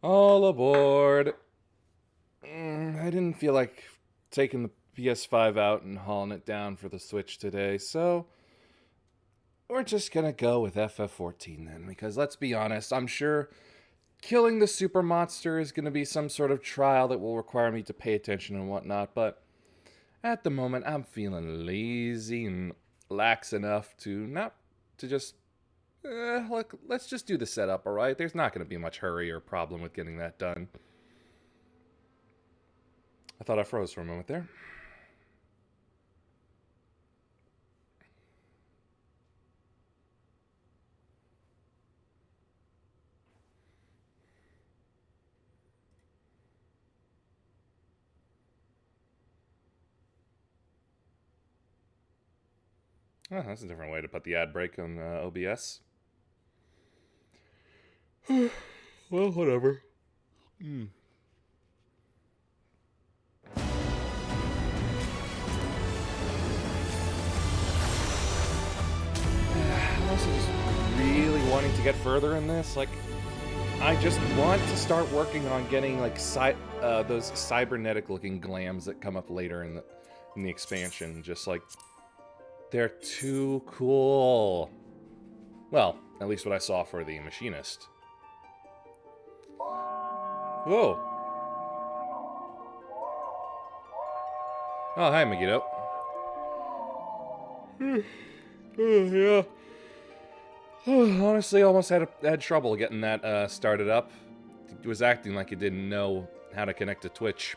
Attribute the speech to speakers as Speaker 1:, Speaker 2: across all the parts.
Speaker 1: All aboard. I didn't feel like taking the PS5 out and hauling it down for the Switch today, so we're just gonna go with FF14 then, because let's be honest, I'm sure killing the super monster is gonna be some sort of trial that will require me to pay attention and whatnot, but at the moment I'm feeling lazy and lax enough to not to just look, let's just do the setup, alright? There's not going to be much hurry or problem with getting that done. I thought I froze for a moment there. Oh, that's a different way to put the ad break on OBS. Well, whatever. I'm also just really wanting to get further in this. Like, I just want to start working on getting like those cybernetic-looking glams that come up later in the expansion. Just like, they're too cool. Well, at least what I saw for the machinist. Whoa. Oh, hi, Megiddo. Yeah. Honestly, almost had trouble getting that started up. It was acting like it didn't know how to connect to Twitch.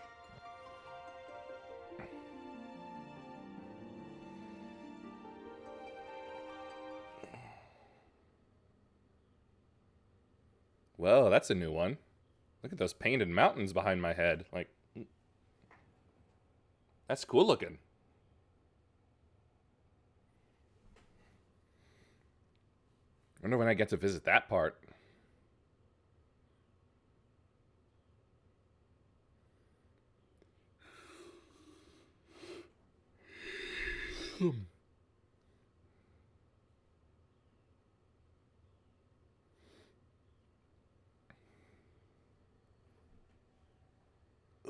Speaker 1: Whoa, that's a new one. Look at those painted mountains behind my head. Like, that's cool looking. I wonder when I get to visit that part.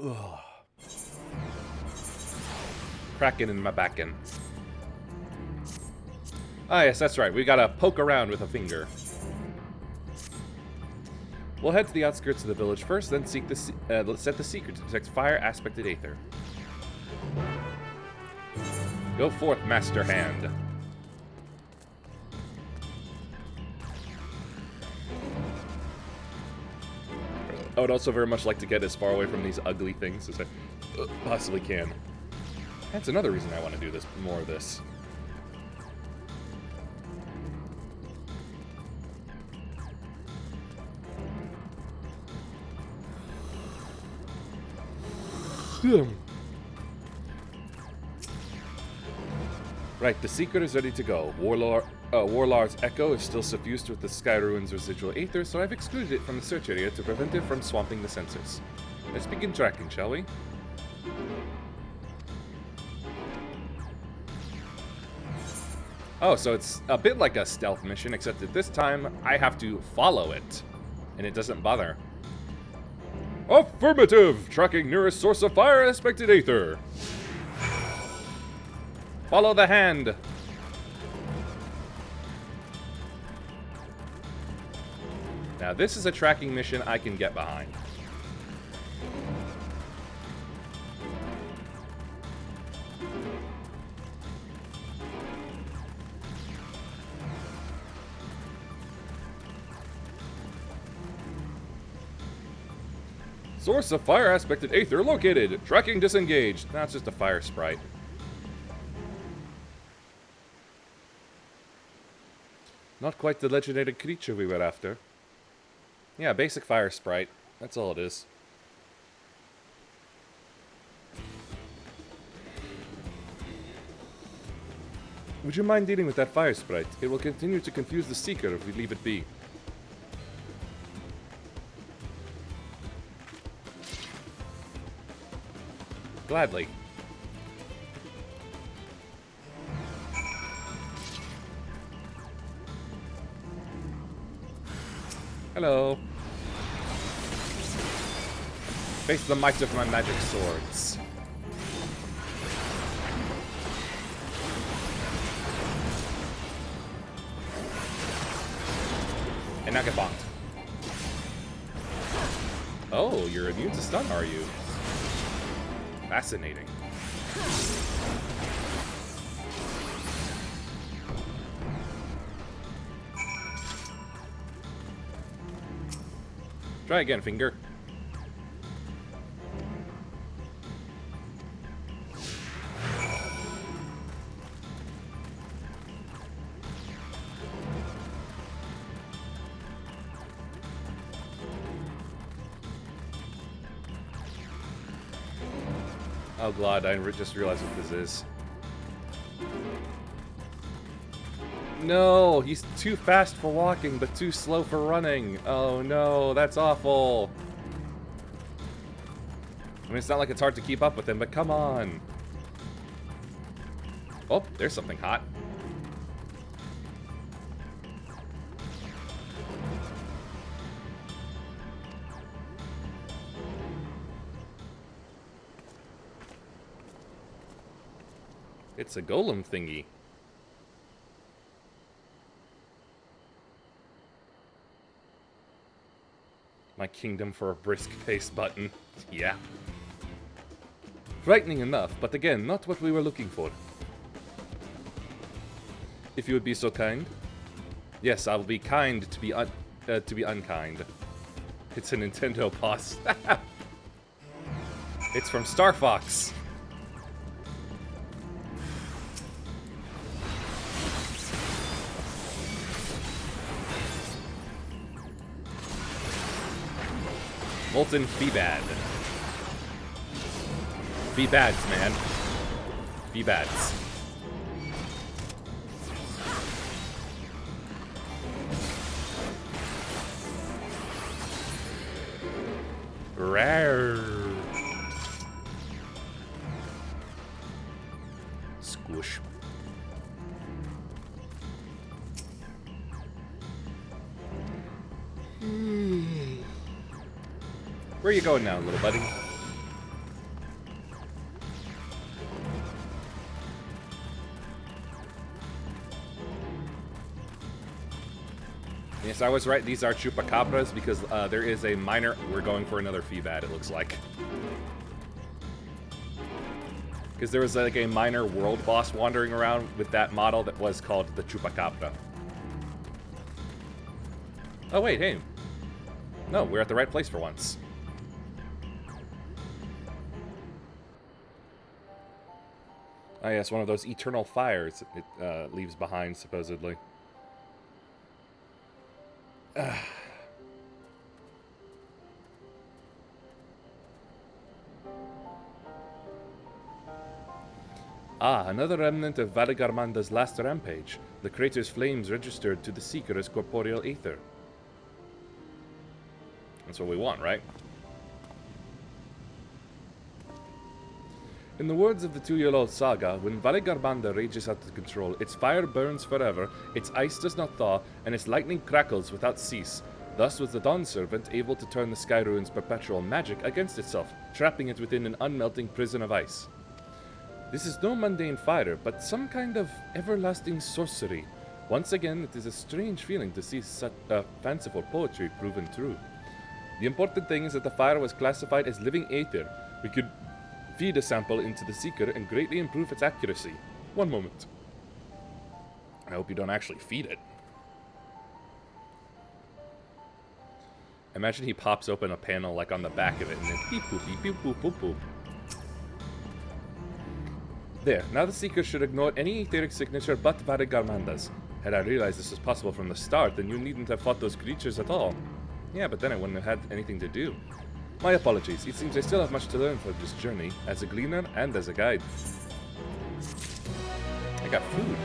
Speaker 1: Ugh. Cracking in my backen. Ah, yes, that's right. We gotta poke around with a finger. We'll head to the outskirts of the village first, then seek set the secret to detect fire-aspected aether. Go forth, Master Hand. I would also very much like to get as far away from these ugly things as I possibly can. That's another reason I want to do this, more of this. Right, the secret is ready to go. Warlard's echo is still suffused with the Sky Ruins residual aether, so I've excluded it from the search area to prevent it from swamping the sensors. Let's begin tracking, shall we? Oh, so it's a bit like a stealth mission, except that this time I have to follow it, and it doesn't bother. Affirmative! Tracking nearest source of fire-aspected aether. Follow the hand. Now this is a tracking mission I can get behind. Source of fire-aspected aether located. Tracking disengaged. Now it's just a fire sprite. Not quite the legendary creature we were after. Yeah, basic fire sprite. That's all it is. Would you mind dealing with that fire sprite? It will continue to confuse the seeker if we leave it be. Gladly. Hello. Face the might of my magic swords. And now get bonked. Oh, you're immune to stun, are you? Fascinating. Try again, finger. Oh god, I just realized what this is. No, he's too fast for walking, but too slow for running. Oh no, that's awful. I mean, it's not like it's hard to keep up with him, but come on. Oh, there's something hot. It's a golem thingy. My kingdom for a brisk pace button. Yeah. Frightening enough, but again, not what we were looking for. If you would be so kind. Yes, I will be kind to be unkind. It's a Nintendo boss. It's from Star Fox. Molten Feebad. Feebads, man. Feebads. Rare. Squish. Where are you going now, little buddy? Yes, I was right. These are chupacabras because there is a minor... We're going for another Feebad, it looks like. Because there was like a minor world boss wandering around with that model that was called the chupacabra. Oh, wait, hey. No, we're at the right place for once. Oh yes, one of those eternal fires it leaves behind, supposedly. Ah, another remnant of Valigarmanda's last rampage. The crater's flames registered to the Seeker as corporeal aether. That's what we want, right? In the words of the two-year-old saga, when Valigarmanda rages out of control, its fire burns forever, its ice does not thaw, and its lightning crackles without cease. Thus was the Dawn Servant able to turn the Sky Ruin's perpetual magic against itself, trapping it within an unmelting prison of ice. This is no mundane fire, but some kind of everlasting sorcery. Once again, it is a strange feeling to see such fanciful poetry proven true. The important thing is that the fire was classified as living aether. We could feed a sample into the Seeker and greatly improve its accuracy. One moment. I hope you don't actually feed it. Imagine he pops open a panel like on the back of it and then beep boop beep beep boop boop boop. There, now the Seeker should ignore any etheric signature but Valigarmanda's. Had I realized this was possible from the start, then you needn't have fought those creatures at all. Yeah, but then I wouldn't have had anything to do. My apologies. It seems I still have much to learn for this journey, as a gleaner and as a guide. I got food.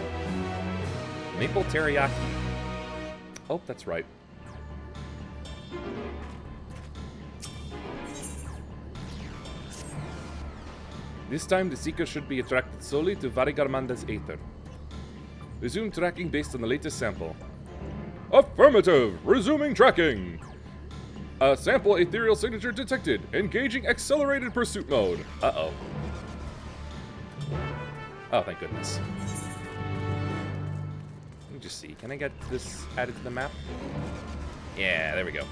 Speaker 1: Maple teriyaki. Oh, that's right. This time, the Seeker should be attracted solely to Valigarmanda's aether. Resume tracking based on the latest sample. Affirmative! Resuming tracking! Sample ethereal signature detected. Engaging accelerated pursuit mode. Uh-oh. Oh, thank goodness. Let me just see. Can I get this added to the map? Yeah, there we go.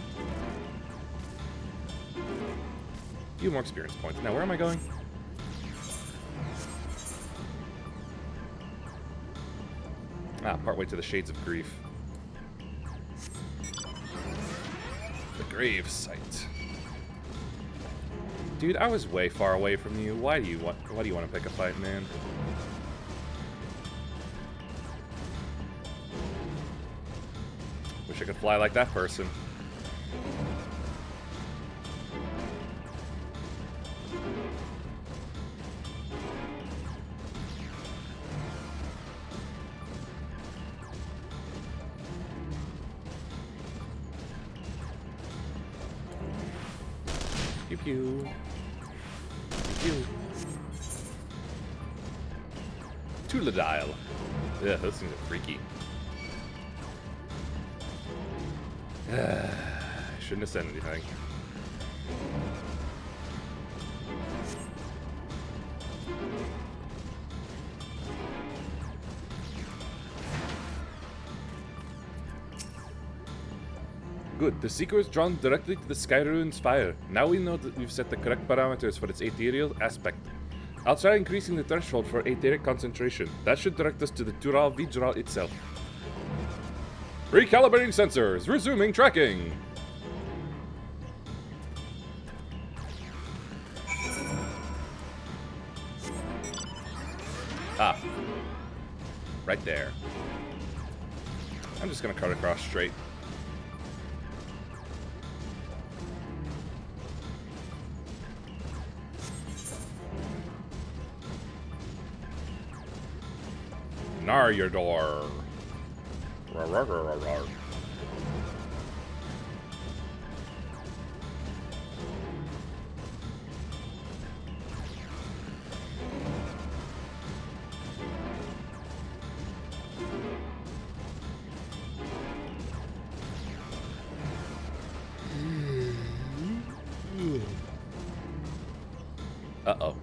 Speaker 1: A few more experience points. Now, where am I going? Ah, partway to the Shades of Grief. The grave site. Dude, I was way far away from you. Why do you want to pick a fight, man? Wish I could fly like that person. Pew pew. Pew pew. Tuladile. Yeah, those things are freaky. I shouldn't have said anything. Good. The seeker is drawn directly to the Sky Ruin's fire. Now we know that we've set the correct parameters for its ethereal aspect. I'll try increasing the threshold for etheric concentration. That should direct us to the Tural Vidral itself. Recalibrating sensors. Resuming tracking. Ah. Right there. I'm just gonna cut across straight. Nar your door. Rar, rar, rar, rar, rar. Uh-oh.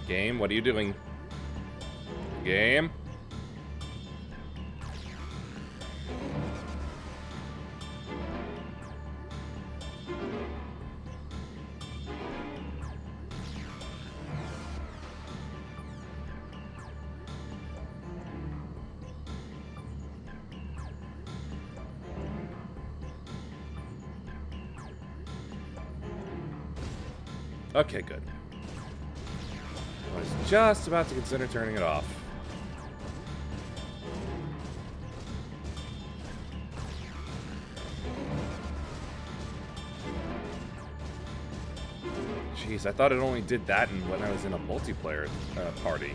Speaker 1: Game, what are you doing? Game? Okay, good. I was just about to consider turning it off. Jeez, I thought it only did that when I was in a multiplayer party.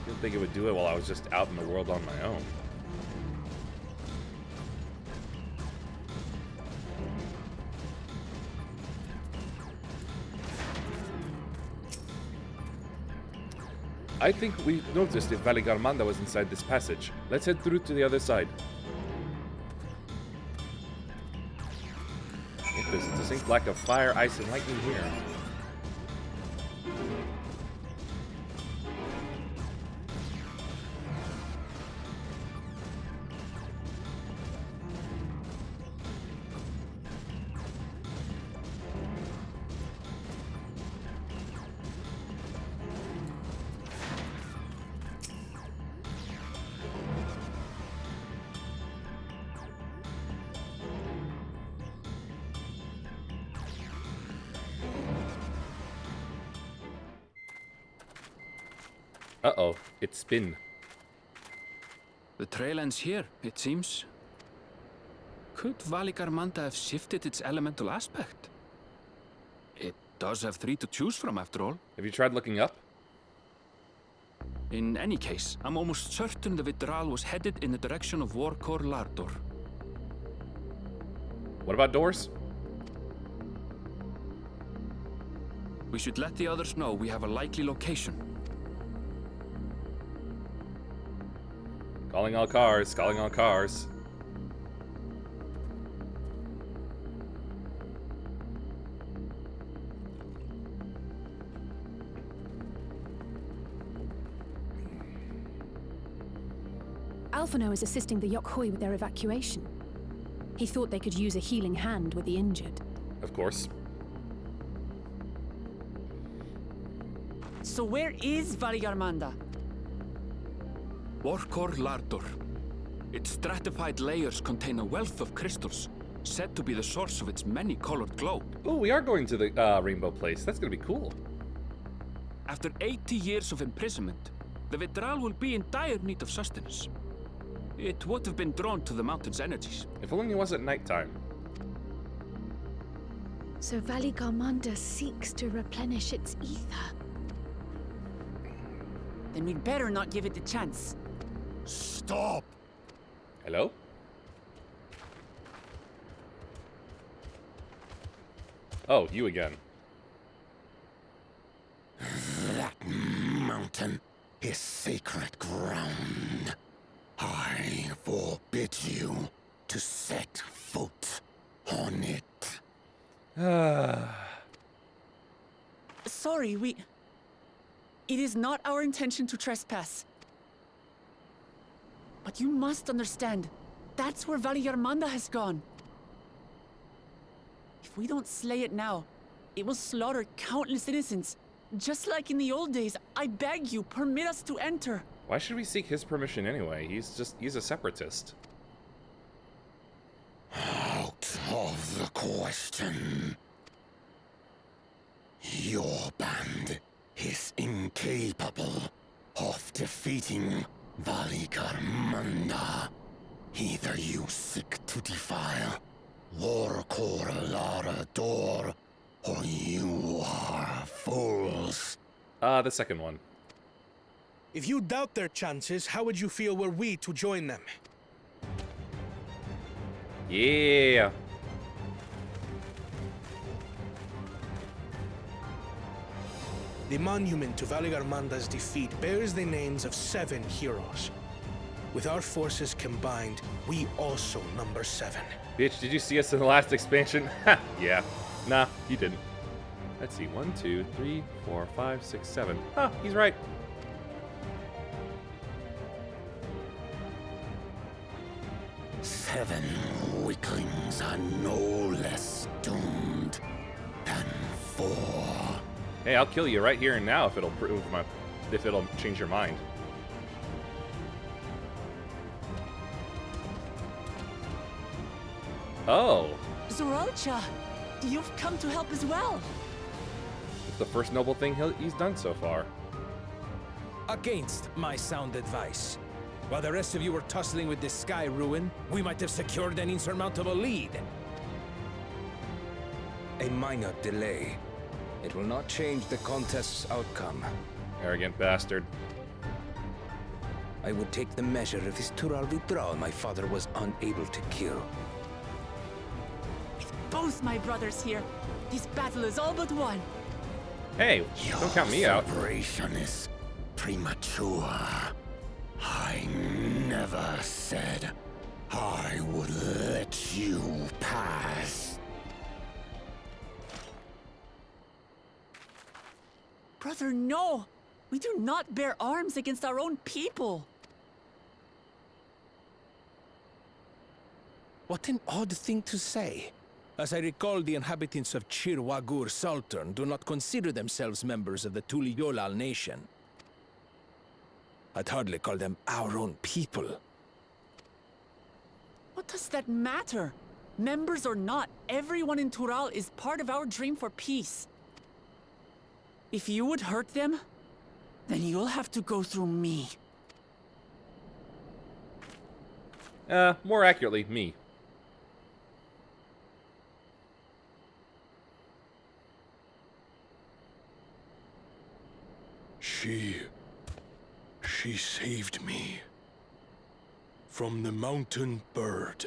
Speaker 1: Didn't think it would do it while I was just out in the world on my own. I think we noticed if Valigarmanda was inside this passage. Let's head through to the other side. There's a distinct lack of fire, ice, and lightning here. Uh-oh, it's spin.
Speaker 2: The trail ends here, it seems. Could Valigarmanda have shifted its elemental aspect? It does have 3 to choose from, after all.
Speaker 1: Have you tried looking up?
Speaker 2: In any case, I'm almost certain the Vidral was headed in the direction of Warkor Lardor.
Speaker 1: What about doors?
Speaker 2: We should let the others know we have a likely location.
Speaker 1: Calling all cars, calling all cars.
Speaker 3: Alphino is assisting the Yokhoi with their evacuation. He thought they could use a healing hand with the injured.
Speaker 1: Of course.
Speaker 4: So where is Valigarmanda?
Speaker 2: Warkor Lardor. Its stratified layers contain a wealth of crystals, said to be the source of its many-colored glow.
Speaker 1: Oh, we are going to the Rainbow Place. That's gonna be cool.
Speaker 2: After 80 years of imprisonment, the Vitral will be in dire need of sustenance. It would have been drawn to the mountain's energies.
Speaker 1: If only it wasn't nighttime.
Speaker 5: So Valigarmanda seeks to replenish its ether.
Speaker 4: Then we'd better not give it the chance.
Speaker 6: Stop!
Speaker 1: Hello? Oh, you again.
Speaker 6: That mountain is sacred ground. I forbid you to set foot on it.
Speaker 4: Sorry, It is not our intention to trespass. But you must understand, that's where Valigarmanda has gone. If we don't slay it now, it will slaughter countless innocents. Just like in the old days, I beg you, permit us to enter.
Speaker 1: Why should we seek his permission anyway? He's a separatist.
Speaker 6: Out of the question. Your band is incapable of defeating Valigarmanda. Either you seek to defile Warkor Lardor, or you are fools.
Speaker 1: The second one.
Speaker 7: If you doubt their chances, how would you feel were we to join them?
Speaker 1: Yeah.
Speaker 7: The monument to Valigarmanda's defeat bears the names of 7 heroes. With our forces combined, we also number 7.
Speaker 1: Bitch, did you see us in the last expansion? Ha! Yeah. Nah, you didn't. Let's see. 1, 2, 3, 4, 5, 6, 7. Huh, he's right.
Speaker 6: Seven weaklings are no less doomed than 4.
Speaker 1: Hey, I'll kill you right here and now if it'll change your mind. Oh.
Speaker 4: Zorocha, you've come to help as well.
Speaker 1: It's the first noble thing he's done so far.
Speaker 8: Against my sound advice. While the rest of you were tussling with this sky ruin, we might have secured an insurmountable lead. A minor delay. It will not change the contest's outcome.
Speaker 1: Arrogant bastard.
Speaker 8: I would take the measure of his Tural withdrawal my father was unable to kill.
Speaker 4: With both my brothers here, this battle is all but won.
Speaker 1: Hey, don't count me out.
Speaker 6: Your celebration is premature. I never said I would let you pass.
Speaker 4: Brother, no! We do not bear arms against our own people.
Speaker 8: What an odd thing to say. As I recall, the inhabitants of Chir Wagur Sultan do not consider themselves members of the Tuliyolal nation. I'd hardly call them our own people.
Speaker 4: What does that matter? Members or not, everyone in Tural is part of our dream for peace. If you would hurt them, then you'll have to go through me.
Speaker 1: More accurately, me.
Speaker 6: She saved me from the mountain bird.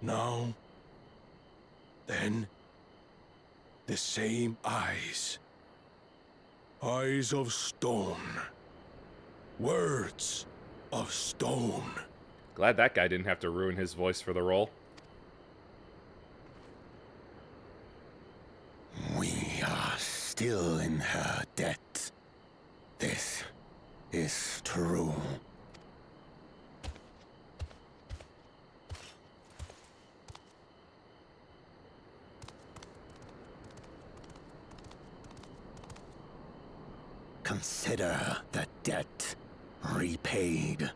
Speaker 6: Now, then, The same eyes. Eyes of stone. Words of stone.
Speaker 1: Glad that guy didn't have to ruin his voice for the role.
Speaker 6: We are still in her debt. This is true. Consider the debt repaid.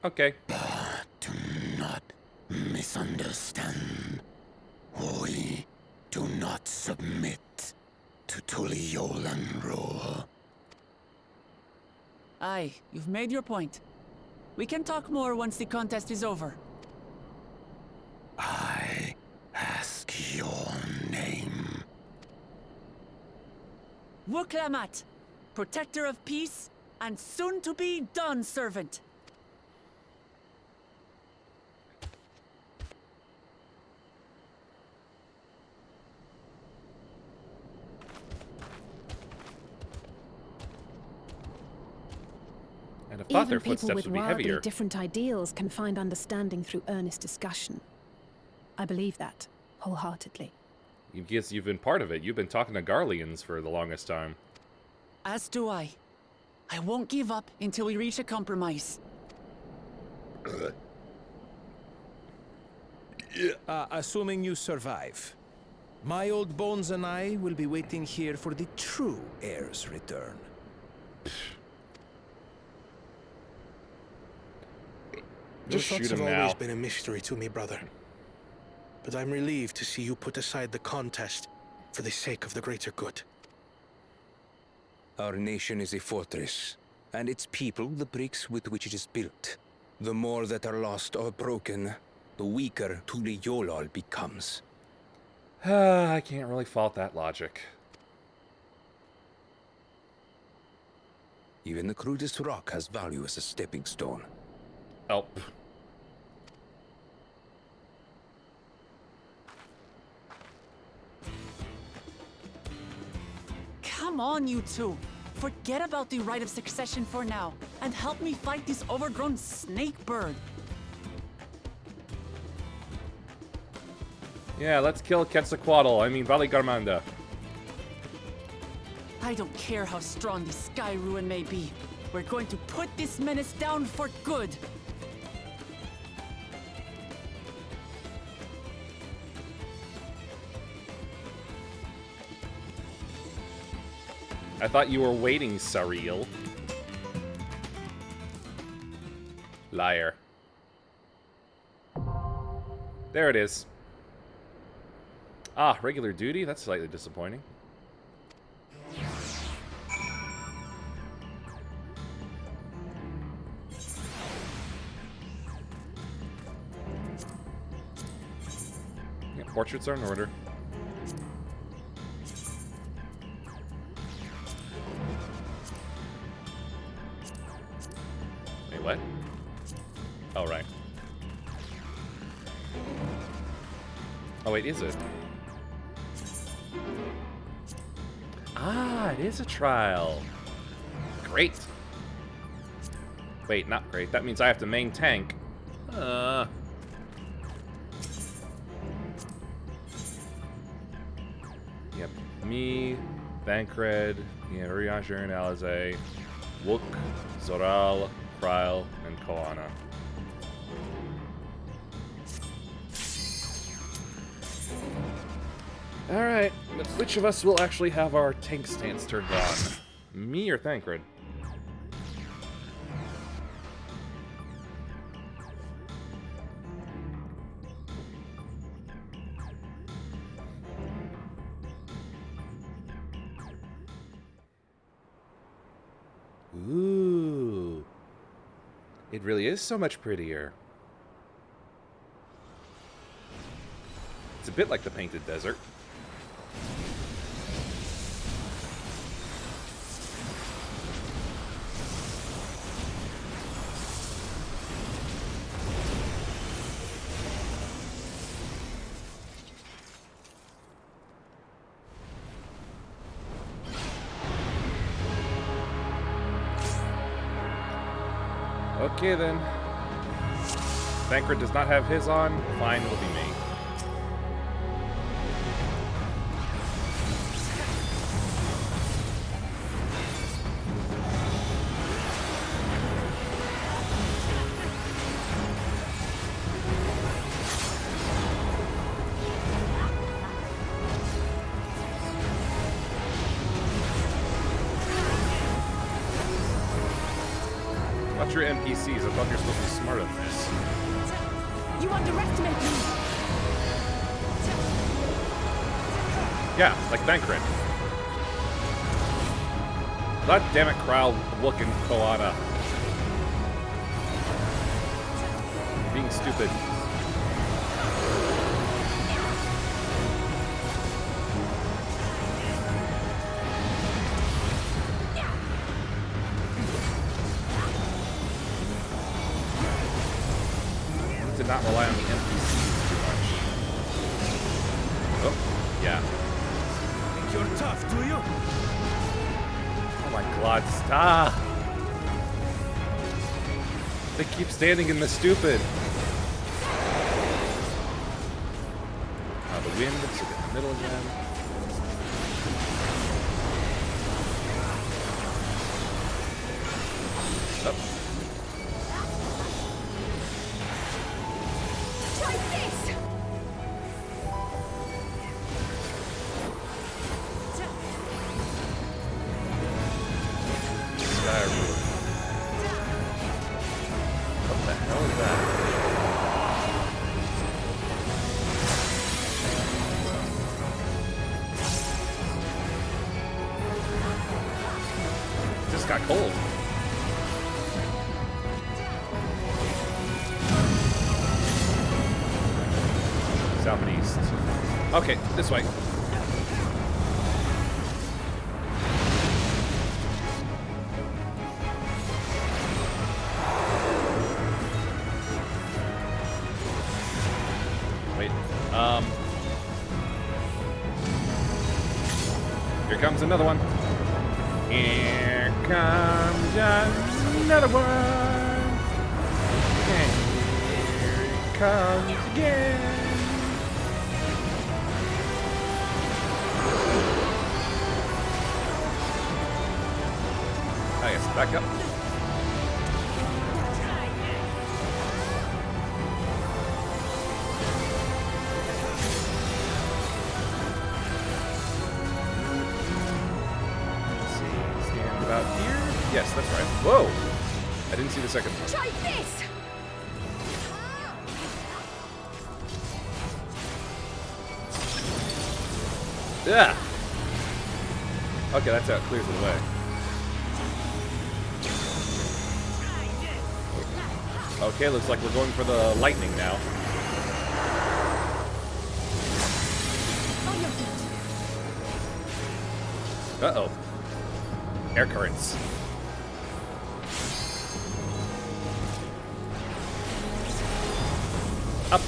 Speaker 1: Okay.
Speaker 6: But do not misunderstand. We do not submit to Tuliolan rule.
Speaker 4: Aye, you've made your point. We can talk more once the contest is over.
Speaker 6: I ask your name.
Speaker 4: Wuklamat, protector of peace, and soon-to-be Dawn servant.
Speaker 1: I'd have thought their
Speaker 3: Even people
Speaker 1: footsteps
Speaker 3: with
Speaker 1: would be
Speaker 3: wildly
Speaker 1: heavier.
Speaker 3: different ideals can find understanding through earnest discussion. I believe that, wholeheartedly.
Speaker 1: You guess you've been part of it. You've been talking to Garleans for the longest time.
Speaker 4: As do I. I won't give up until we reach a compromise.
Speaker 8: Assuming you survive, my old bones and I will be waiting here for the true heir's return.
Speaker 7: Your
Speaker 1: Just
Speaker 7: thoughts
Speaker 1: shoot
Speaker 7: have
Speaker 1: him
Speaker 7: always
Speaker 1: now.
Speaker 7: been a mystery to me, brother. But I'm relieved to see you put aside the contest for the sake of the greater good.
Speaker 8: Our nation is a fortress, and its people the bricks with which it is built. The more that are lost or broken, the weaker Tuliyolal becomes.
Speaker 1: I can't really fault that logic.
Speaker 8: Even the crudest rock has value as a stepping stone.
Speaker 1: Oh.
Speaker 4: Come on, you two. Forget about the right of succession for now, and help me fight this overgrown snake bird.
Speaker 1: Yeah, let's kill Quetzalcoatl. I mean, Valigarmanda.
Speaker 4: I don't care how strong the Sky Ruin may be. We're going to put this menace down for good.
Speaker 1: I thought you were waiting, Sariel. Liar. There it is. Ah, regular duty? That's slightly disappointing. Yeah, portraits are in order. Wait, what? Oh, right. Oh, wait, is it? Ah, it is a trial. Great. Wait, not great. That means I have to main tank. Yep. Me, Bankred, Urianger and Alize, Wook, Zoral, Kryl, and Koana. Alright, but which of us will actually have our tank stance turned on? Me or Thancred? Ooh. It really is so much prettier. It's a bit like the Painted Desert. Okay then. Thancred does not have his on. Fine, will be me. Watch your NPCs. I thought you were supposed to be smarter than this.
Speaker 3: You underestimate me!
Speaker 1: Yeah, like Thancred. God damn it, Crowl looking Koana. Being stupid. To not rely on the NPCs too much. Oh, yeah.
Speaker 7: Think you're tough, do you?
Speaker 1: Oh my god, stop! They keep standing in the stupid. The wind, let's look at the middle again. Up.
Speaker 3: Try this!
Speaker 1: Skyroot. What the hell is that? It just got cold. South and east. Okay, this way. Wait. Here comes another one. Here comes another one. And here it comes again. I guess back up. Let's see, stand about here. Yes, that's right. Whoa! I didn't see the second one.
Speaker 3: Try this!
Speaker 1: Yeah. Okay, that's how it clears it away. Okay, looks like we're going for the lightning now. Uh-oh. Air currents. Up.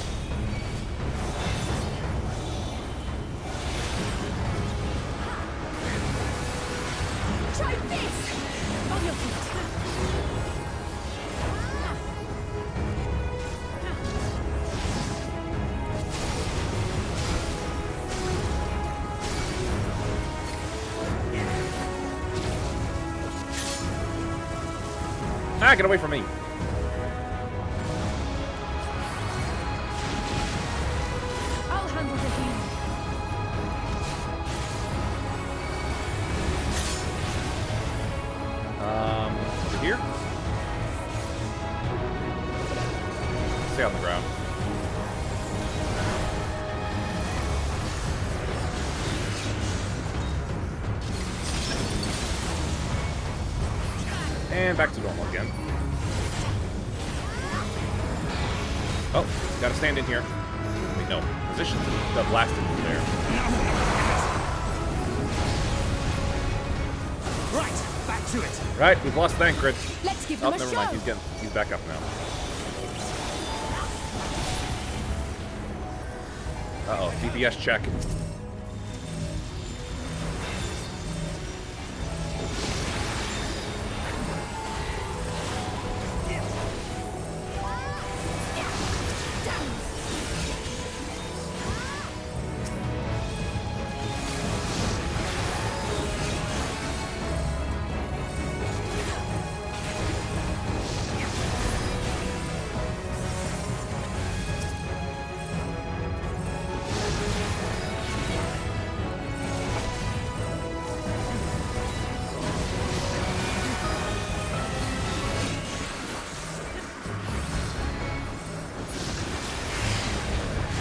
Speaker 3: Try this! On your feet.
Speaker 1: Ah, get away from me.
Speaker 3: I'll handle the healing.
Speaker 1: Over here? Stay on the ground. And back to normal again. Oh, gotta stand in here. Wait, no. Position the blasted there.
Speaker 7: Right, back to it.
Speaker 1: Right, we've lost Thancred.
Speaker 3: Let's give
Speaker 1: Oh,
Speaker 3: them a
Speaker 1: never
Speaker 3: show.
Speaker 1: mind. He's back up now. Uh-oh, DPS check.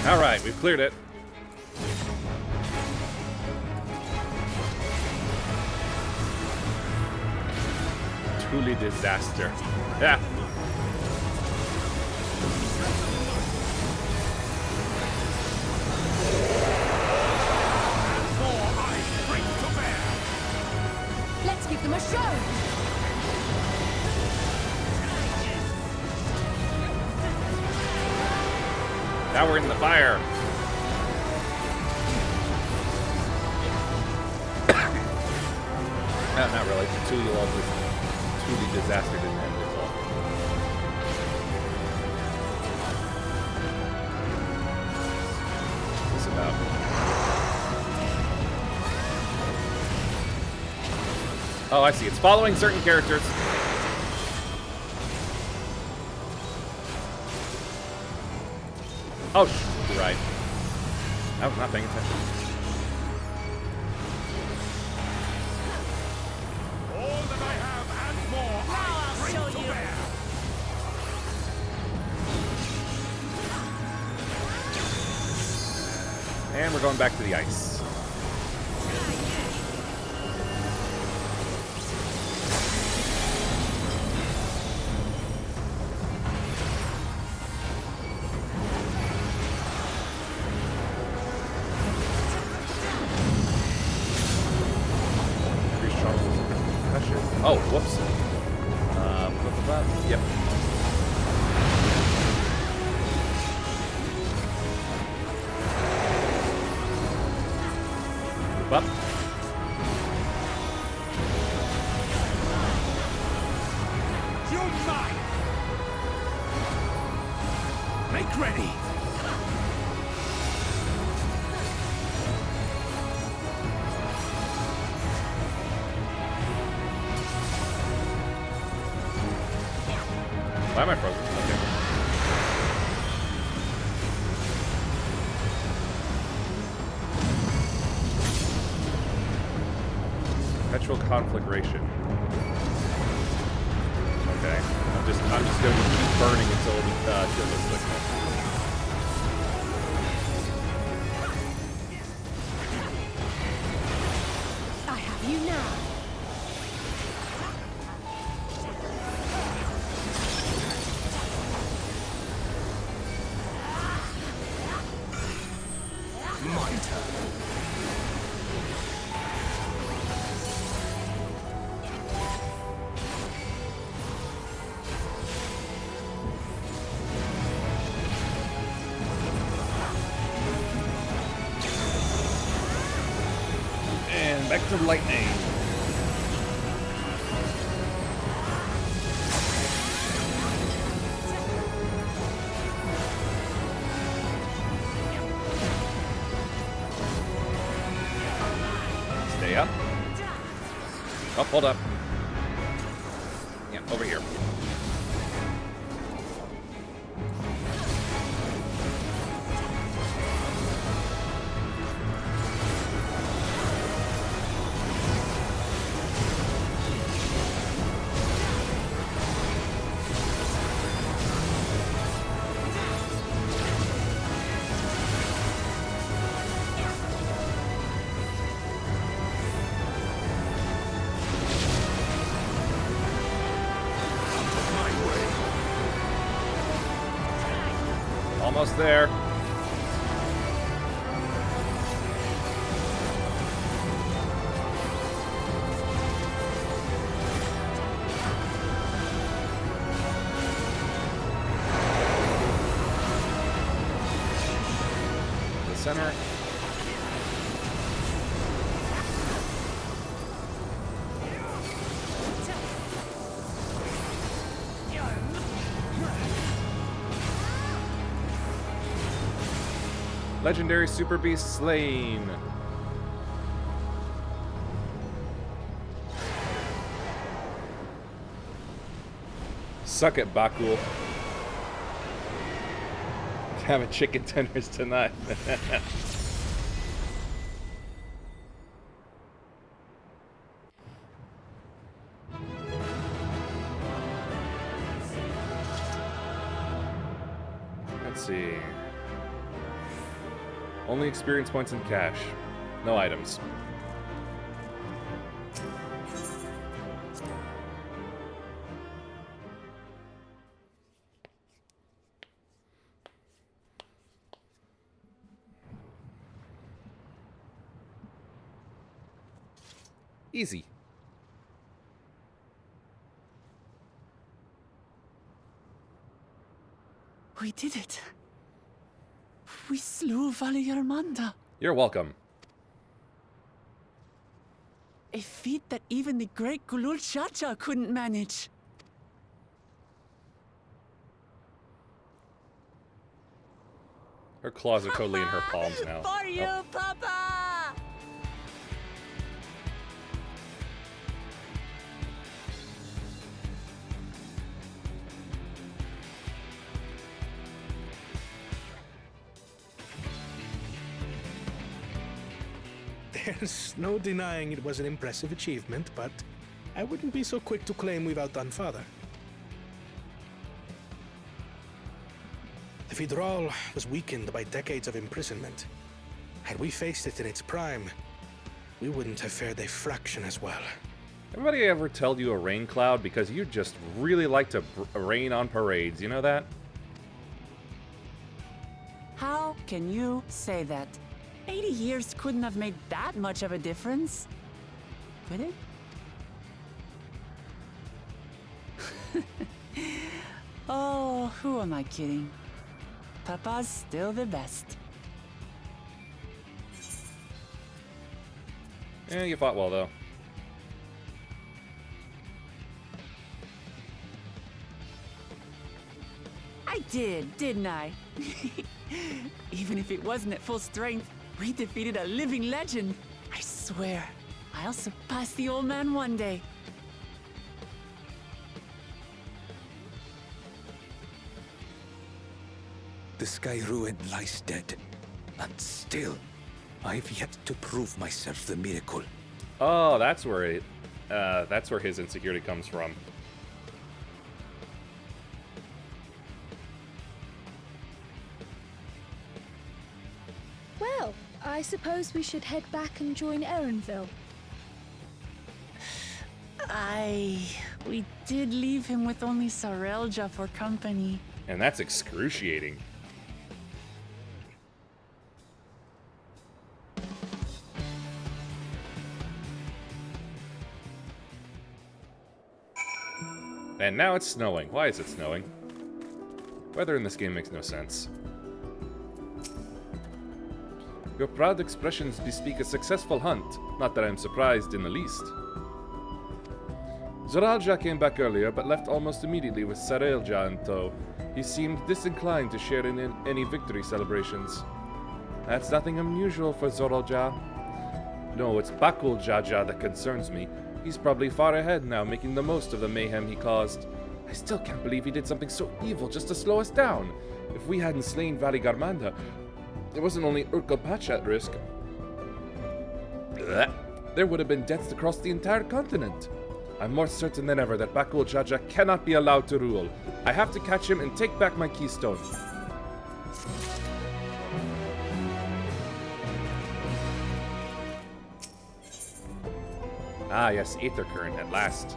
Speaker 1: Alright, we've cleared it. Truly disaster. Yeah.
Speaker 3: Let's give them a show!
Speaker 1: Now we're in the fire. No, not really. Truly disaster didn't end at all. What's this about? Oh, I see. It's following certain characters. Oh, you're right. I was not paying attention.
Speaker 6: All that I have and more, I bring to bear.
Speaker 1: And we're going back to the ice. Oh, whoops. Yep. Move up.
Speaker 6: You're mine. Make ready.
Speaker 1: Why am I frozen? Okay. Perpetual conflagration. Okay. I'm just going to keep burning until this sickness.
Speaker 3: I have you now.
Speaker 1: And back to lightning. Stay up. Oh, hold up. Yeah, over here. Almost there. The center. Legendary Super Beast slain. Suck it, Bakool. Having chicken tenders tonight. Let's see. Only experience points and cash. No items. Easy.
Speaker 4: We did it. We slew Valigarmanda.
Speaker 1: You're welcome.
Speaker 4: A feat that even the great Gulul Chacha couldn't manage.
Speaker 1: Her claws are totally in her palms now.
Speaker 4: For you,
Speaker 1: Oh.
Speaker 4: Papa!
Speaker 7: There's no denying it was an impressive achievement, but I wouldn't be so quick to claim we've outdone Father. The Federal was weakened by decades of imprisonment. Had we faced it in its prime, we wouldn't have fared a fraction as well.
Speaker 1: Anybody ever tell you a rain cloud? Because you just really like to rain on parades, you know that?
Speaker 4: How can you say that? 80 years couldn't have made that much of a difference. Could it? Oh, who am I kidding? Papa's still the best.
Speaker 1: Yeah, you fought well, though.
Speaker 4: I did, didn't I? Even if it wasn't at full strength, we defeated a living legend. I swear, I'll surpass the old man one day.
Speaker 8: The Sky Ruin lies dead. And still, I've yet to prove myself the miracle.
Speaker 1: Oh, that's where his insecurity comes from.
Speaker 5: Well, I suppose we should head back and join Erenville.
Speaker 4: We did leave him with only Sarelja for company.
Speaker 1: And that's excruciating. And now it's snowing. Why is it snowing? Weather in this game makes no sense. Your proud expressions bespeak a successful hunt. Not that I'm surprised in the least. Zoralja came back earlier, but left almost immediately with Sarelja in tow. He seemed disinclined to share in any victory celebrations. That's nothing unusual for Zoralja. No, it's Bakool Jaja that concerns me. He's probably far ahead now, making the most of the mayhem he caused. I still can't believe he did something so evil just to slow us down. If we hadn't slain Valigarmanda, there wasn't only Urkel at risk. Blech. There would have been deaths across the entire continent. I'm more certain than ever that Bakool Jaja cannot be allowed to rule. I have to catch him and take back my keystone. Ah yes, Aether Current at last.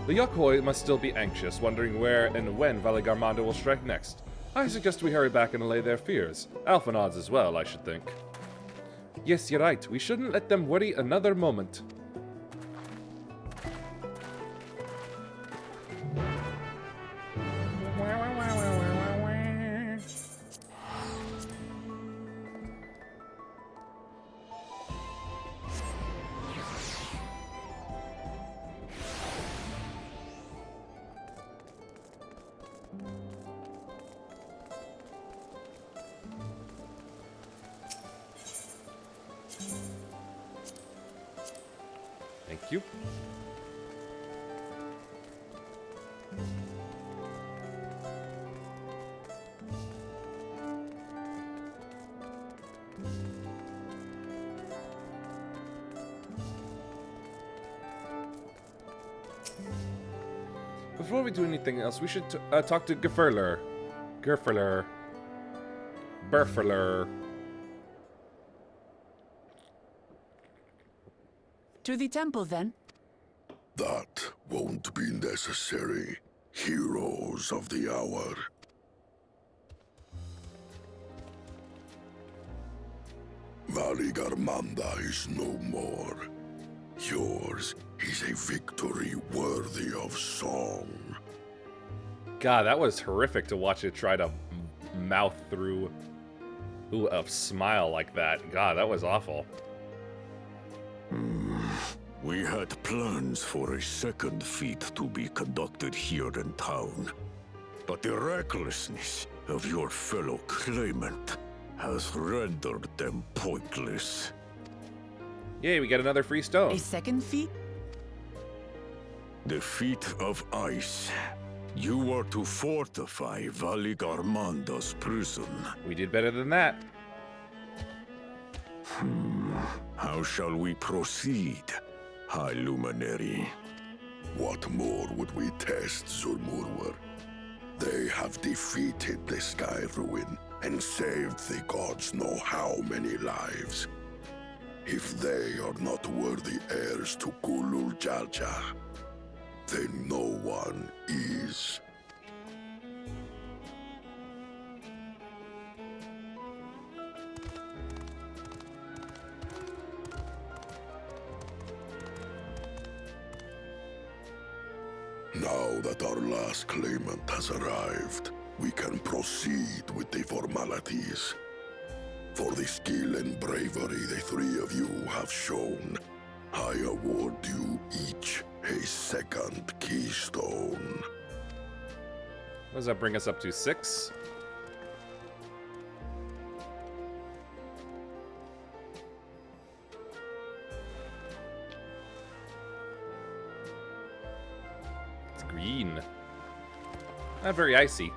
Speaker 1: The Yokhoi must still be anxious, wondering where and when Valigarmanda will strike next. I suggest we hurry back and allay their fears. Alphanods as well, I should think. Yes, you're right. We shouldn't let them worry another moment. Thank you. Before we do anything else, we should talk to Gefurler. Burfler.
Speaker 4: To the temple, then.
Speaker 9: That won't be necessary. Heroes of the hour. Valigarmanda is no more. Yours is a victory worthy of song.
Speaker 1: God, that was horrific to watch it try to mouth through a smile like that. God, that was awful.
Speaker 6: We had plans for a second feat to be conducted here in town. But the recklessness of your fellow claimant has rendered them pointless.
Speaker 1: Yay, we get another free stone.
Speaker 4: A second feat?
Speaker 6: The feat of ice. You are to fortify Valigarmanda's prison.
Speaker 1: We did better than that.
Speaker 6: How shall we proceed, High Luminary?
Speaker 9: What more would we test, Zulmurwer? They have defeated the Sky Ruin and saved the gods know how many lives. If they are not worthy heirs to Kulul Jalja, then no one is. Now that our last claimant has arrived, we can proceed with the formalities. For the skill and bravery the three of you have shown, I award you each a second keystone.
Speaker 1: What does that bring us up to? 6? It's green. Not very icy.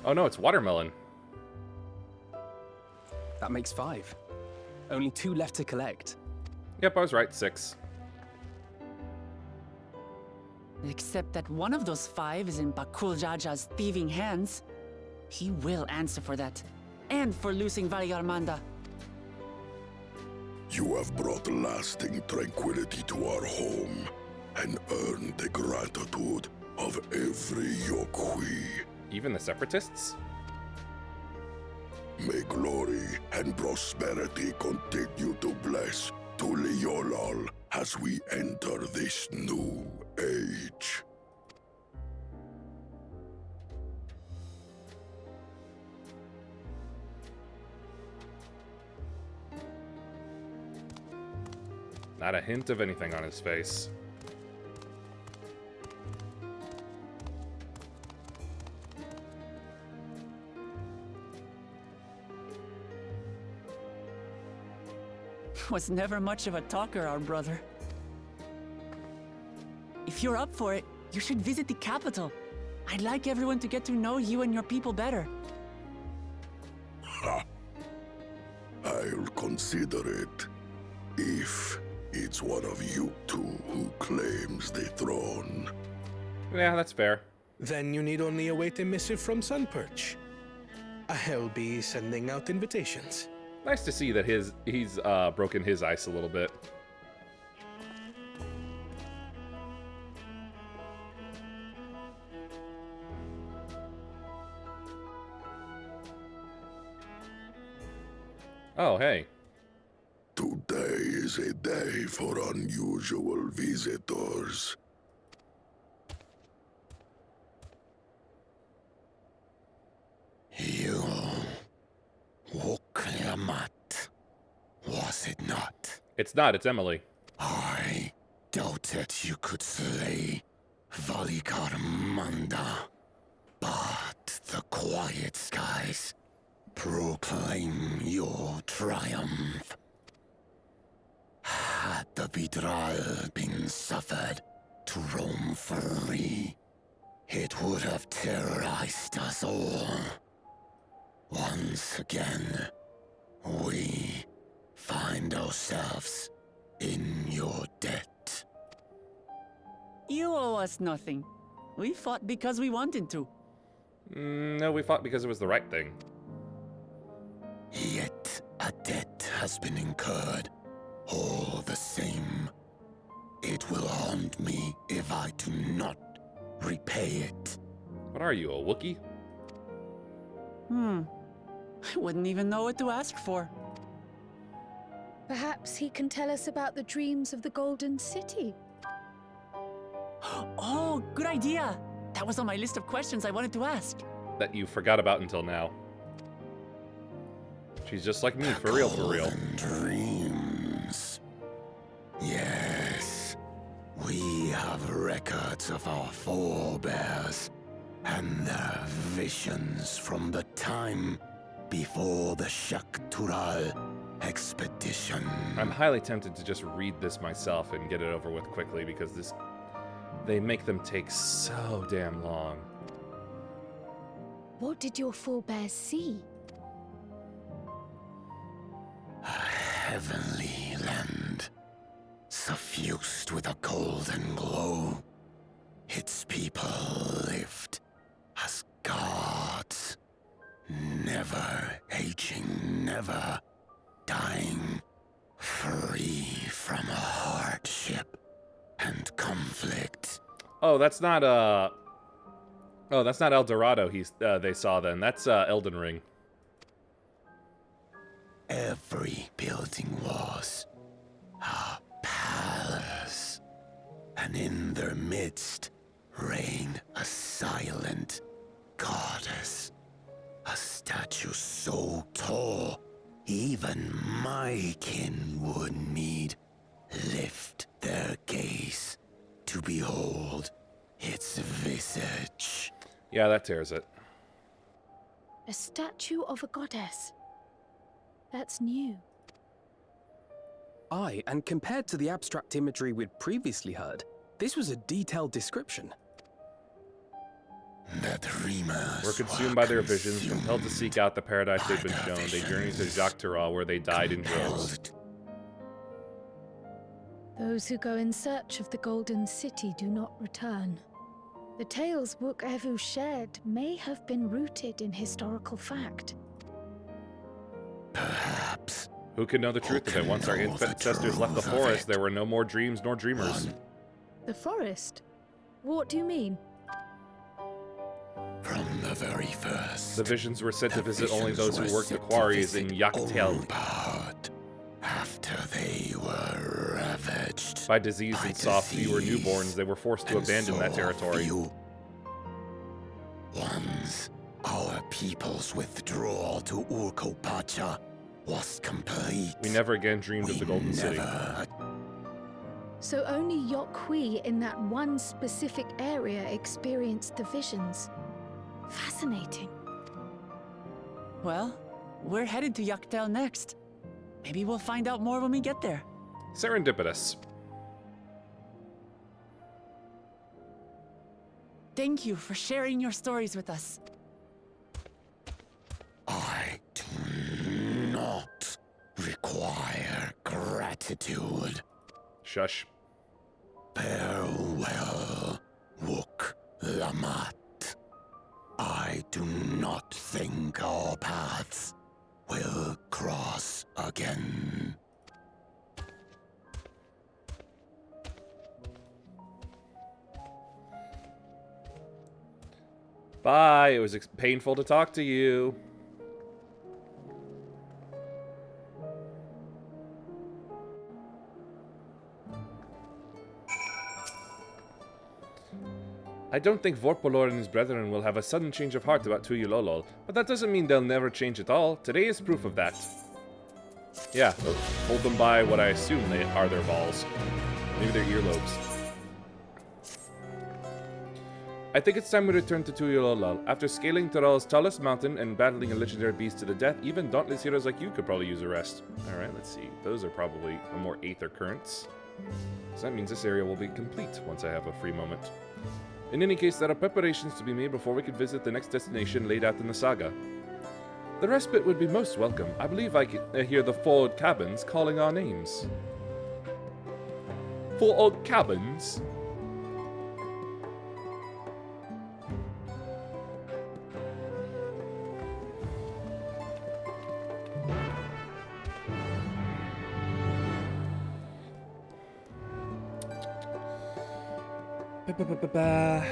Speaker 1: Oh no, it's watermelon.
Speaker 10: That makes 5. Only 2 left to collect.
Speaker 1: Yep, I was right. 6.
Speaker 4: Except that one of those 5 is in Bakool Jaja's thieving hands. He will answer for that. And for losing Valigarmanda.
Speaker 9: You have brought lasting tranquility to our home and earned the gratitude of every Yokhui.
Speaker 1: Even the separatists?
Speaker 9: May glory and prosperity continue to bless Tuliolol as we enter this new age.
Speaker 1: Not a hint of anything on his face.
Speaker 4: Was never much of a talker, our brother. If you're up for it, you should visit the capital. I'd like everyone to get to know you and your people better.
Speaker 9: Ha! I'll consider it. If it's one of you two who claims the throne.
Speaker 1: Yeah, that's fair.
Speaker 7: Then you need only await a missive from Sunperch. I'll be sending out invitations.
Speaker 1: Nice to see that he's broken his ice a little bit. Oh, hey.
Speaker 9: Today is a day for unusual visitors.
Speaker 11: You Wukliamat, was it not?
Speaker 1: It's not, it's Emily.
Speaker 11: I doubted you could slay Valigarmanda, but the quiet skies proclaim your triumph. Had the Vidral been suffered to roam free, it would have terrorized us all. Once again, we find ourselves in your debt.
Speaker 4: You owe us nothing. We fought because we wanted to.
Speaker 1: No, we fought because it was the right thing.
Speaker 11: Yet a debt has been incurred. All the same, it will haunt me if I do not repay it.
Speaker 1: What are you, a Wookiee?
Speaker 4: I wouldn't even know what to ask for.
Speaker 5: Perhaps he can tell us about the dreams of the Golden City.
Speaker 4: Oh, good idea. That was on my list of questions I wanted to ask.
Speaker 1: That you forgot about until now. She's just like me, for real, for real.
Speaker 11: Golden dreams. Yes, we have records of our forebears and their visions from the time before the Shaktural expedition.
Speaker 1: I'm highly tempted to just read this myself and get it over with quickly because they make them take so damn long.
Speaker 5: What did your forebears see?
Speaker 11: A heavenly land, suffused with a golden glow. Its people lived as gods, never aging, never dying, free from hardship and conflict.
Speaker 1: Oh, that's not El Dorado they saw then. That's Elden Ring.
Speaker 11: Every building was a palace, and in their midst reigned a silent goddess. A statue so tall, even my kin would need lift their gaze to behold its visage.
Speaker 1: Yeah, that tears it.
Speaker 5: A statue of a goddess. That's new.
Speaker 10: Aye, and compared to the abstract imagery we'd previously heard, this was a detailed description.
Speaker 11: The dreamers
Speaker 1: were consumed by their visions, compelled to seek out the paradise they'd been shown. They journeyed to Jactara, where they died in droves.
Speaker 5: Those who go in search of the Golden City do not return. The tales Wook Evu shared may have been rooted in historical fact.
Speaker 11: Perhaps.
Speaker 1: Who can know the truth of it? Once our ancestors left the forest, there were no more dreams nor dreamers.
Speaker 5: The forest? What do you mean?
Speaker 11: From the very first,
Speaker 1: the visions were said to visit only those who worked the quarries in Yaktel.
Speaker 11: After they were ravaged
Speaker 1: by disease and saw fewer newborns, they were forced to abandon that territory.
Speaker 11: Once our people's withdrawal to Urkopacha was complete,
Speaker 1: we never again dreamed of the Golden City.
Speaker 5: So only Yokhui in that one specific area experienced the visions. Fascinating.
Speaker 4: Well, we're headed to Yaktel next. Maybe we'll find out more when we get there.
Speaker 1: Serendipitous.
Speaker 4: Thank you for sharing your stories with us.
Speaker 11: I do not require gratitude.
Speaker 1: Shush.
Speaker 11: Farewell, Wook Lamat. I do not think our paths will cross again.
Speaker 1: Bye. It was painful to talk to you. I don't think Vorpolor and his brethren will have a sudden change of heart about Tuyulolol, but that doesn't mean they'll never change at all. Today is proof of that. Yeah, hold them by what I assume they are their balls. Maybe their earlobes. I think it's time we return to Tuyulolol. After scaling Tural's tallest mountain and battling a legendary beast to the death, even dauntless heroes like you could probably use a rest. Alright, let's see. Those are probably more aether currents. So that means this area will be complete once I have a free moment. In any case, there are preparations to be made before we can visit the next destination laid out in the saga. The respite would be most welcome. I believe I can hear the 4 old cabins calling our names. 4 old cabins? Ba-ba-ba-ba-ba.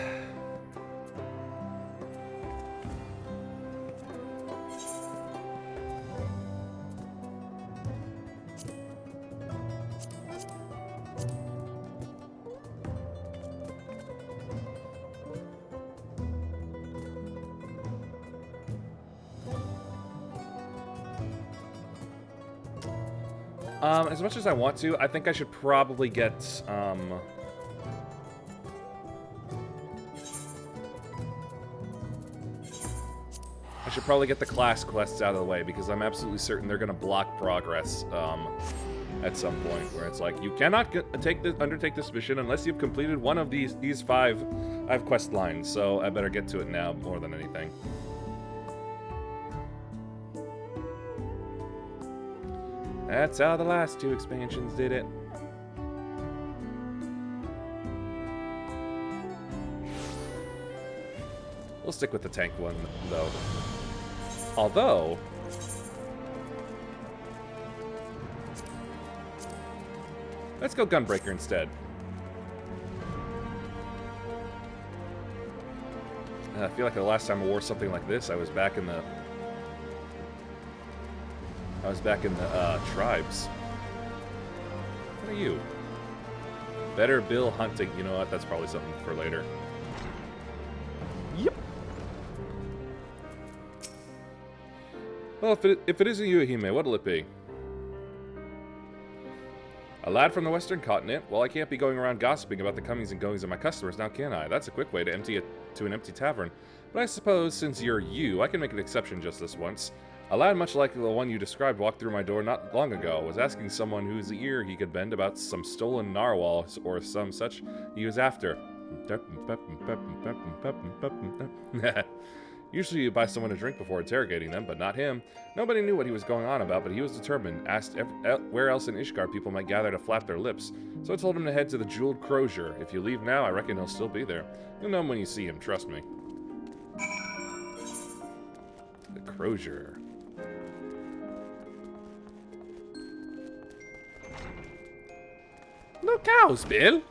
Speaker 1: As much as I want to, I think I should probably get, I should probably get the class quests out of the way, because I'm absolutely certain they're going to block progress, at some point, where it's like, you cannot undertake this mission unless you've completed one of these five quest lines, so I better get to it now more than anything. That's how the last two expansions did it. We'll stick with the tank one, though. Although... let's go Gunbreaker instead. I feel like the last time I wore something like this, I was back in the... tribes. What are you? Better Bill hunting. You know what? That's probably something for later. Yep. Well, if it isn't you, Hime, what'll it be? A lad from the Western Continent? Well, I can't be going around gossiping about the comings and goings of my customers, now can I? That's a quick way to empty it to an empty tavern. But I suppose, since you're you, I can make an exception just this once. A lad much like the one you described walked through my door not long ago, was asking someone whose ear he could bend about some stolen narwhal or some such he was after. Usually you buy someone a drink before interrogating them, but not him. Nobody knew what he was going on about, but he was determined, asked where else in Ishgard people might gather to flap their lips. So I told him to head to the Jeweled Crozier. If you leave now, I reckon he'll still be there. You'll know him when you see him, trust me. The Crozier. No cows, Bill.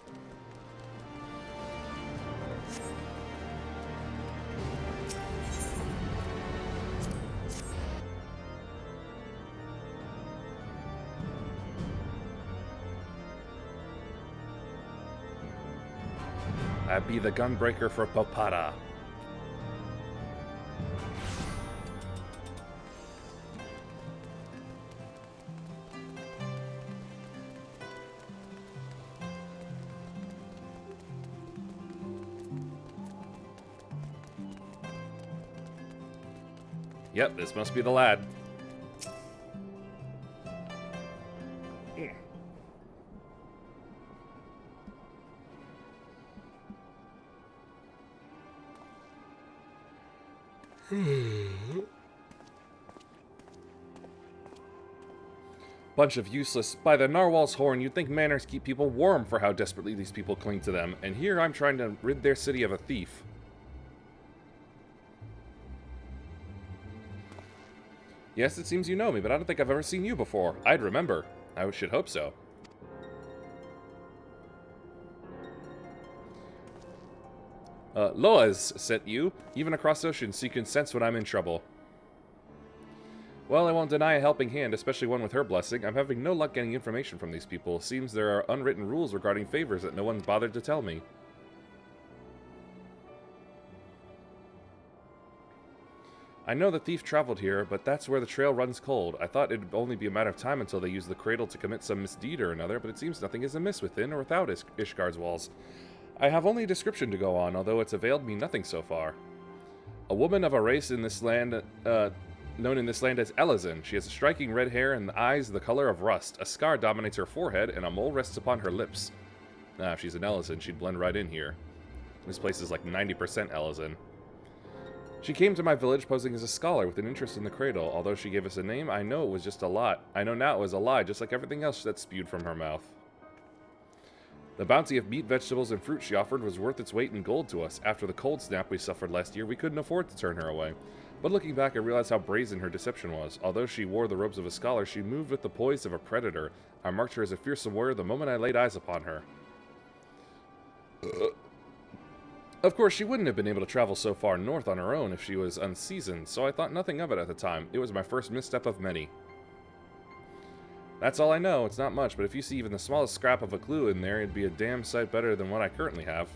Speaker 1: I be the gunbreaker for Popara. Yep, this must be the lad. Bunch of useless. By the narwhal's horn, you'd think manners keep people warm for how desperately these people cling to them, and here I'm trying to rid their city of a thief. Yes, it seems you know me, but I don't think I've ever seen you before. I'd remember. I should hope so. Loa's sent you, even across oceans, so you can sense when I'm in trouble. Well, I won't deny a helping hand, especially one with her blessing. I'm having no luck getting information from these people. Seems there are unwritten rules regarding favors that no one's bothered to tell me. I know the thief traveled here, but that's where the trail runs cold. I thought it'd only be a matter of time until they use the cradle to commit some misdeed or another, but it seems nothing is amiss within or without Ishgard's walls. I have only a description to go on, although it's availed me nothing so far. A woman of a race in this land, known in this land as Elizin. She has striking red hair and eyes the color of rust. A scar dominates her forehead, and a mole rests upon her lips. If she's an Elizin, she'd blend right in here. This place is like 90% Elizin. She came to my village posing as a scholar with an interest in the cradle. Although she gave us a name, I know it was just a lie. I know now it was a lie, just like everything else that spewed from her mouth. The bounty of meat, vegetables, and fruit she offered was worth its weight in gold to us. After the cold snap we suffered last year, we couldn't afford to turn her away. But looking back, I realized how brazen her deception was. Although she wore the robes of a scholar, she moved with the poise of a predator. I marked her as a fearsome warrior the moment I laid eyes upon her. Of course, she wouldn't have been able to travel so far north on her own if she was unseasoned, so I thought nothing of it at the time. It was my first misstep of many. That's all I know. It's not much, but if you see even the smallest scrap of a clue in there, it'd be a damn sight better than what I currently have.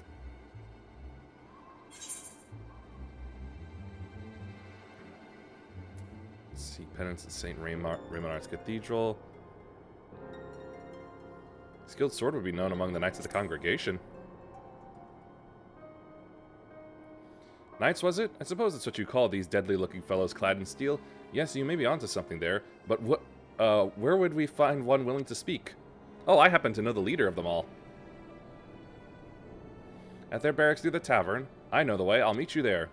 Speaker 1: Let's see, penance at St. Raymond's Cathedral. Skilled sword would be known among the Knights of the Congregation. Knights, was it? I suppose it's what you call these deadly-looking fellows clad in steel. Yes, you may be onto something there, but where would we find one willing to speak? Oh, I happen to know the leader of them all. At their barracks near the tavern. I know the way. I'll meet you there.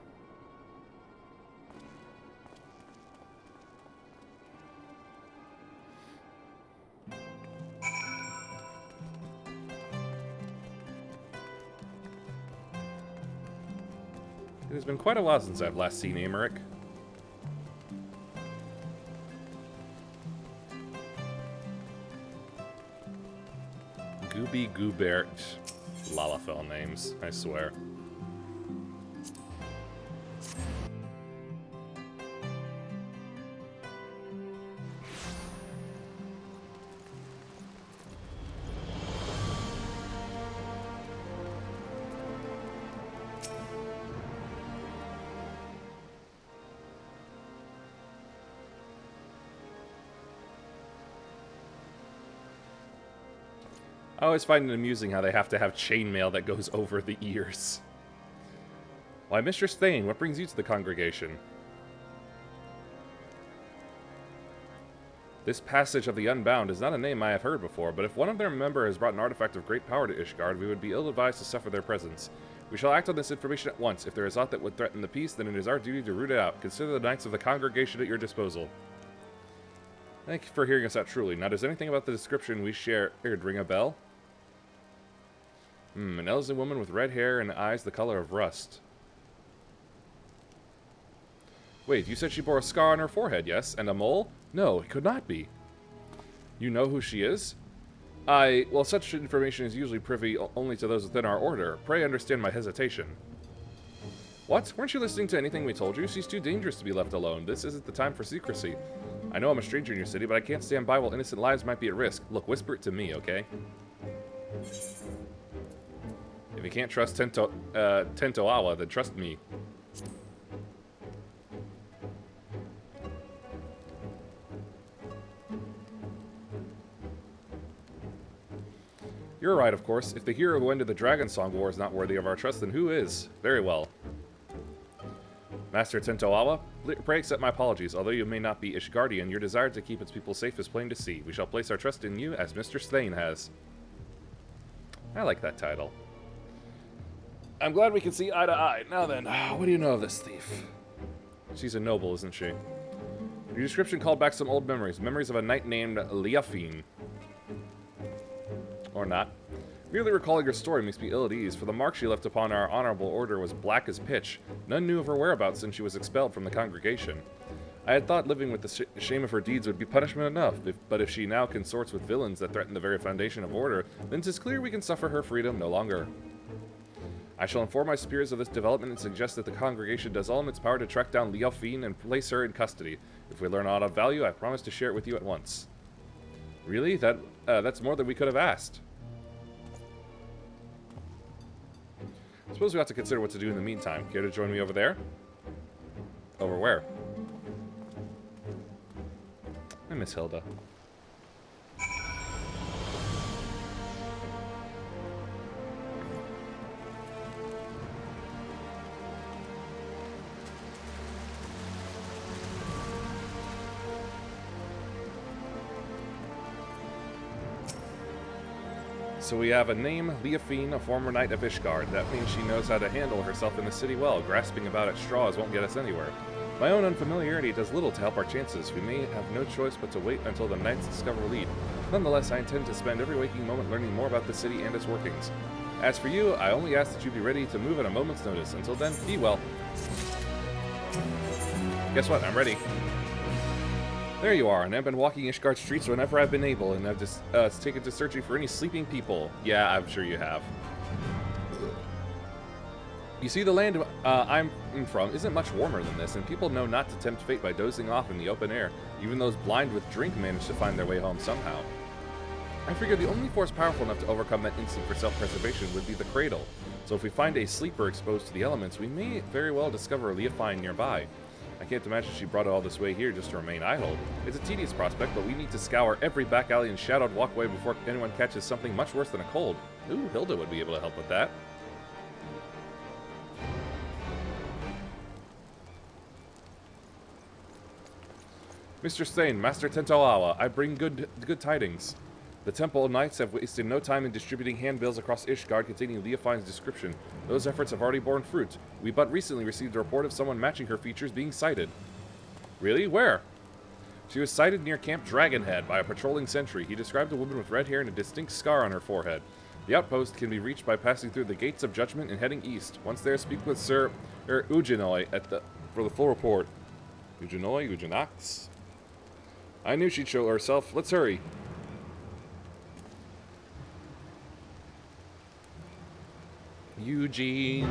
Speaker 1: It has been quite a while since I've last seen Amaric. Gooby Goobert. Lalafell names, I swear. I always find it amusing how they have to have chainmail that goes over the ears. Why, Mistress Thane, what brings you to the congregation? This Passage of the Unbound is not a name I have heard before, but if one of their members has brought an artifact of great power to Ishgard, we would be ill-advised to suffer their presence. We shall act on this information at once. If there is aught that would threaten the peace, then it is our duty to root it out. Consider the Knights of the congregation at your disposal. Thank you for hearing us out truly. Now, does anything about the description we shared ring a bell? An elderly woman with red hair and eyes the color of rust. Wait, you said she bore a scar on her forehead, yes? And a mole? No, it could not be. You know who she is? Well, such information is usually privy only to those within our order. Pray understand my hesitation. What? Weren't you listening to anything we told you? She's too dangerous to be left alone. This isn't the time for secrecy. I know I'm a stranger in your city, but I can't stand by while innocent lives might be at risk. Look, whisper it to me, okay? If you can't trust Tentoawa, then trust me. You're right, of course. If the hero who ended the Dragon Song War is not worthy of our trust, then who is? Very well. Master Tentoawa, pray accept my apologies. Although you may not be Ishgardian, your desire to keep its people safe is plain to see. We shall place our trust in you, as Mr. Thane has. I like that title. I'm glad we can see eye to eye. Now then, what do you know of this thief? She's a noble, isn't she? Your description called back some old memories. Memories of a knight named Liafine. Or not. Merely recalling her story makes me ill at ease, for the mark she left upon our honorable order was black as pitch. None knew of her whereabouts since she was expelled from the congregation. I had thought living with the shame of her deeds would be punishment enough, but if she now consorts with villains that threaten the very foundation of order, then 'tis clear we can suffer her freedom no longer. I shall inform my superiors of this development and suggest that the congregation does all in its power to track down Liafine and place her in custody. If we learn aught of value, I promise to share it with you at once. Really? That's more than we could have asked. I suppose we have to consider what to do in the meantime. Care to join me over there? Over where? I miss Hilda. So we have a name, Liafine, a former knight of Ishgard. That means she knows how to handle herself in the city well. Grasping about at straws won't get us anywhere. My own unfamiliarity does little to help our chances. We may have no choice but to wait until the knights discover a lead. Nonetheless, I intend to spend every waking moment learning more about the city and its workings. As for you, I only ask that you be ready to move at a moment's notice. Until then, be well. Guess what? I'm ready. There you are, and I've been walking Ishgard streets whenever I've been able, and I've just taken to searching for any sleeping people. Yeah, I'm sure you have. You see, the land I'm from isn't much warmer than this, and people know not to tempt fate by dozing off in the open air. Even those blind with drink manage to find their way home somehow. I figure the only force powerful enough to overcome that instinct for self-preservation would be the cradle. So if we find a sleeper exposed to the elements, we may very well discover a Leafine nearby. I can't imagine she brought it all this way here just to remain idle. It's a tedious prospect, but we need to scour every back alley and shadowed walkway before anyone catches something much worse than a cold. Ooh, Hilda would be able to help with that. Mr. Stain, Master Tentoawa, I bring good tidings. The Temple Knights have wasted no time in distributing handbills across Ishgard containing Leofine's description. Those efforts have already borne fruit. We but recently received a report of someone matching her features being sighted. Really? Where? She was sighted near Camp Dragonhead by a patrolling sentry. He described a woman with red hair and a distinct scar on her forehead. The outpost can be reached by passing through the Gates of Judgment and heading east. Once there, speak with Sir Ujinoi for the full report. Ujinoi? Ujinax? I knew she'd show herself. Let's hurry. Eugene.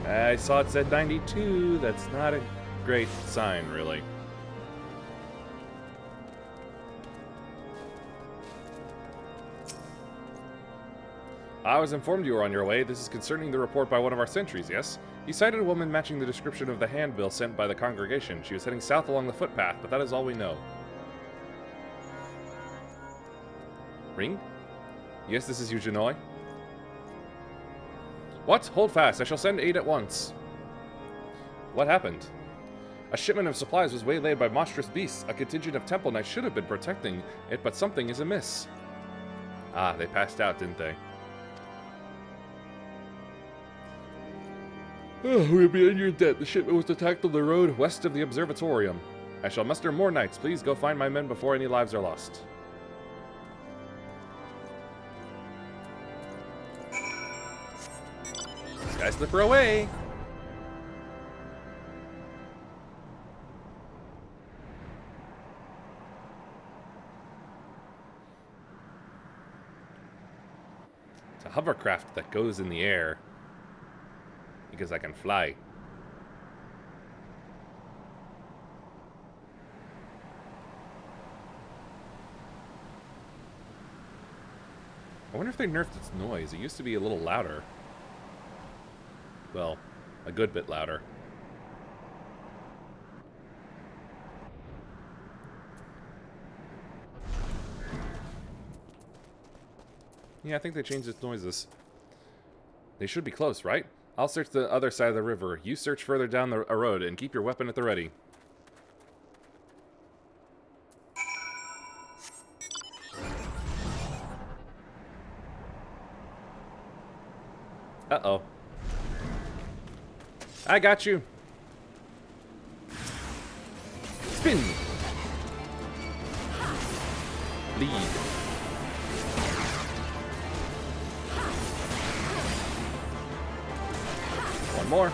Speaker 1: I saw it said 92. That's not a great sign, really. I was informed you were on your way. This is concerning the report by one of our sentries, yes? He sighted a woman matching the description of the handbill sent by the congregation. She was heading south along the footpath, but that is all we know. Ring? Yes, this is Eugenoi. What? Hold fast. I shall send aid at once. What happened? A shipment of supplies was waylaid by monstrous beasts. A contingent of temple knights should have been protecting it, but something is amiss. Ah, they passed out, didn't they? Oh, we'll be in your debt. The shipment was attacked on the road west of the observatorium. I shall muster more knights. Please go find my men before any lives are lost. Sky Slipper away! It's a hovercraft that goes in the air. Because I can fly. I wonder if they nerfed its noise. It used to be a little louder. Well, a good bit louder. Yeah, I think they changed its noises. They should be close, right? I'll search the other side of the river. You search further down the road and keep your weapon at the ready. Uh-oh. I got you. Spin. Lead. One more.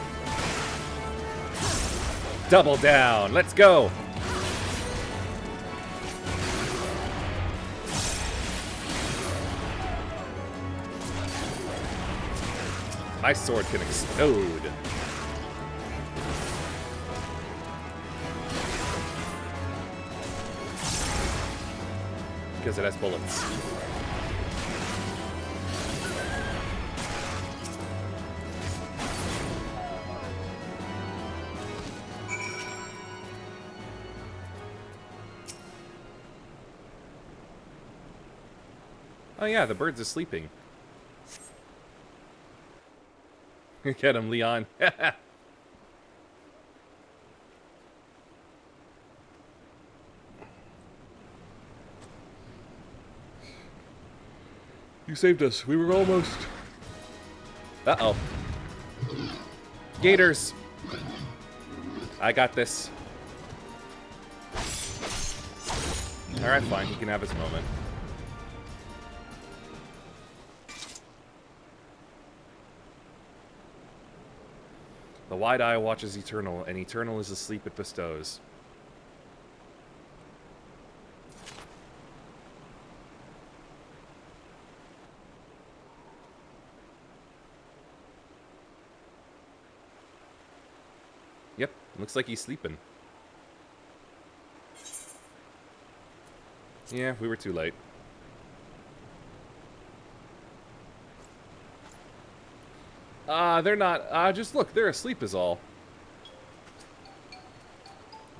Speaker 1: Double down. Let's go. My sword can explode. Because it has bullets. Oh yeah, the birds are sleeping. Get him, Leon. You saved us. We were almost... Uh-oh. Gators! I got this. Alright, fine. He can have his moment. The wide eye watches eternal, and eternal is the sleep it bestows. Yep, looks like he's sleeping. Yeah, we were too late. They're not. Just look, they're asleep is all.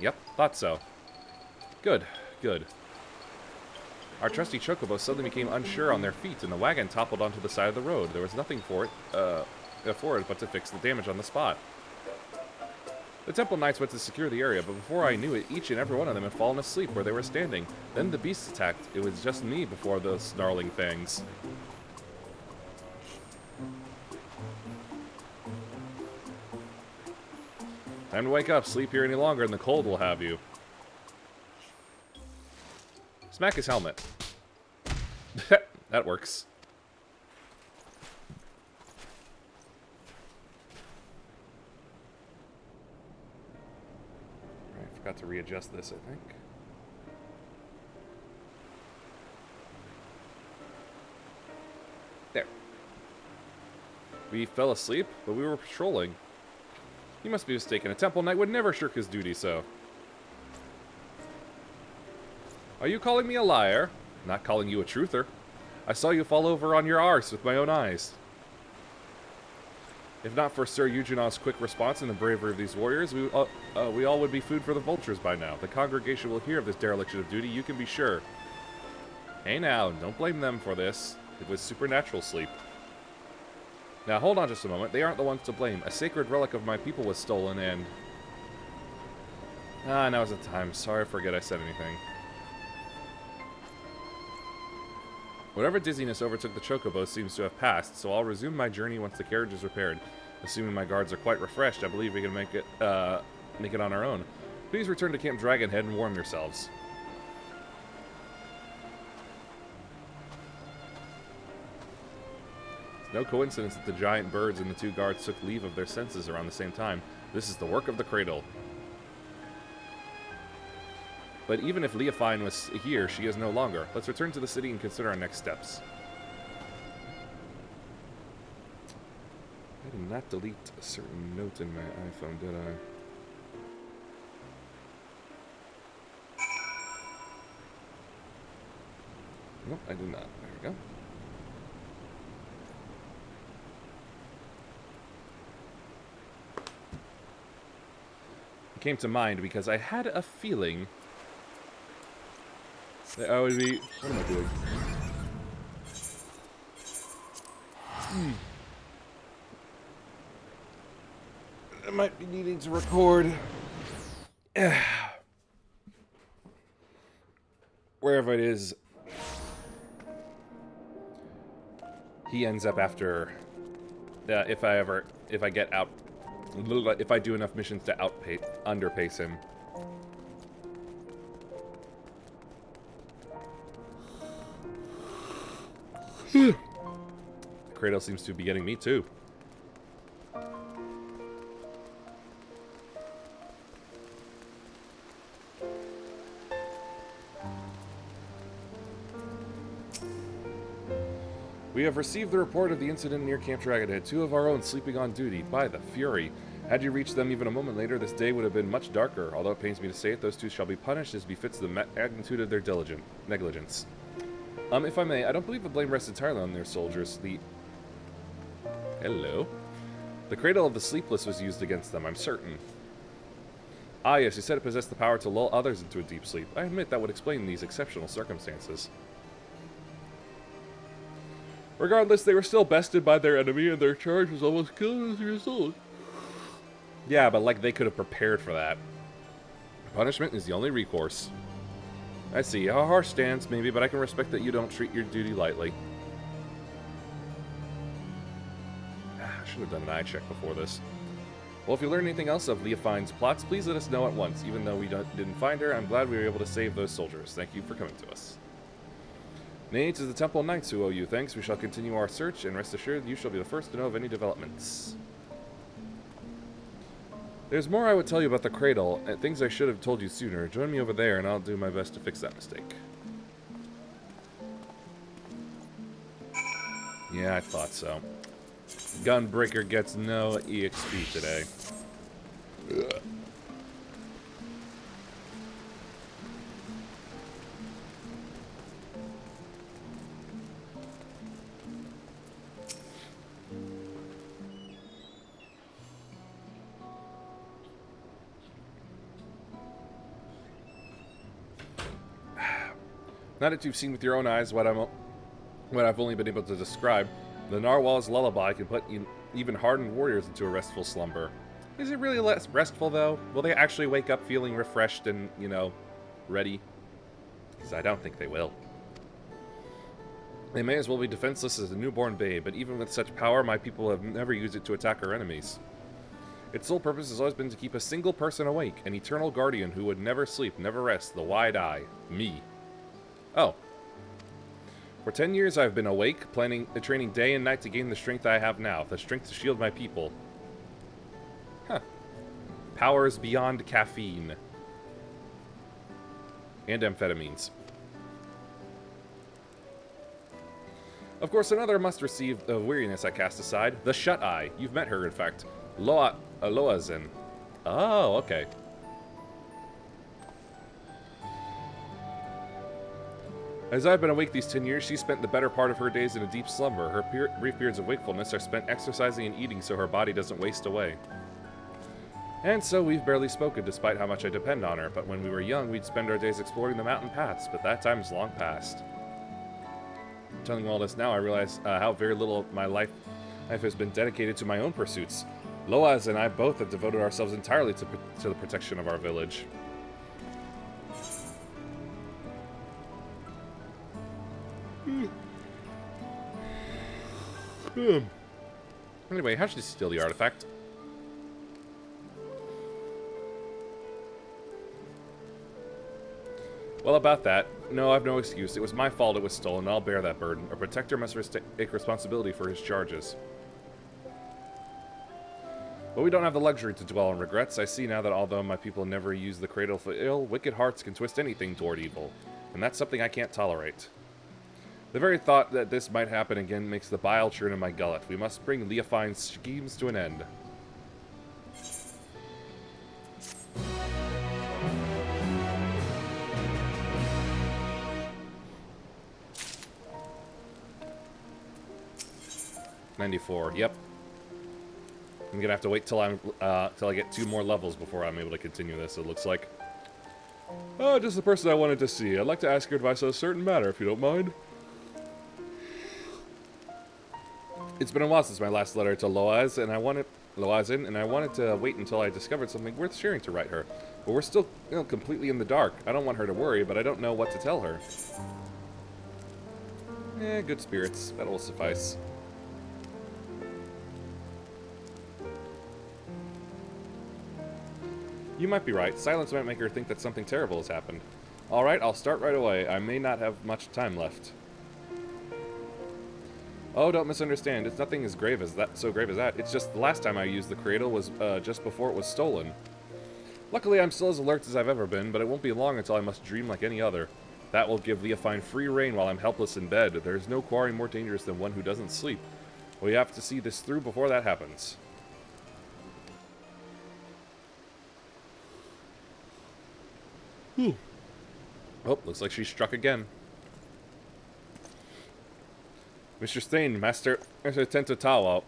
Speaker 1: Yep, thought so. Good, good. Our trusty chocobos suddenly became unsure on their feet, and the wagon toppled onto the side of the road. There was nothing for it but to fix the damage on the spot. The temple knights went to secure the area, but before I knew it, each and every one of them had fallen asleep where they were standing. Then the beasts attacked. It was just me before those snarling fangs. Time to wake up. Sleep here any longer and the cold will have you. Smack his helmet. That works. I forgot to readjust this, I think. There. We fell asleep, but we were patrolling. You must be mistaken. A temple knight would never shirk his duty so. Are you calling me a liar? Not calling you a truther. I saw you fall over on your arse with my own eyes. If not for Sir Eugenaw's quick response and the bravery of these warriors, we all would be food for the vultures by now. The congregation will hear of this dereliction of duty, you can be sure. Hey now, don't blame them for this. It was supernatural sleep. Now hold on just a moment, they aren't the ones to blame. A sacred relic of my people was stolen and... now's the time. Sorry, I forget I said anything. Whatever dizziness overtook the chocobo seems to have passed, so I'll resume my journey once the carriage is repaired. Assuming my guards are quite refreshed, I believe we can make it on our own. Please return to Camp Dragonhead and warm yourselves. It's no coincidence that the giant birds and the two guards took leave of their senses around the same time. This is the work of the cradle. But even if Leofine was here, she is no longer. Let's return to the city and consider our next steps. I did not delete a certain note in my iPhone, did I? Nope, I did not. There we go. It came to mind because I had a feeling that I would be... What am I doing? I might be needing to record... wherever it is he ends up after... if I do enough missions to underpace him. The cradle seems to be getting me too. We have received the report of the incident near Camp Dragonhead. 2 of our own sleeping on duty. By the Fury. Had you reached them even a moment later, this day would have been much darker. Although it pains me to say it, those 2 shall be punished as befits the magnitude of their negligence. If I may, I don't believe the blame rests entirely on their soldiers. Hello? The cradle of the sleepless was used against them, I'm certain. Ah, yes, you said it possessed the power to lull others into a deep sleep. I admit that would explain these exceptional circumstances. Regardless, they were still bested by their enemy, and their charge was almost killed as a result. Yeah, but like they could have prepared for that. Punishment is the only recourse. I see. A harsh stance, maybe, but I can respect that you don't treat your duty lightly. should have done an eye check before this. Well, if you learn anything else of Leofine's plots, please let us know at once. Even though we didn't find her, I'm glad we were able to save those soldiers. Thank you for coming to us. Nay, to the Temple Knights who owe you thanks. We shall continue our search, and rest assured you shall be the first to know of any developments. There's more I would tell you about the Cradle, and things I should have told you sooner. Join me over there, and I'll do my best to fix that mistake. Yeah, I thought so. Gunbreaker gets no EXP today. Ugh. Now that you've seen with your own eyes what I've only been able to describe, the Narwhal's lullaby can put even hardened warriors into a restful slumber. Is it really less restful, though? Will they actually wake up feeling refreshed and, you know, ready? Because I don't think they will. They may as well be defenseless as a newborn babe, but even with such power, my people have never used it to attack our enemies. Its sole purpose has always been to keep a single person awake, an eternal guardian who would never sleep, never rest, the wide eye. Me. Oh. For 10 years I've been awake, training day and night to gain the strength I have now, the strength to shield my people. Huh. Powers beyond caffeine. And amphetamines. Of course, another must receive of weariness I cast aside. The Shut-Eye. You've met her, in fact. Loazen. Oh, okay. As I've been awake these 10 years, she spent the better part of her days in a deep slumber. Her brief periods of wakefulness are spent exercising and eating so her body doesn't waste away. And so we've barely spoken, despite how much I depend on her. But when we were young, we'd spend our days exploring the mountain paths, but that time is long past. Telling all this now, I realize how very little of my life has been dedicated to my own pursuits. Loaz and I both have devoted ourselves entirely to the protection of our village. Anyway, how should she steal the artifact? Well, about that, no, I've no excuse. It was my fault it was stolen, and I'll bear that burden. A protector must take responsibility for his charges. But we don't have the luxury to dwell on regrets. I see now that although my people never use the cradle for ill, wicked hearts can twist anything toward evil. And that's something I can't tolerate. The very thought that this might happen again makes the bile churn in my gullet. We must bring Leofine's schemes to an end. $94. Yep. I'm gonna have to wait till I get 2 more levels before I'm able to continue this. It looks like. Oh, just the person I wanted to see. I'd like to ask your advice on a certain matter, if you don't mind. It's been a while since my last letter to Loaz, and I wanted to wait until I discovered something worth sharing to write her. But we're still, completely in the dark. I don't want her to worry, but I don't know what to tell her. Good spirits. That will suffice. You might be right. Silence might make her think that something terrible has happened. Alright, I'll start right away. I may not have much time left. Oh, don't misunderstand. It's nothing as grave as that. So grave as that. It's just the last time I used the cradle was just before it was stolen. Luckily, I'm still as alert as I've ever been, but it won't be long until I must dream like any other. That will give Leofine free reign while I'm helpless in bed. There is no quarry more dangerous than one who doesn't sleep. We have to see this through before that happens. Oh, looks like she struck again. Mr. Stain, Master Tentotawa,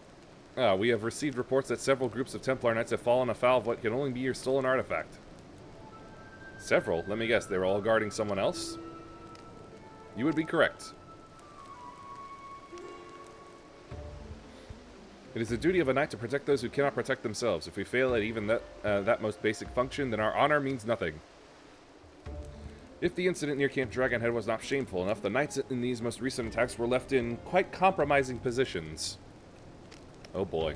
Speaker 1: we have received reports that several groups of Templar Knights have fallen afoul of what can only be your stolen artifact. Several? Let me guess, they were all guarding someone else? You would be correct. It is the duty of a knight to protect those who cannot protect themselves. If we fail at even that most basic function, then our honor means nothing. If the incident near Camp Dragonhead was not shameful enough, the knights in these most recent attacks were left in quite compromising positions. Oh boy.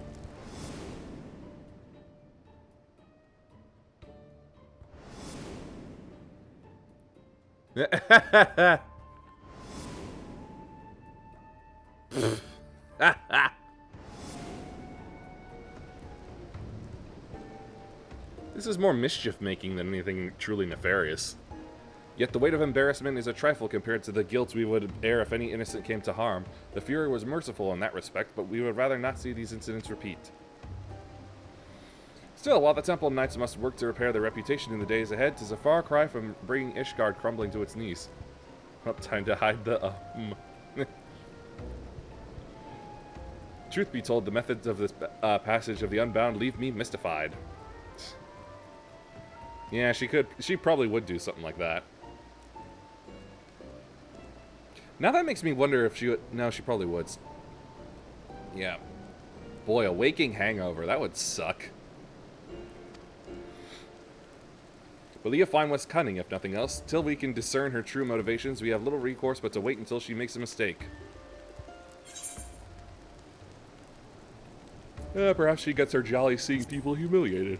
Speaker 1: This is more mischief-making than anything truly nefarious. Yet the weight of embarrassment is a trifle compared to the guilt we would bear if any innocent came to harm. The Fuhrer was merciful in that respect, but we would rather not see these incidents repeat. Still, while the Temple Knights must work to repair their reputation in the days ahead, 'tis a far cry from bringing Ishgard crumbling to its knees. Up, time to hide the Truth be told, the methods of this passage of the Unbound leave me mystified. Yeah, she probably would do something like that. Now that makes me wonder if she would... No, she probably would. Yeah. Boy, a waking hangover. That would suck. But Leofine was cunning, if nothing else. Till we can discern her true motivations, we have little recourse but to wait until she makes a mistake. Perhaps she gets her jolly seeing people humiliated.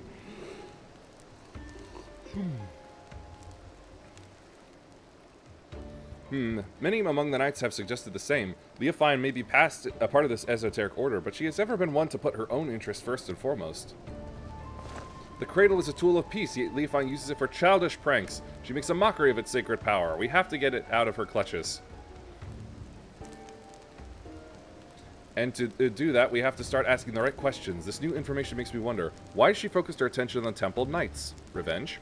Speaker 1: Many among the knights have suggested the same. Leofine may be past a part of this esoteric order, but she has ever been one to put her own interests first and foremost. The cradle is a tool of peace, yet Leofine uses it for childish pranks. She makes a mockery of its sacred power. We have to get it out of her clutches. And to do that, we have to start asking the right questions. This new information makes me wonder, why has she focused her attention on the Temple Knights? Revenge?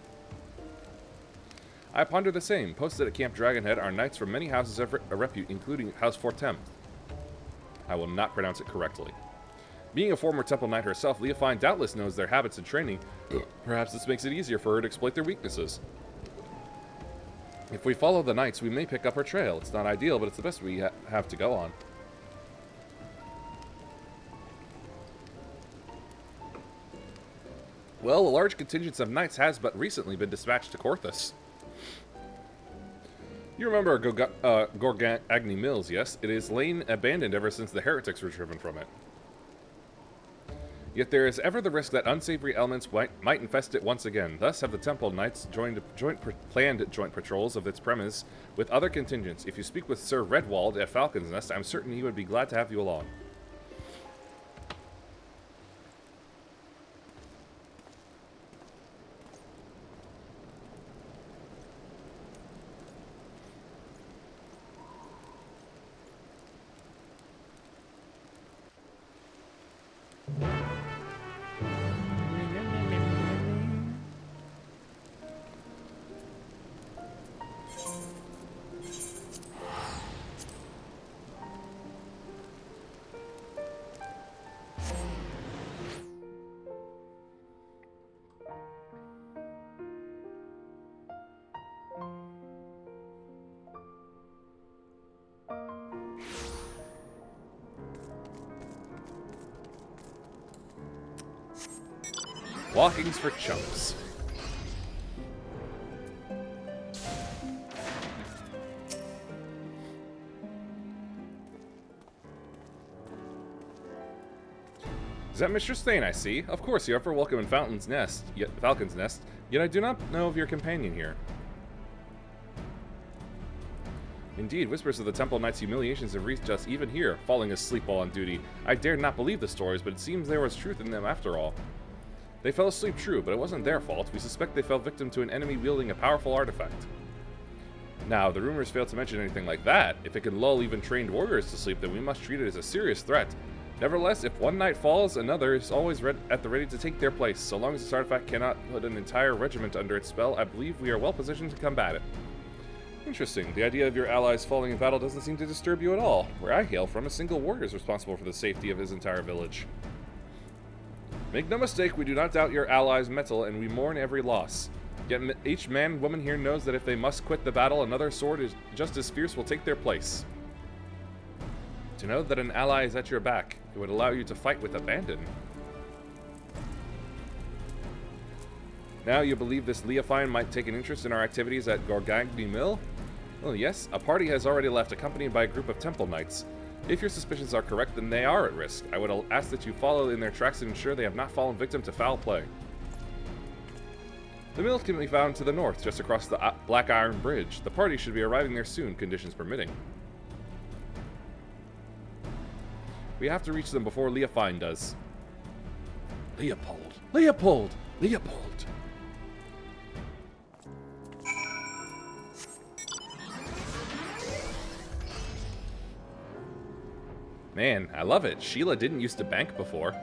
Speaker 1: I ponder the same. Posted at Camp Dragonhead are knights from many houses of repute, including House Fortem. I will not pronounce it correctly. Being a former Temple Knight herself, Leofine doubtless knows their habits and training. Perhaps this makes it easier for her to exploit their weaknesses. If we follow the knights, we may pick up her trail. It's not ideal, but it's the best we have to go on. Well, a large contingent of knights has but recently been dispatched to Korthus. You remember Gorgagni Mills, yes? It has lain abandoned ever since the heretics were driven from it. Yet there is ever the risk that unsavory elements might infest it once again. Thus have the Temple Knights planned joint patrols of its premise with other contingents. If you speak with Sir Redwald at Falcon's Nest, I'm certain he would be glad to have you along. Walkings for chumps. Is that Mr. Stain I see? Of course, you're ever welcome in Falcon's Nest, yet I do not know of your companion here. Indeed, whispers of the Temple Knight's humiliations have reached us even here, falling asleep while on duty. I dared not believe the stories, but it seems there was truth in them after all. They fell asleep, true, but it wasn't their fault. We suspect they fell victim to an enemy wielding a powerful artifact. Now, the rumors fail to mention anything like that. If it can lull even trained warriors to sleep, then we must treat it as a serious threat. Nevertheless, if one knight falls, another is always at the ready to take their place. So long as this artifact cannot put an entire regiment under its spell, I believe we are well positioned to combat it. Interesting. The idea of your allies falling in battle doesn't seem to disturb you at all. Where I hail from, a single warrior is responsible for the safety of his entire village. Make no mistake, we do not doubt your allies' mettle, and we mourn every loss. Yet each man and woman here knows that if they must quit the battle, another sword is just as fierce will take their place. To know that an ally is at your back, it would allow you to fight with abandon. Now you believe this Leofine might take an interest in our activities at Gorgagni Mill? Well, yes, a party has already left, accompanied by a group of Temple Knights. If your suspicions are correct, then they are at risk. I would ask that you follow in their tracks and ensure they have not fallen victim to foul play. The mill can be found to the north, just across the Black Iron Bridge. The party should be arriving there soon, conditions permitting. We have to reach them before Leofine does. Leopold. Leopold! Leopold! Man, I love it. Sheila didn't used to bank before.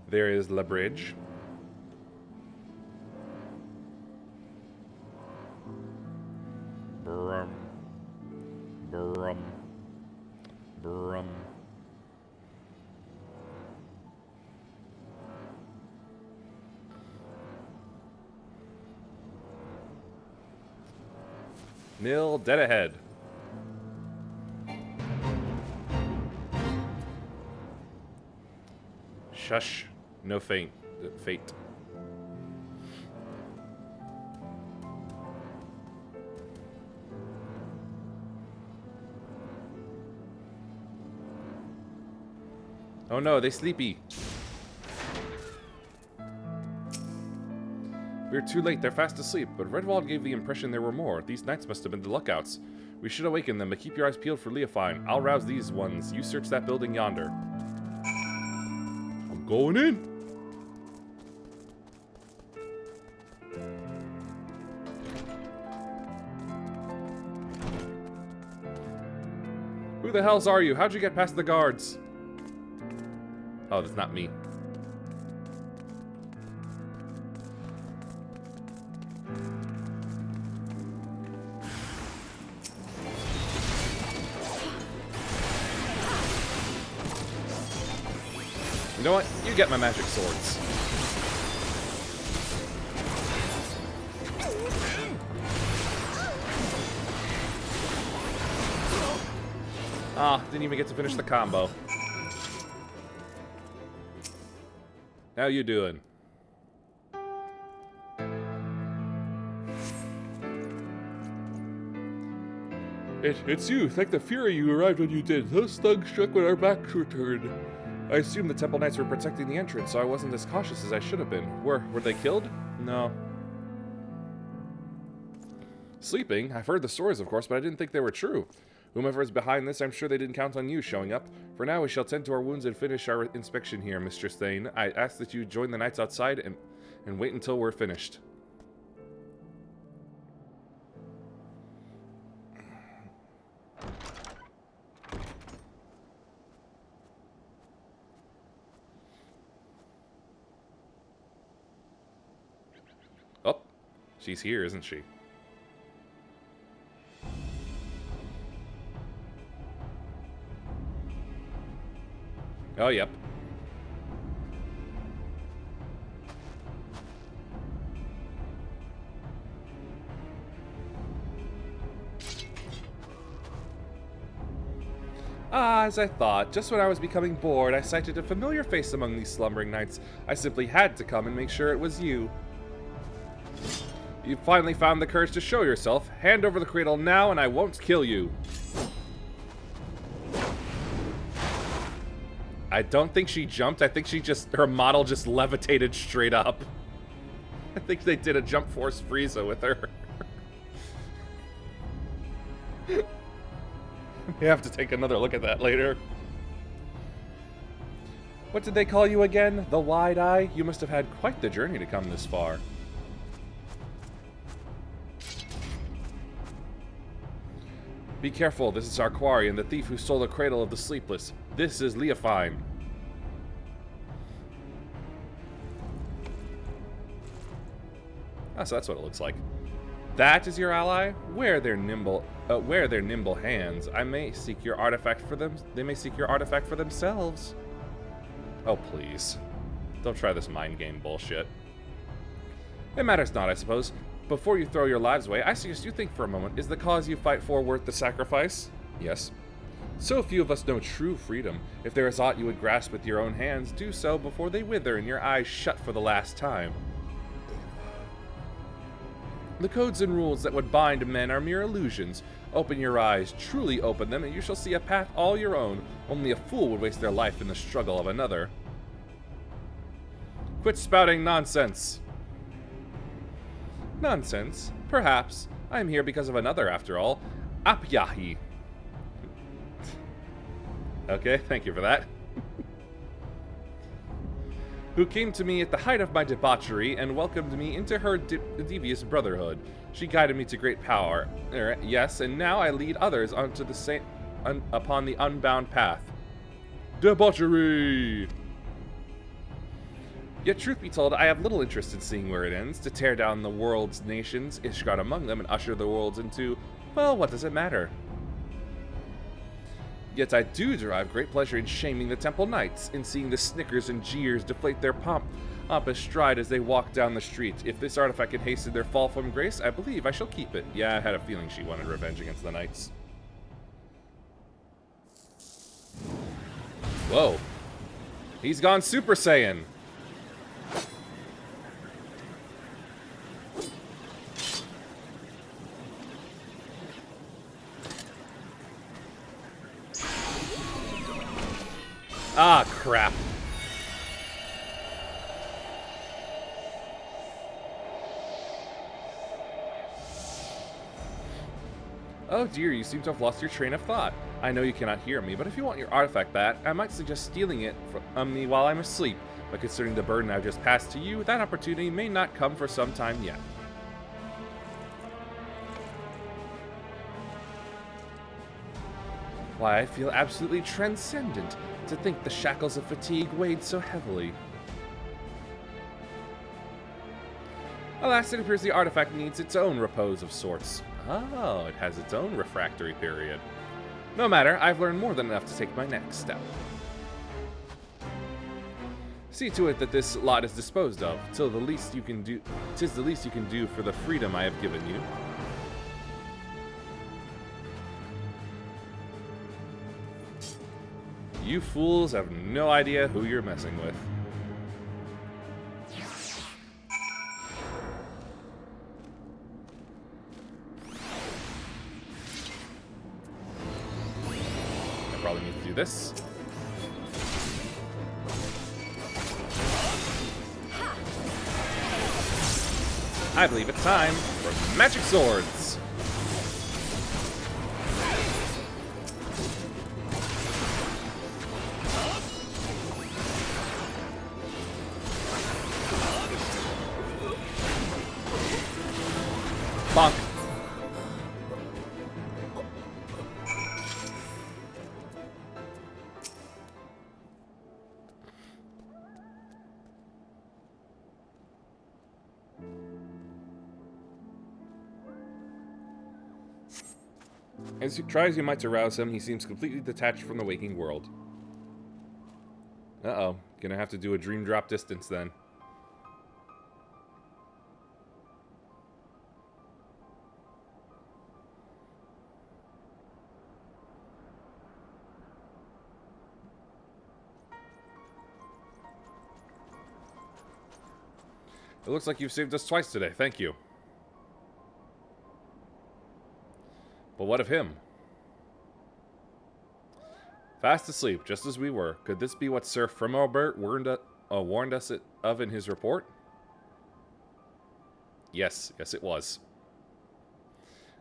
Speaker 1: There is La Bridge. Brum. Brum. Brum. Mill dead ahead. Shush. No fate. Oh no, they sleepy. We're too late, they're fast asleep, but Redwald gave the impression there were more. These knights must have been the lookouts. We should awaken them, but keep your eyes peeled for Leofine. I'll rouse these ones. You search that building yonder. I'm going in. Who the hells are you? How'd you get past the guards? Oh, that's not me. You know what? You get my magic swords. Ah, didn't even get to finish the combo. How you doing? It's you. Thank the Fury you arrived when you did. Those thugs struck when our backs were turned. I assumed the Temple Knights were protecting the entrance, so I wasn't as cautious as I should have been. Were they killed? No. Sleeping? I've heard the stories, of course, but I didn't think they were true. Whomever is behind this, I'm sure they didn't count on you showing up. For now, we shall tend to our wounds and finish our inspection here, Mistress Thane. I ask that you join the knights outside and wait until we're finished. Oh, she's here, isn't she? Oh, yep. Ah, as I thought. Just when I was becoming bored, I sighted a familiar face among these slumbering knights. I simply had to come and make sure it was you. You finally found the courage to show yourself. Hand over the cradle now, and I won't kill you. I don't think she jumped. I think her model just levitated straight up. I think they did a jump force Frieza with her. We have to take another look at that later. What did they call you again? The Wide Eye? You must have had quite the journey to come this far. Be careful, this is our quarry and the thief who stole the cradle of the sleepless. This is Leofine. Ah, so that's what it looks like. That is your ally? Where their nimble hands. I may seek your artifact for them. They may seek your artifact for themselves. Oh, please. Don't try this mind game bullshit. It matters not, I suppose. Before you throw your lives away, I suggest you think for a moment. Is the cause you fight for worth the sacrifice? Yes. So few of us know true freedom. If there is aught you would grasp with your own hands, do so before they wither and your eyes shut for the last time. The codes and rules that would bind men are mere illusions. Open your eyes, truly open them, and you shall see a path all your own. Only a fool would waste their life in the struggle of another. Quit spouting nonsense. Nonsense? Perhaps. I am here because of another, after all. Apyahi. Okay, thank you for that. Who came to me at the height of my debauchery and welcomed me into her devious brotherhood. She guided me to great power. Yes, and now I lead others onto the same upon the unbound path. Debauchery! Yet truth be told, I have little interest in seeing where it ends. To tear down the world's nations, Ishgard among them, and usher the worlds into, well, what does it matter? Yet I do derive great pleasure in shaming the Temple Knights, in seeing the snickers and jeers deflate their pompous stride as they walk down the street. If this artifact can hasten their fall from grace, I believe I shall keep it. Yeah, I had a feeling she wanted revenge against the Knights. Whoa. He's gone Super Saiyan. Ah, crap. Oh dear, you seem to have lost your train of thought. I know you cannot hear me, but if you want your artifact back, I might suggest stealing it from me while I'm asleep. But considering the burden I've just passed to you, that opportunity may not come for some time yet. Why, I feel absolutely transcendent. To think the shackles of fatigue weighed so heavily. Alas, it appears the artifact needs its own repose of sorts. Oh, it has its own refractory period. No matter, I've learned more than enough to take my next step. See to it that this lot is disposed of, till the least you can do. 'Tis the least you can do for the freedom I have given you. You fools have no idea who you're messing with. I probably need to do this. I believe it's time for magic swords. Bonk. As you try as you might to rouse him, he seems completely detached from the waking world. Uh-oh. Gonna have to do a dream drop distance then. It looks like you've saved us twice today. Thank you. But what of him? Fast asleep, just as we were. Could this be what Sir Frimobert warned us of in his report? Yes, it was.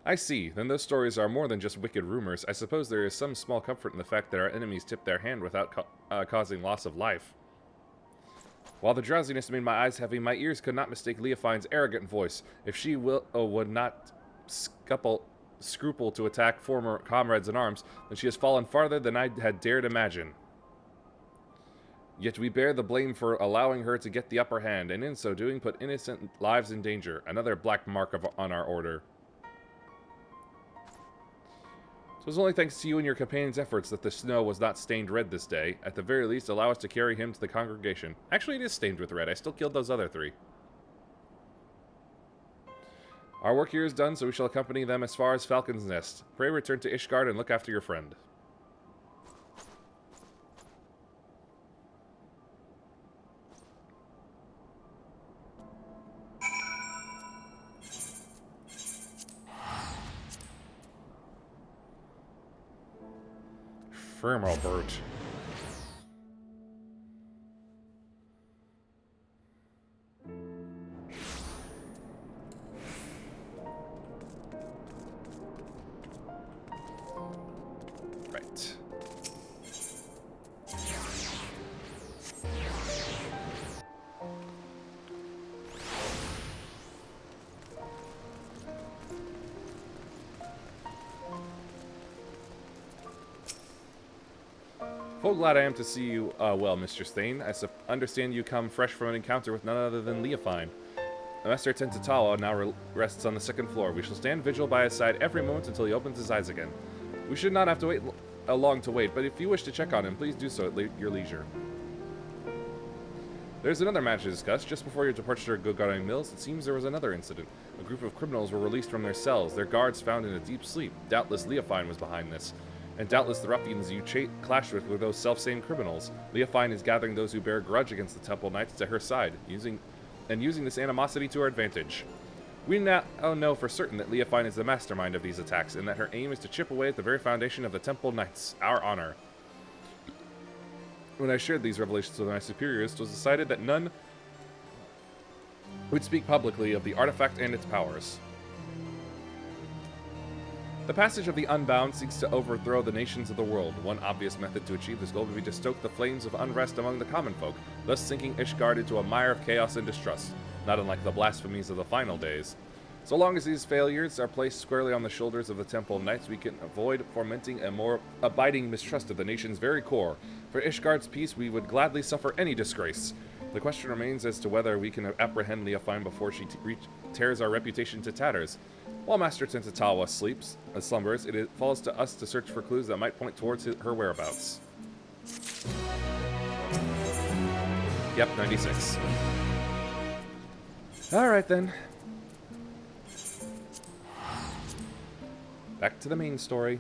Speaker 1: I see. Then those stories are more than just wicked rumors. I suppose there is some small comfort in the fact that our enemies tipped their hand without causing loss of life. While the drowsiness made my eyes heavy, my ears could not mistake Leofine's arrogant voice. If she would not scruple to attack former comrades in arms, then she has fallen farther than I had dared imagine. Yet we bear the blame for allowing her to get the upper hand, and in so doing put innocent lives in danger. Another black mark on our order. It was only thanks to you and your companion's efforts that the snow was not stained red this day. At the very least, allow us to carry him to the congregation. Actually, it is stained with red. I still killed those other three. Our work here is done, so we shall accompany them as far as Falcon's Nest. Pray return to Ishgard and look after your friend. Confirm, Albert. Right. Oh, glad I am to see you well, Mr. Stain. I understand you come fresh from an encounter with none other than Leofine. Master Tentatawa now rests on the second floor. We shall stand vigil by his side every moment until he opens his eyes again. We should not have to wait long to wait, but if you wish to check on him, please do so at your leisure. There's another matter to discuss. Just before your departure to Gogarang Mills, it seems there was another incident. A group of criminals were released from their cells, their guards found in a deep sleep. Doubtless Leofine was behind this. And doubtless the ruffians you clashed with were those self-same criminals. Leofine is gathering those who bear a grudge against the Temple Knights to her side, using this animosity to her advantage. We now know for certain that Leofine is the mastermind of these attacks, and that her aim is to chip away at the very foundation of the Temple Knights, our honor. When I shared these revelations with my superiors, it was decided that none would speak publicly of the artifact and its powers. The passage of the Unbound seeks to overthrow the nations of the world. One obvious method to achieve this goal would be to stoke the flames of unrest among the common folk, thus sinking Ishgard into a mire of chaos and distrust, not unlike the blasphemies of the final days. So long as these failures are placed squarely on the shoulders of the Temple Knights, we can avoid fomenting a more abiding mistrust of the nation's very core. For Ishgard's peace, we would gladly suffer any disgrace. The question remains as to whether we can apprehend Leofine before she tears our reputation to tatters. While Master Tentatawa slumbers, it falls to us to search for clues that might point towards her whereabouts. Yep, 96. Alright then. Back to the main story.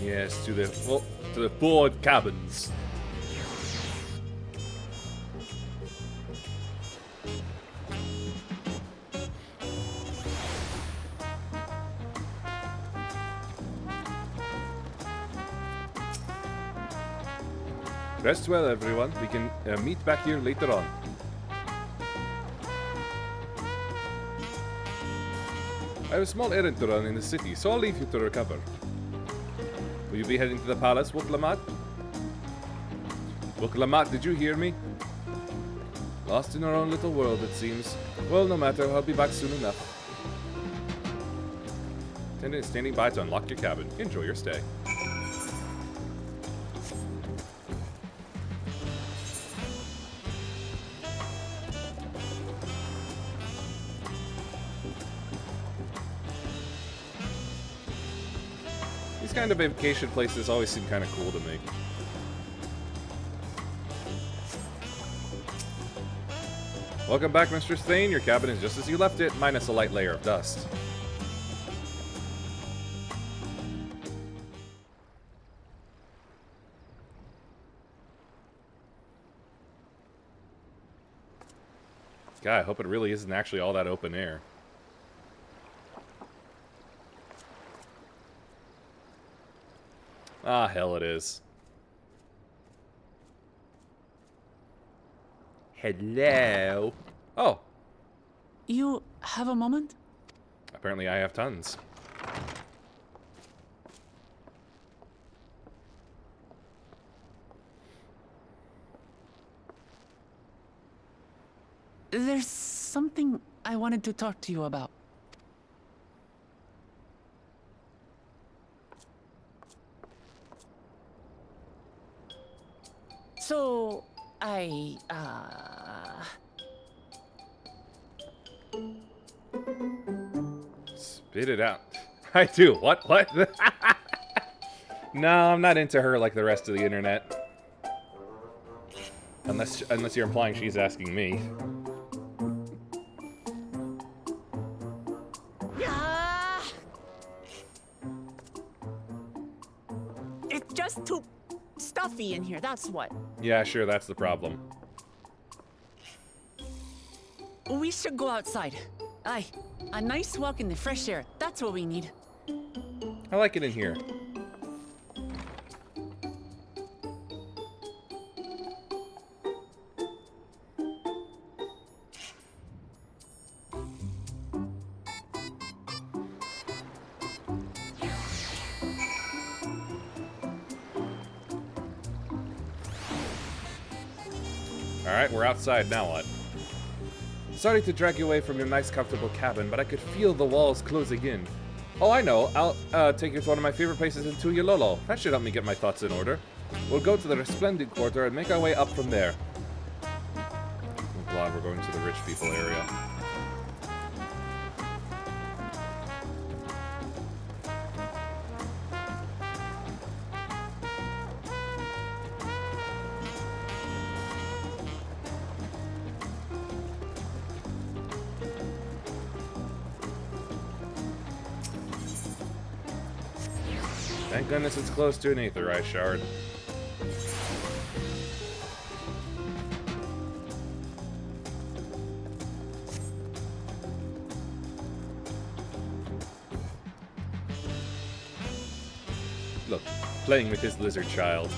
Speaker 1: Yes, to the board cabins. Rest well, everyone. We can meet back here later on. I have a small errand to run in the city, so I'll leave you to recover. Will you be heading to the palace, Woklamat? Woklamat, did you hear me? Lost in our own little world, it seems. Well, no matter, I'll be back soon enough. Attendant is standing by to unlock your cabin. Enjoy your stay. These kind of vacation places always seem kind of cool to me. Welcome back, Mr. Stain. Your cabin is just as you left it, minus a light layer of dust. God, I hope it really isn't actually all that open air. Ah, hell it is. Hello. Oh.
Speaker 4: You have a moment?
Speaker 1: Apparently I have tons.
Speaker 4: There's something I wanted to talk to you about. So, I
Speaker 1: Spit it out. I do. What? No, I'm not into her like the rest of the internet. Unless you're implying she's asking me.
Speaker 4: It's just too stuffy in here, that's what.
Speaker 1: Yeah, sure, that's the problem.
Speaker 4: We should go outside. Aye, a nice walk in the fresh air. That's what we need.
Speaker 1: I like it in here. Alright, we're outside, now what? Sorry to drag you away from your nice comfortable cabin, but I could feel the walls closing in. Oh, I know. I'll take you to one of my favorite places in Tuyololo. That should help me get my thoughts in order. We'll go to the Resplendent Quarter and make our way up from there. I'm glad we're going to the rich people area. Thank goodness it's close to an Aetherized Shard. Look, playing with his lizard child.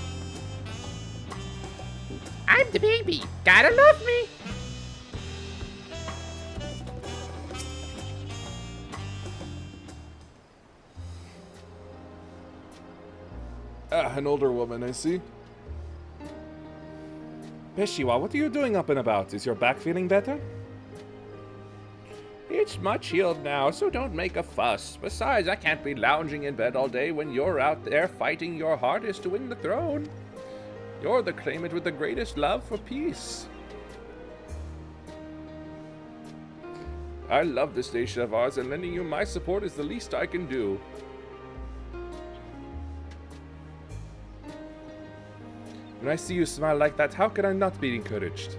Speaker 12: I'm the baby. Gotta love me.
Speaker 1: Ah, an older woman, I see. Peshiwa, what are you doing up and about? Is your back feeling better?
Speaker 12: It's much healed now, so don't make a fuss. Besides, I can't be lounging in bed all day when you're out there fighting your hardest to win the throne. You're the claimant with the greatest love for peace. I love this nation of ours, and lending you my support is the least I can do.
Speaker 1: When I see you smile like that, how can I not be encouraged?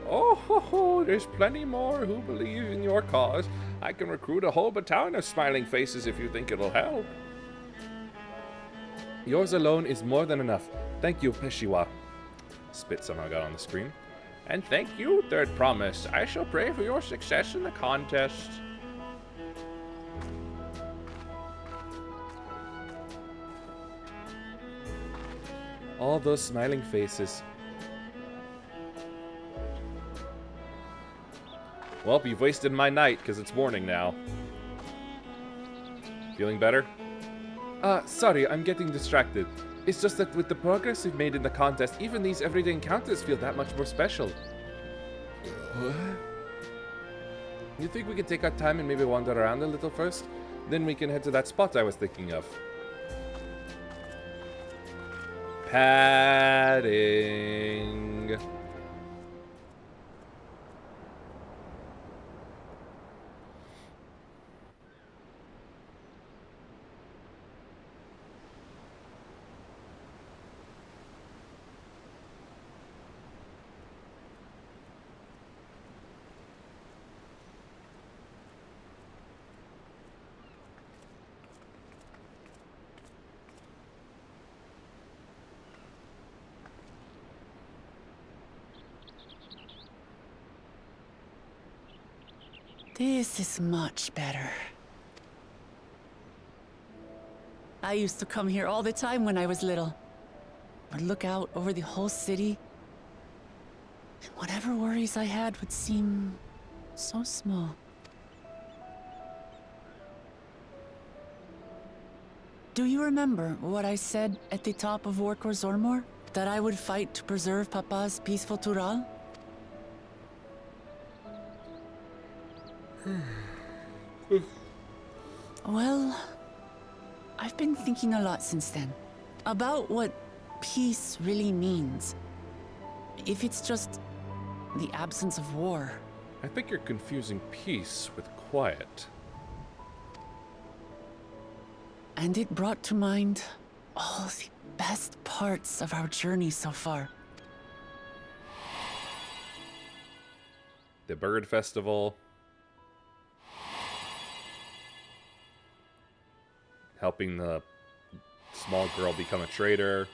Speaker 12: Oh, ho, ho, there's plenty more who believe in your cause. I can recruit a whole battalion of smiling faces if you think it'll help.
Speaker 1: Yours alone is more than enough. Thank you, Peshiwa. Spit somehow got on the screen.
Speaker 12: And thank you, Third Promise. I shall pray for your success in the contest.
Speaker 1: All those smiling faces. Well, you've wasted my night, because it's morning now. Feeling better? Sorry, I'm getting distracted. It's just that with the progress we've made in the contest, even these everyday encounters feel that much more special. What? You think we could take our time and maybe wander around a little first? Then we can head to that spot I was thinking of. Padding.
Speaker 4: This is much better. I used to come here all the time when I was little. Would look out over the whole city, and whatever worries I had would seem so small. Do you remember what I said at the top of Warkor Zormor? That I would fight to preserve Papa's peaceful Tural? Well, I've been thinking a lot since then. About what peace really means. If it's just the absence of war.
Speaker 1: I think you're confusing peace with quiet.
Speaker 4: And it brought to mind all the best parts of our journey so far.
Speaker 1: The bird festival. Helping the small girl become a trader.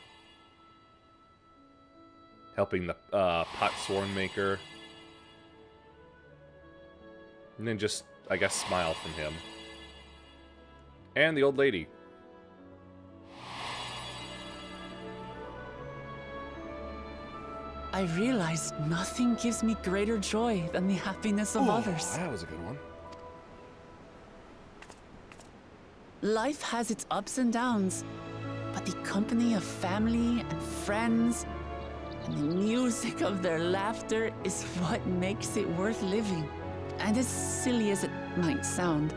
Speaker 1: Helping the pot sworn maker. And then just, I guess, smile from him. And the old lady.
Speaker 4: I realized nothing gives me greater joy than the happiness of others.
Speaker 1: That was a good one.
Speaker 4: Life has its ups and downs, but the company of family and friends and the music of their laughter is what makes it worth living. And as silly as it might sound,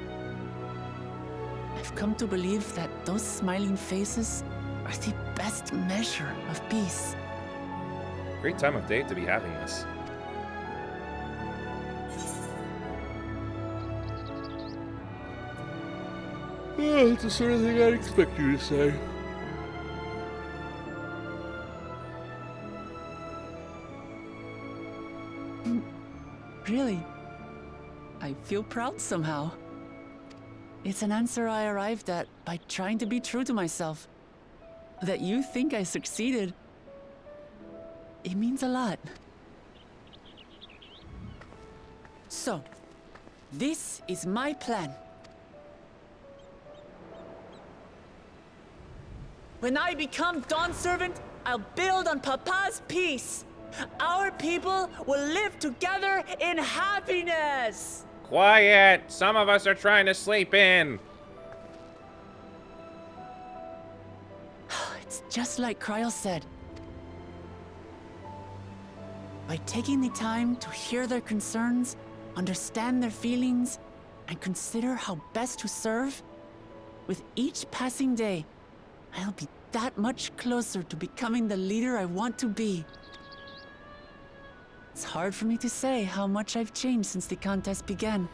Speaker 4: I've come to believe that those smiling faces are the best measure of peace.
Speaker 1: Great time of day to be having this. Oh, it's the sort of thing I'd expect you to say.
Speaker 4: Really, I feel proud somehow. It's an answer I arrived at by trying to be true to myself. That you think I succeeded, it means a lot. So, this is my plan. When I become Dawn Servant, I'll build on Papa's peace. Our people will live together in happiness.
Speaker 12: Quiet! Some of us are trying to sleep in.
Speaker 4: It's just like Kryl said. By taking the time to hear their concerns, understand their feelings, and consider how best to serve, with each passing day, I'll be that much closer to becoming the leader I want to be. It's hard for me to say how much I've changed since the contest began.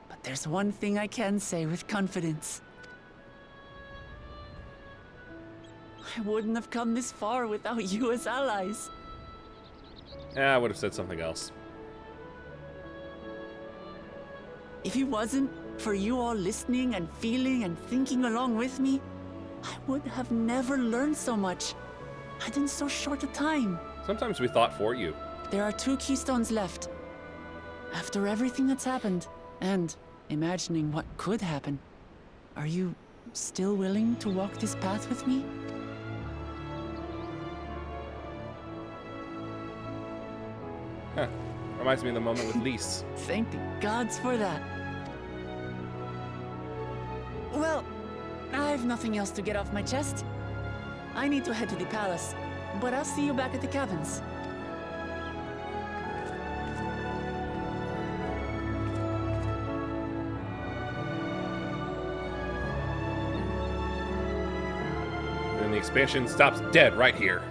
Speaker 4: But there's one thing I can say with confidence. I wouldn't have come this far without you as allies.
Speaker 1: Yeah, I would have said something else.
Speaker 4: If it wasn't for you all listening and feeling and thinking along with me, I would have never learned so much, and in so short a time.
Speaker 1: Sometimes we thought for you.
Speaker 4: There are 2 keystones left. After everything that's happened, and imagining what could happen, are you still willing to walk this path with me?
Speaker 1: Huh. Reminds me of the moment with Lise.
Speaker 4: Thank the gods for that. Well, I've nothing else to get off my chest. I need to head to the palace, but I'll see you back at the cabins.
Speaker 1: And the expansion stops dead right here.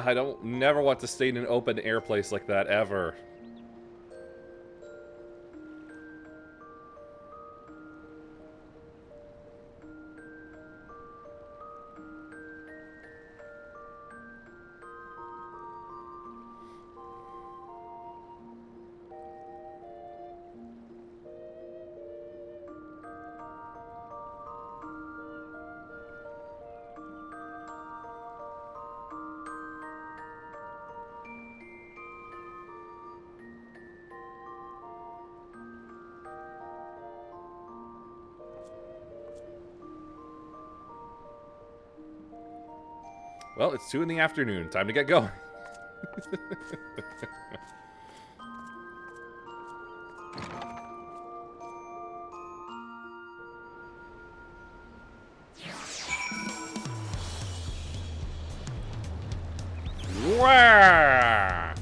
Speaker 1: I don't never want to stay in an open air place like that ever. Well, it's 2 in the afternoon. Time to get going.
Speaker 12: Wah!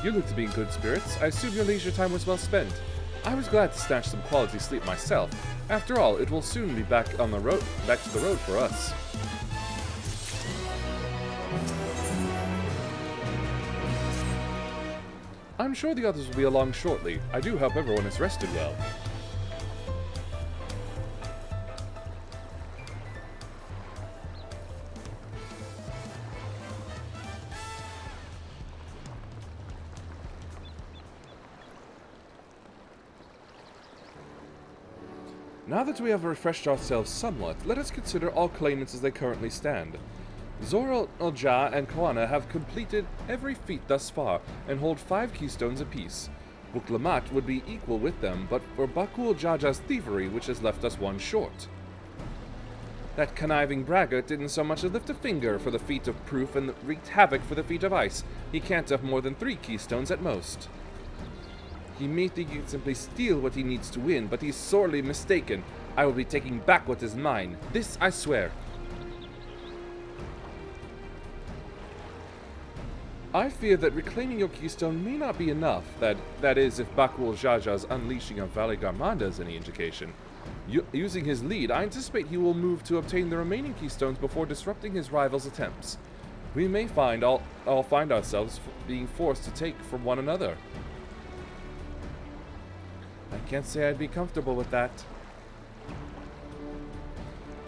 Speaker 1: You look to be in good spirits. I assume your leisure time was well spent. I was glad to snatch some quality sleep myself. After all, it will soon be back to the road for us. I'm sure the others will be along shortly. I do hope everyone has rested well. Now that we have refreshed ourselves somewhat, let us consider all claimants as they currently stand. Zor al-Jah and Koana have completed every feat thus far, and hold 5 keystones apiece. Buklamat would be equal with them, but for Bakool Jaja's thievery, which has left us 1 short. That conniving braggart didn't so much as lift a finger for the feat of proof and wreaked havoc for the feat of ice. He can't have more than 3 keystones at most. He may think he can simply steal what he needs to win, but he's sorely mistaken. I will be taking back what is mine. This I swear. I fear that reclaiming your keystone may not be enough. That is, if Bakool Jaja's unleashing of Valigarmanda is any indication. Using his lead, I anticipate he will move to obtain the remaining keystones before disrupting his rival's attempts. We may all find ourselves being forced to take from one another. I can't say I'd be comfortable with that.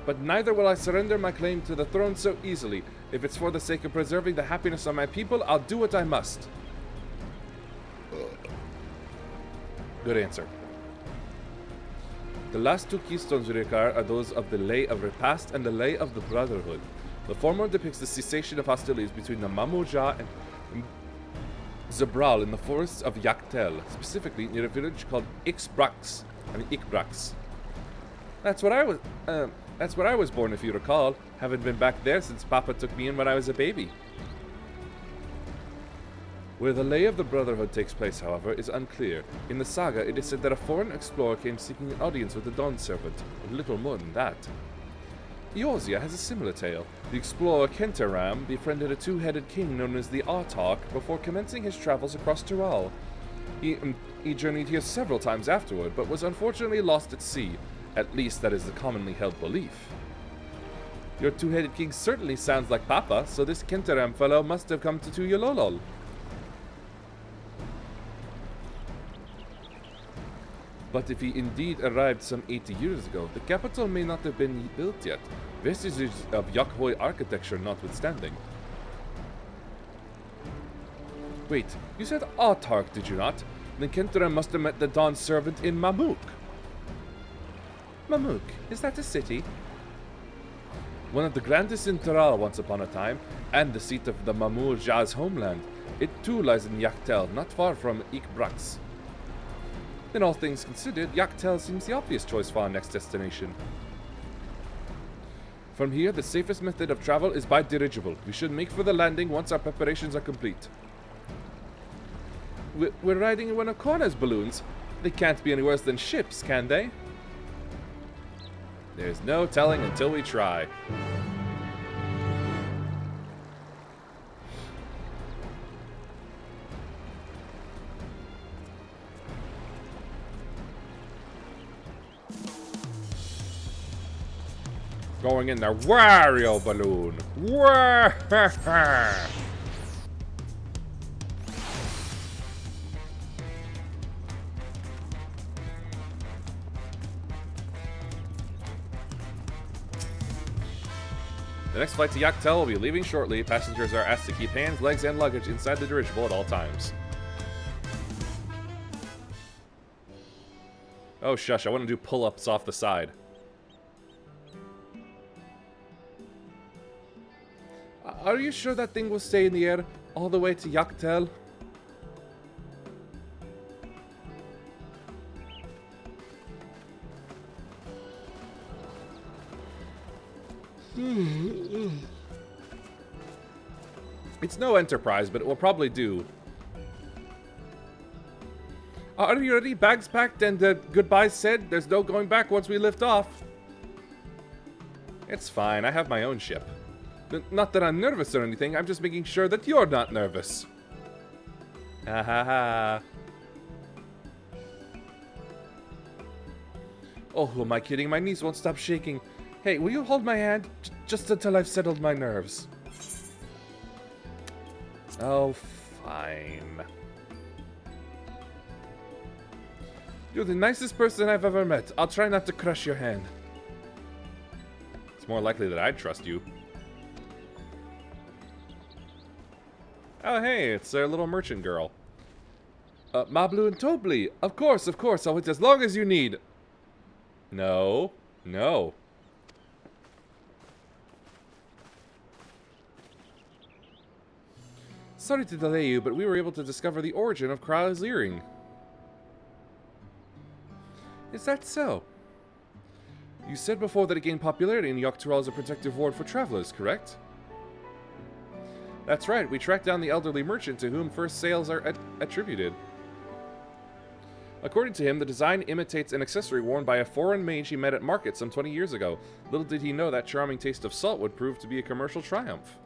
Speaker 1: But neither will I surrender my claim to the throne so easily. If it's for the sake of preserving the happiness of my people, I'll do what I must. Good answer. The last 2 keystones we require are those of the Lay of Repast and the Lay of the Brotherhood. The former depicts the cessation of hostilities between the Mamoja and Zabral in the forests of Yaktel, specifically near a village called Ikbrax. That's what I was born, if you recall. Haven't been back there since Papa took me in when I was a baby. Where the Lay of the Brotherhood takes place, however, is unclear. In the saga, it is said that a foreign explorer came seeking an audience with the Dawn Servant, but little more than that. Eorzea has a similar tale. The explorer Kentaram befriended a 2-headed king known as the Autarch before commencing his travels across Tiral. He journeyed here several times afterward, but was unfortunately lost at sea. At least that is the commonly held belief. Your 2-headed king certainly sounds like Papa, so this Kentaram fellow must have come to Tuyalolol. But if he indeed arrived some 80 years ago, the capital may not have been built yet, vestiges of Yakhoi architecture notwithstanding. Wait, you said Autarch, did you not? Then Kentaram must have met the Dawn Servant in Mamuk. Mamuk, is that a city? One of the grandest in Tiral once upon a time, and the seat of the Mamur Jah's homeland. It too lies in Yaktel, not far from Ikbrax. In all things considered, Yaktel seems the obvious choice for our next destination. From here, the safest method of travel is by dirigible. We should make for the landing once our preparations are complete. We're riding in one of Koana's balloons. They can't be any worse than ships, can they? There's no telling until we try. Going in their Wario balloon. The next flight to Yaktel will be leaving shortly. Passengers are asked to keep hands, legs, and luggage inside the dirigible at all times. Oh, shush. I want to do pull-ups off the side. Are you sure that thing will stay in the air all the way to Yaktel? It's no Enterprise, but it will probably do. Are you ready? Bags packed and goodbyes said? There's no going back once we lift off. It's fine. I have my own ship. Not that I'm nervous or anything. I'm just making sure that you're not nervous. Ha ha ha. Oh, who am I kidding? My knees won't stop shaking. Hey, will you hold my hand? Just until I've settled my nerves. Oh, fine. You're the nicest person I've ever met. I'll try not to crush your hand. It's more likely that I'd trust you. Oh, hey, it's our little merchant girl. Mablu and Tobli. Of course, I'll wait as long as you need. No. No. Sorry to delay you, but we were able to discover the origin of Kral's earring. Is that so? You said before that it gained popularity in Yogg-Turael as a protective ward for travelers, correct? That's right, we tracked down the elderly merchant to whom first sales are attributed. According to him, the design imitates an accessory worn by a foreign mage he met at market some 20 years ago. Little did he know that charming taste of salt would prove to be a commercial triumph.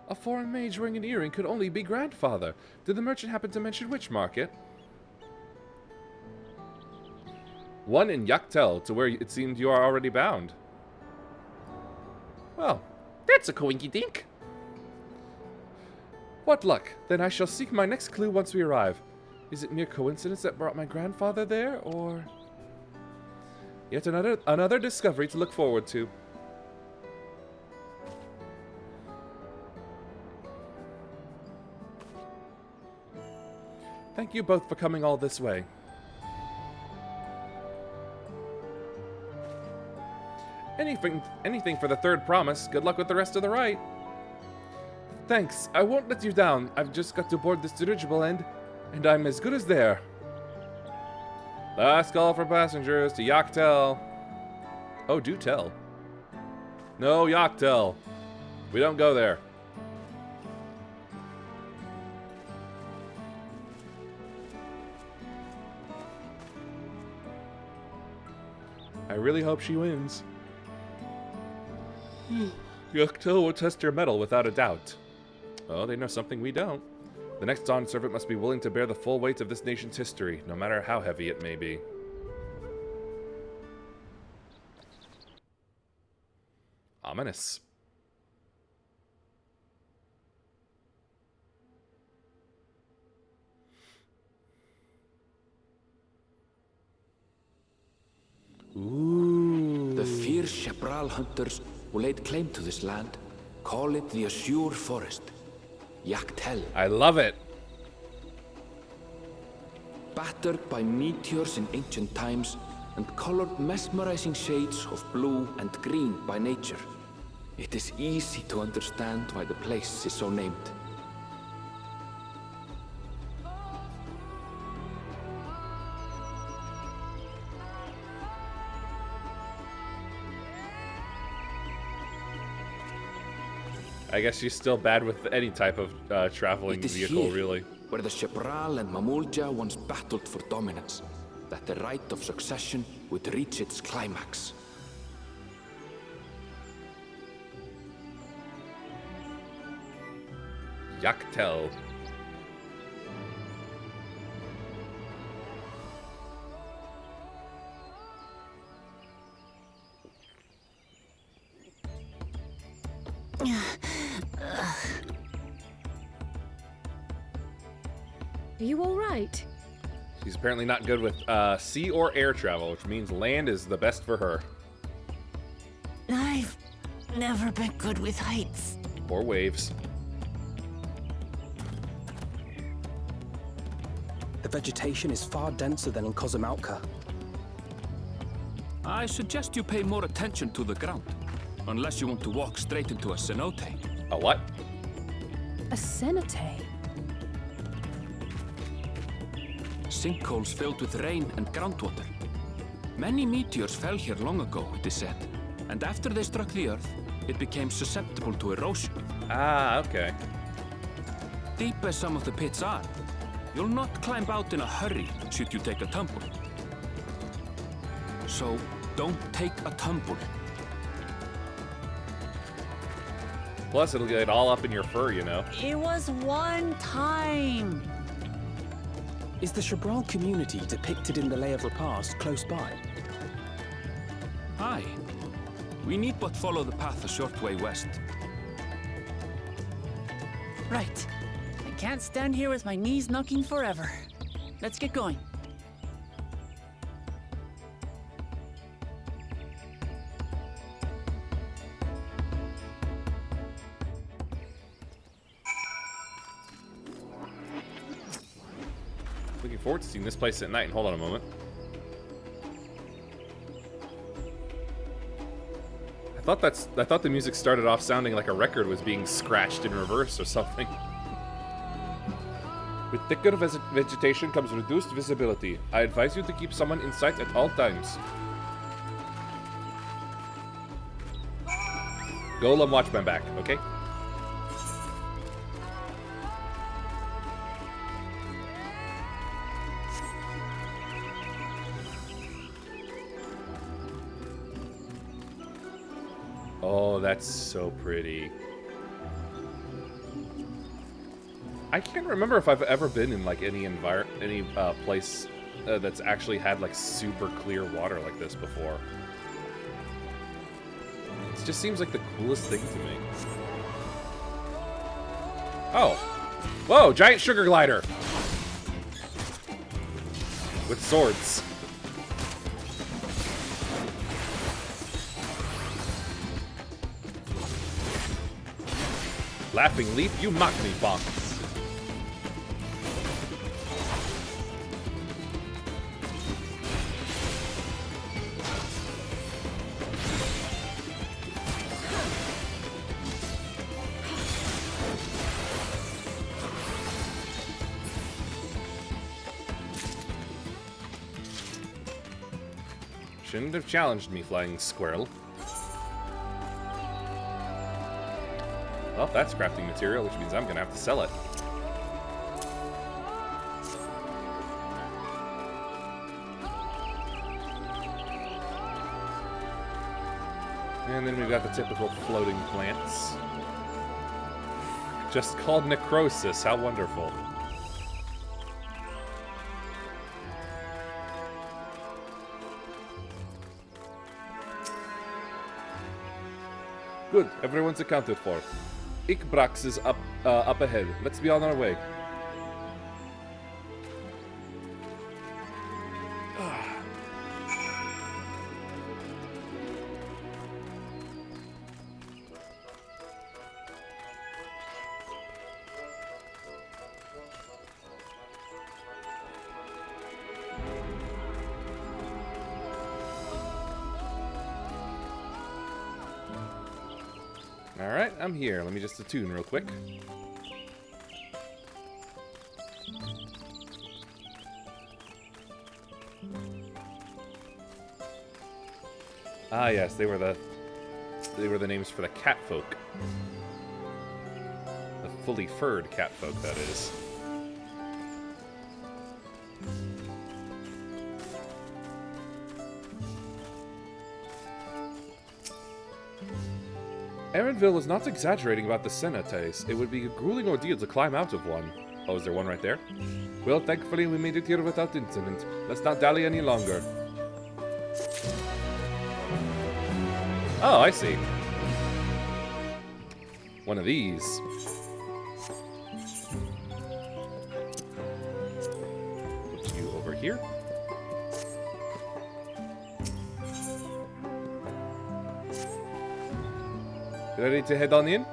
Speaker 1: A foreign mage wearing an earring could only be grandfather. Did the merchant happen to mention which market? One in Yogg-Turael, to where it seemed you are already bound. Well, that's a coinky-dink. What luck. Then I shall seek my next clue once we arrive. Is it mere coincidence that brought my grandfather there, or... Yet another discovery to look forward to. Thank you both for coming all this way. Anything for the third promise. Good luck with the rest of the rite. Thanks. I won't let you down. I've just got to board this dirigible and I'm as good as there. Last call for passengers to Yogg-Turael. Oh, do tell. No, Yogg-Turael. We don't go there. I really hope she wins. Yogg-Turael will test your mettle without a doubt. Oh, they know something we don't. The next Dawn Servant must be willing to bear the full weight of this nation's history, no matter how heavy it may be. Ominous. Ooh.
Speaker 2: The fierce Shepral hunters who laid claim to this land call it the Azure Forest. Yogg-Turael.
Speaker 1: I love it.
Speaker 2: Battered by meteors in ancient times and colored mesmerizing shades of blue and green by nature, it is easy to understand why the place is so named.
Speaker 1: I guess she's still bad with any type of traveling vehicle,
Speaker 2: here,
Speaker 1: really.
Speaker 2: Where the Shepral and Mamulja once battled for dominance, that the right of succession would reach its climax.
Speaker 1: Yogg-Turael.
Speaker 5: Are you all right?
Speaker 1: She's apparently not good with sea or air travel, which means land is the best for her.
Speaker 4: I've never been good with heights.
Speaker 1: Or waves.
Speaker 10: The vegetation is far denser than in Kozumautka.
Speaker 2: I suggest you pay more attention to the ground, unless you want to walk straight into a cenote.
Speaker 1: A what?
Speaker 3: A cenote?
Speaker 2: Sinkholes filled with rain and groundwater. Many meteors fell here long ago, it is said, and after they struck the earth, it became susceptible to erosion.
Speaker 1: Ah, okay.
Speaker 2: Deep as some of the pits are, you'll not climb out in a hurry should you take a tumble. So, don't take a tumble.
Speaker 1: Plus, it'll get all up in your fur, you know.
Speaker 4: It was one time.
Speaker 10: Is the Shabral community depicted in the Lay of the Past close by?
Speaker 2: Aye. We need but follow the path a short way west.
Speaker 4: Right. I can't stand here with my knees knocking forever. Let's get going.
Speaker 1: Looking forward to seeing this place at night. Hold on a moment. I thought the music started off sounding like a record was being scratched in reverse or something. With thicker vegetation comes reduced visibility. I advise you to keep someone in sight at all times. Golem, watch my back, okay? Oh, that's so pretty. I can't remember if I've ever been in like any place that's actually had like super clear water like this before. It just seems like the coolest thing to me. Oh, whoa! Giant sugar glider with swords. Laughing leap, you mock me, Bonk. Shouldn't have challenged me, flying squirrel. Well, that's crafting material, which means I'm gonna have to sell it. And then we've got the typical floating plants. Just called necrosis, how wonderful. Good, everyone's accounted for. Ikbrax is up ahead. Let's be on our way. Alright, I'm here. Let me just attune real quick. Ah yes, they were the names for the cat folk. The fully furred cat folk, that is. Erenville is not exaggerating about the cenotes. It would be a grueling ordeal to climb out of one. Oh, is there one right there? Well, thankfully we made it here without incident. Let's not dally any longer. Oh, I see. One of these. Put you over here. Ready to head on in?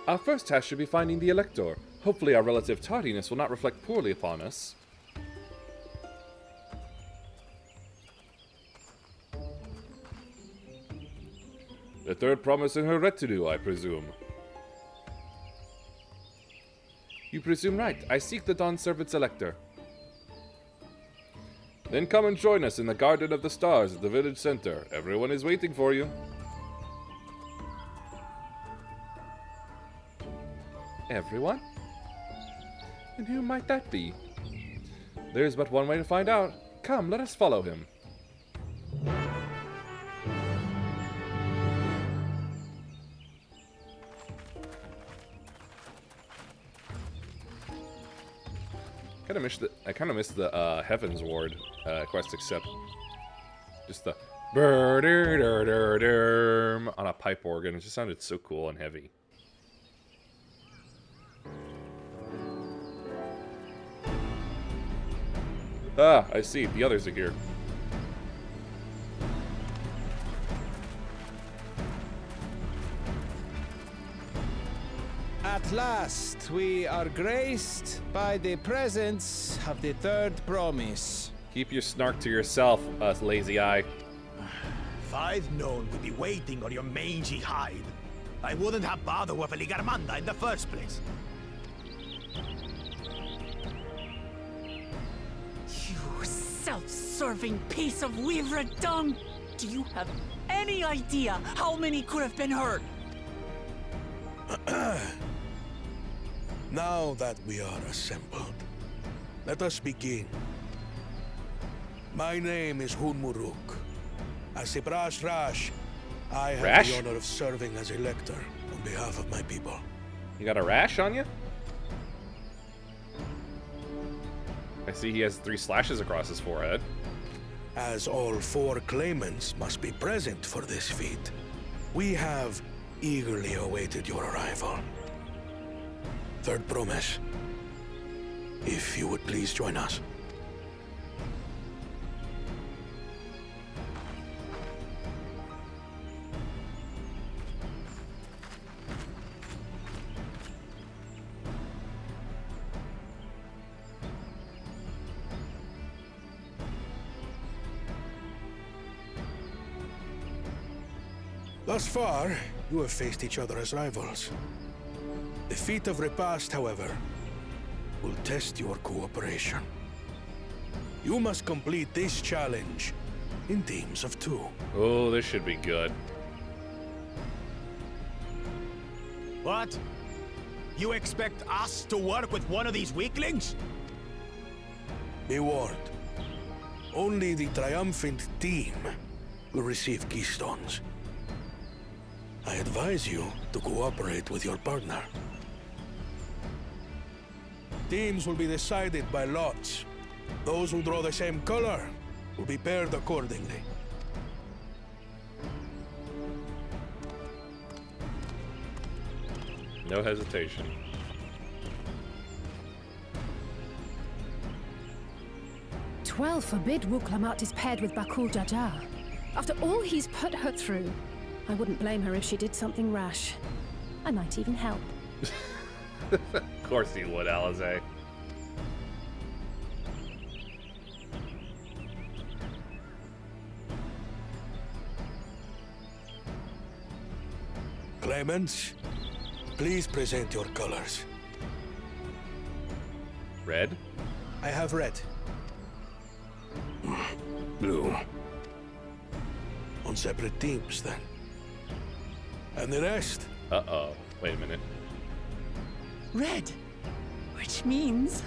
Speaker 1: Our first task should be finding the Elector. Hopefully our relative tardiness will not reflect poorly upon us. The third promise in her retinue, I presume. You presume right. I seek the Dawn Servant's Elector. Then come and join us in the Garden of the Stars at the village center. Everyone is waiting for you. Everyone? And who might that be? There's but one way to find out. Come, let us follow him. I kind of missed the Heaven's Ward quest, except just the on a pipe organ. It just sounded so cool and heavy. Ah, I see. The others are here.
Speaker 13: At last, we are graced by the presence of the third promise.
Speaker 1: Keep your snark to yourself, lazy eye.
Speaker 14: If I'd known we'd be waiting on your mangy hide, I wouldn't have bothered with Valigarmanda in the first place.
Speaker 4: You self-serving piece of weaver dung! Do you have any idea how many could have been hurt?
Speaker 7: Now that we are assembled, let us begin. My name is Hunmuruk. As a Brash Rash, I have the honor of serving as a lector on behalf of my people.
Speaker 1: You got a rash on you? I see he has 3 slashes across his forehead.
Speaker 7: As all 4 claimants must be present for this feat, we have eagerly awaited your arrival. Third promise, if you would please join us. Thus far, you have faced each other as rivals. The feat of repast, however, will test your cooperation. You must complete this challenge in teams of 2.
Speaker 1: Oh, this should be good.
Speaker 14: What? You expect us to work with one of these weaklings?
Speaker 7: Be warned. Only the triumphant team will receive keystones. I advise you to cooperate with your partner. Teams will be decided by lots. Those who draw the same color will be paired accordingly.
Speaker 1: No hesitation.
Speaker 3: Twelve forbid Wuklamat is paired with Bakool Jaja. After all he's put her through, I wouldn't blame her if she did something rash. I might even help.
Speaker 1: Of course you would, Alize.
Speaker 7: Claimants, please present your colors.
Speaker 1: Red?
Speaker 7: I have red.
Speaker 9: Blue.
Speaker 7: On separate teams, then. And the rest?
Speaker 1: Uh-oh. Wait a minute.
Speaker 4: Red. Which means...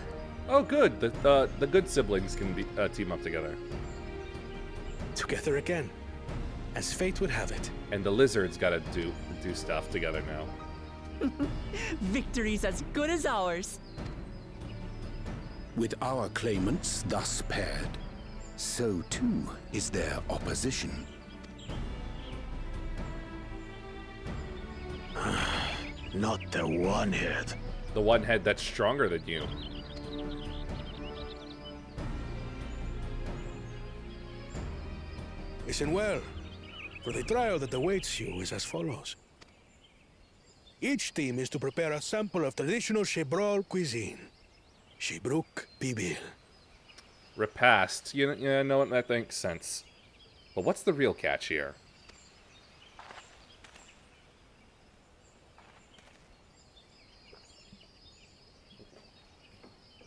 Speaker 1: Oh, good. The good siblings can be, team up together.
Speaker 7: Together again. As fate would have it.
Speaker 1: And the lizards gotta do stuff together now.
Speaker 4: Victory's as good as ours.
Speaker 11: With our claimants thus paired, so too is their opposition.
Speaker 14: Not the one head.
Speaker 1: The one head that's stronger than you.
Speaker 7: Listen well, for the trial that awaits you is as follows. Each team is to prepare a sample of traditional Shebrol cuisine. Shibruk Bibil.
Speaker 1: Repast. You know what? That makes sense. But what's the real catch here?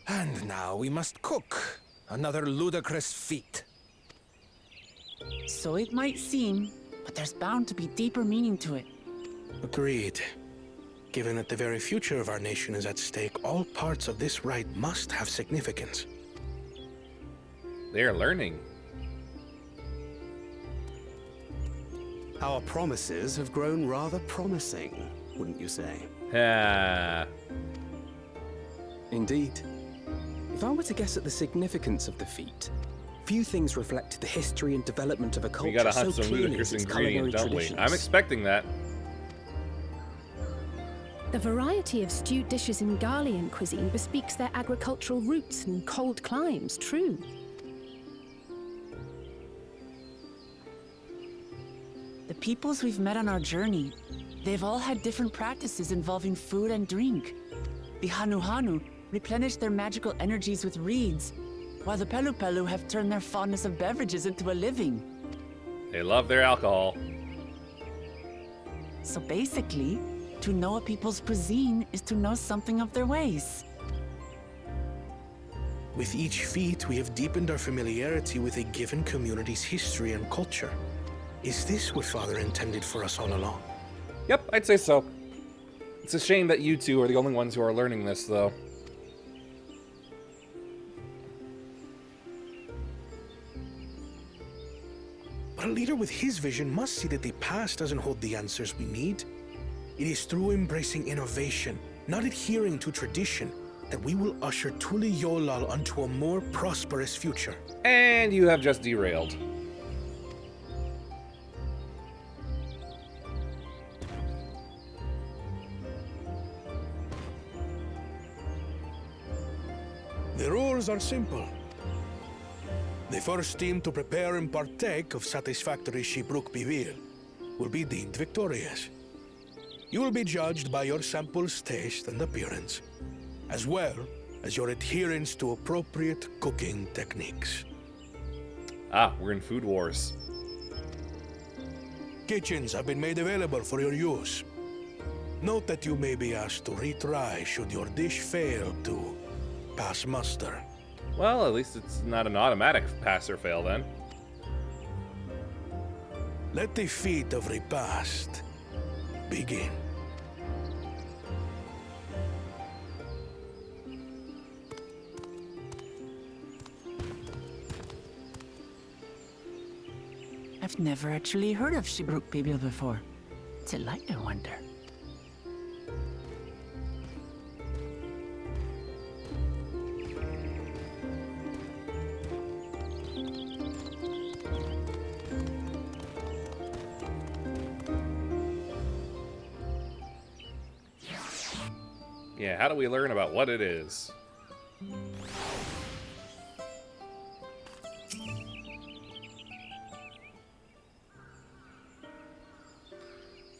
Speaker 13: And now we must cook. Another ludicrous feat.
Speaker 4: So it might seem, but there's bound to be deeper meaning to it.
Speaker 7: Agreed. Given that the very future of our nation is at stake, all parts of this rite must have significance.
Speaker 1: They are learning.
Speaker 10: Our promises have grown rather promising, wouldn't you say? Indeed. If I were to guess at the significance of the feat, few things reflect the history and development of a culture
Speaker 1: We gotta
Speaker 10: so
Speaker 1: hunt some
Speaker 10: clearly
Speaker 1: ludicrous
Speaker 10: as its culinary
Speaker 1: ingredient, don't we?
Speaker 10: traditions.
Speaker 1: I'm expecting that.
Speaker 3: The variety of stewed dishes in Garlean cuisine bespeaks their agricultural roots and cold climes, true.
Speaker 4: The peoples we've met on our journey, they've all had different practices involving food and drink. The Hanu replenished their magical energies with reeds, while the Pelu have turned their fondness of beverages into a living.
Speaker 1: They love their alcohol.
Speaker 4: So basically, to know a people's cuisine is to know something of their ways.
Speaker 7: With each feat, we have deepened our familiarity with a given community's history and culture. Is this what Father intended for us all along?
Speaker 1: Yep, I'd say so. It's a shame that you two are the only ones who are learning this, though.
Speaker 7: But a leader with his vision must see that the past doesn't hold the answers we need. It is through embracing innovation, not adhering to tradition, that we will usher Tuli Yolal onto a more prosperous future.
Speaker 1: And you have just derailed.
Speaker 7: The rules are simple. The first team to prepare and partake of satisfactory Shibruk Bivir will be deemed victorious. You will be judged by your sample's taste and appearance, as well as your adherence to appropriate cooking techniques.
Speaker 1: Ah, we're in Food Wars.
Speaker 7: Kitchens have been made available for your use. Note that you may be asked to retry should your dish fail to pass muster.
Speaker 1: Well, at least it's not an automatic pass or fail then.
Speaker 7: Let the feat of repast begin.
Speaker 4: I've never actually heard of Shibruk Bibil before. What's it like, I wonder?
Speaker 1: Yeah, how do we learn about what it is?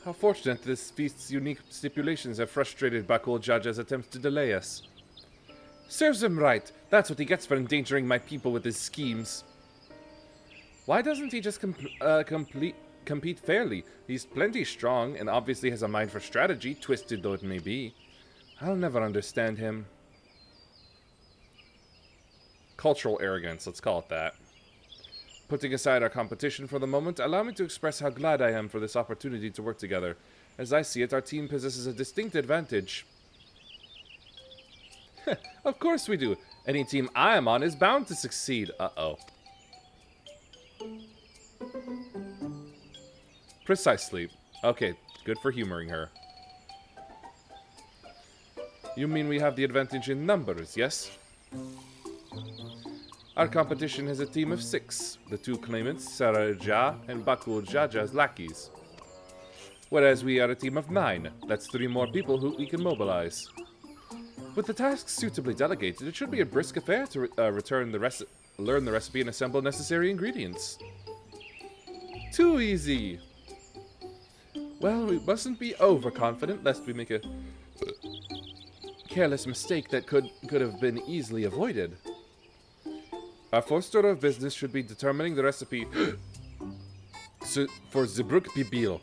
Speaker 1: How fortunate this feast's unique stipulations have frustrated Bakool Jaja's attempts to delay us. Serves him right. That's what he gets for endangering my people with his schemes. Why doesn't he just compete fairly? He's plenty strong and obviously has a mind for strategy, twisted though it may be. I'll never understand him. Cultural arrogance, let's call it that. Putting aside our competition for the moment, allow me to express how glad I am for this opportunity to work together. As I see it, our team possesses a distinct advantage. Of course we do. Any team I am on is bound to succeed. Uh-oh. Precisely. Okay, good for humoring her. You mean we have the advantage in numbers, yes? Our competition has a team of 6, the 2 claimants, Sarah Ja and Bakool Jaja's lackeys. Whereas we are a team of 9, that's 3 more people who we can mobilize. With the tasks suitably delegated, it should be a brisk affair to learn the recipe and assemble necessary ingredients. Too easy! Well, we mustn't be overconfident lest we make a careless mistake that could have been easily avoided. Our first order of business should be determining the recipe for Zibruk Bibil.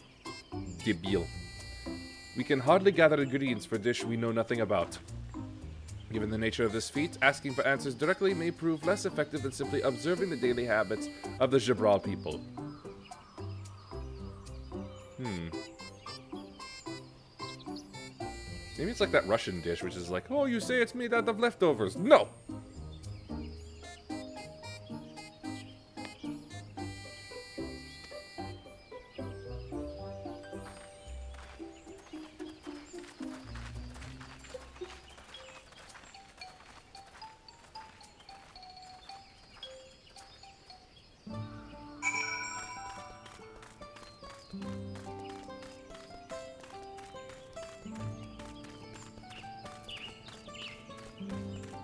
Speaker 1: We can hardly gather ingredients for a dish we know nothing about. Given the nature of this feat, asking for answers directly may prove less effective than simply observing the daily habits of the Jabral people. Maybe it's like that Russian dish, which is like, oh, you say it's made out of leftovers. No!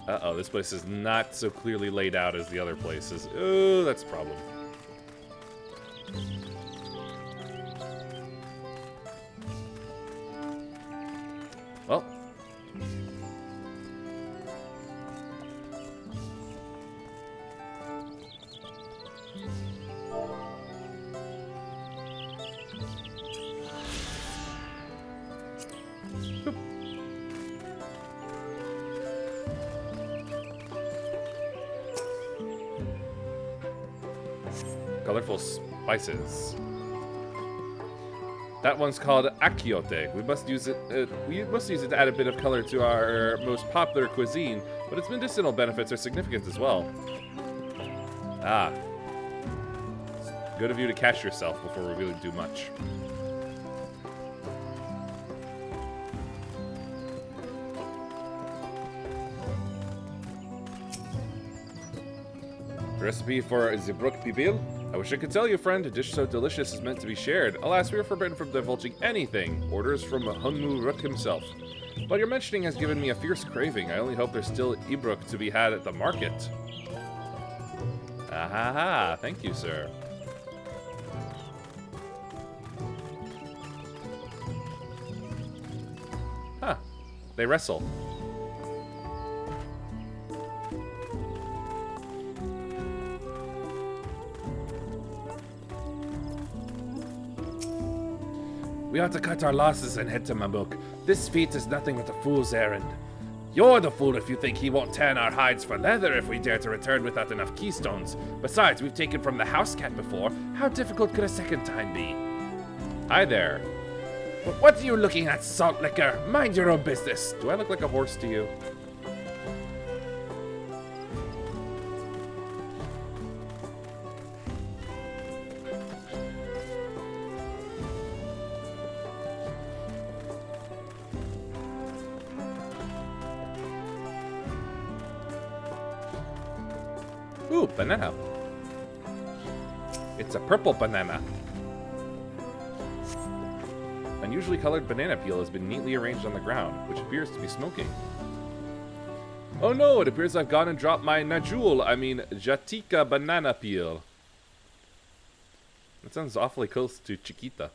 Speaker 1: Uh-oh, this place is not so clearly laid out as the other places. Oh, that's a problem. Well. Colorful spices. That one's called akiote. We must use it. To add a bit of color to our most popular cuisine, but its medicinal benefits are significant as well. Ah, it's good of you to catch yourself before revealing too much. Recipe for Zibruk Pibil? I wish I could tell you, friend. A dish so delicious is meant to be shared. Alas, we are forbidden from divulging anything. Orders from Hunmu Ruk himself. But your mentioning has given me a fierce craving. I only hope there's still Ibruk to be had at the market. Ahaha, thank you, sir. Huh. They wrestle. We ought to cut our losses and head to Mamuk. This feat is nothing but a fool's errand. You're the fool if you think he won't tan our hides for leather if we dare to return without enough keystones. Besides, we've taken from the house cat before. How difficult could a second time be? Hi there. What are you looking at, salt liquor? Mind your own business. Do I look like a horse to you? Ooh, banana. It's a purple banana. Unusually colored banana peel has been neatly arranged on the ground, which appears to be smoking. Oh no, it appears I've gone and dropped my Jatika banana peel. That sounds awfully close to Chiquita.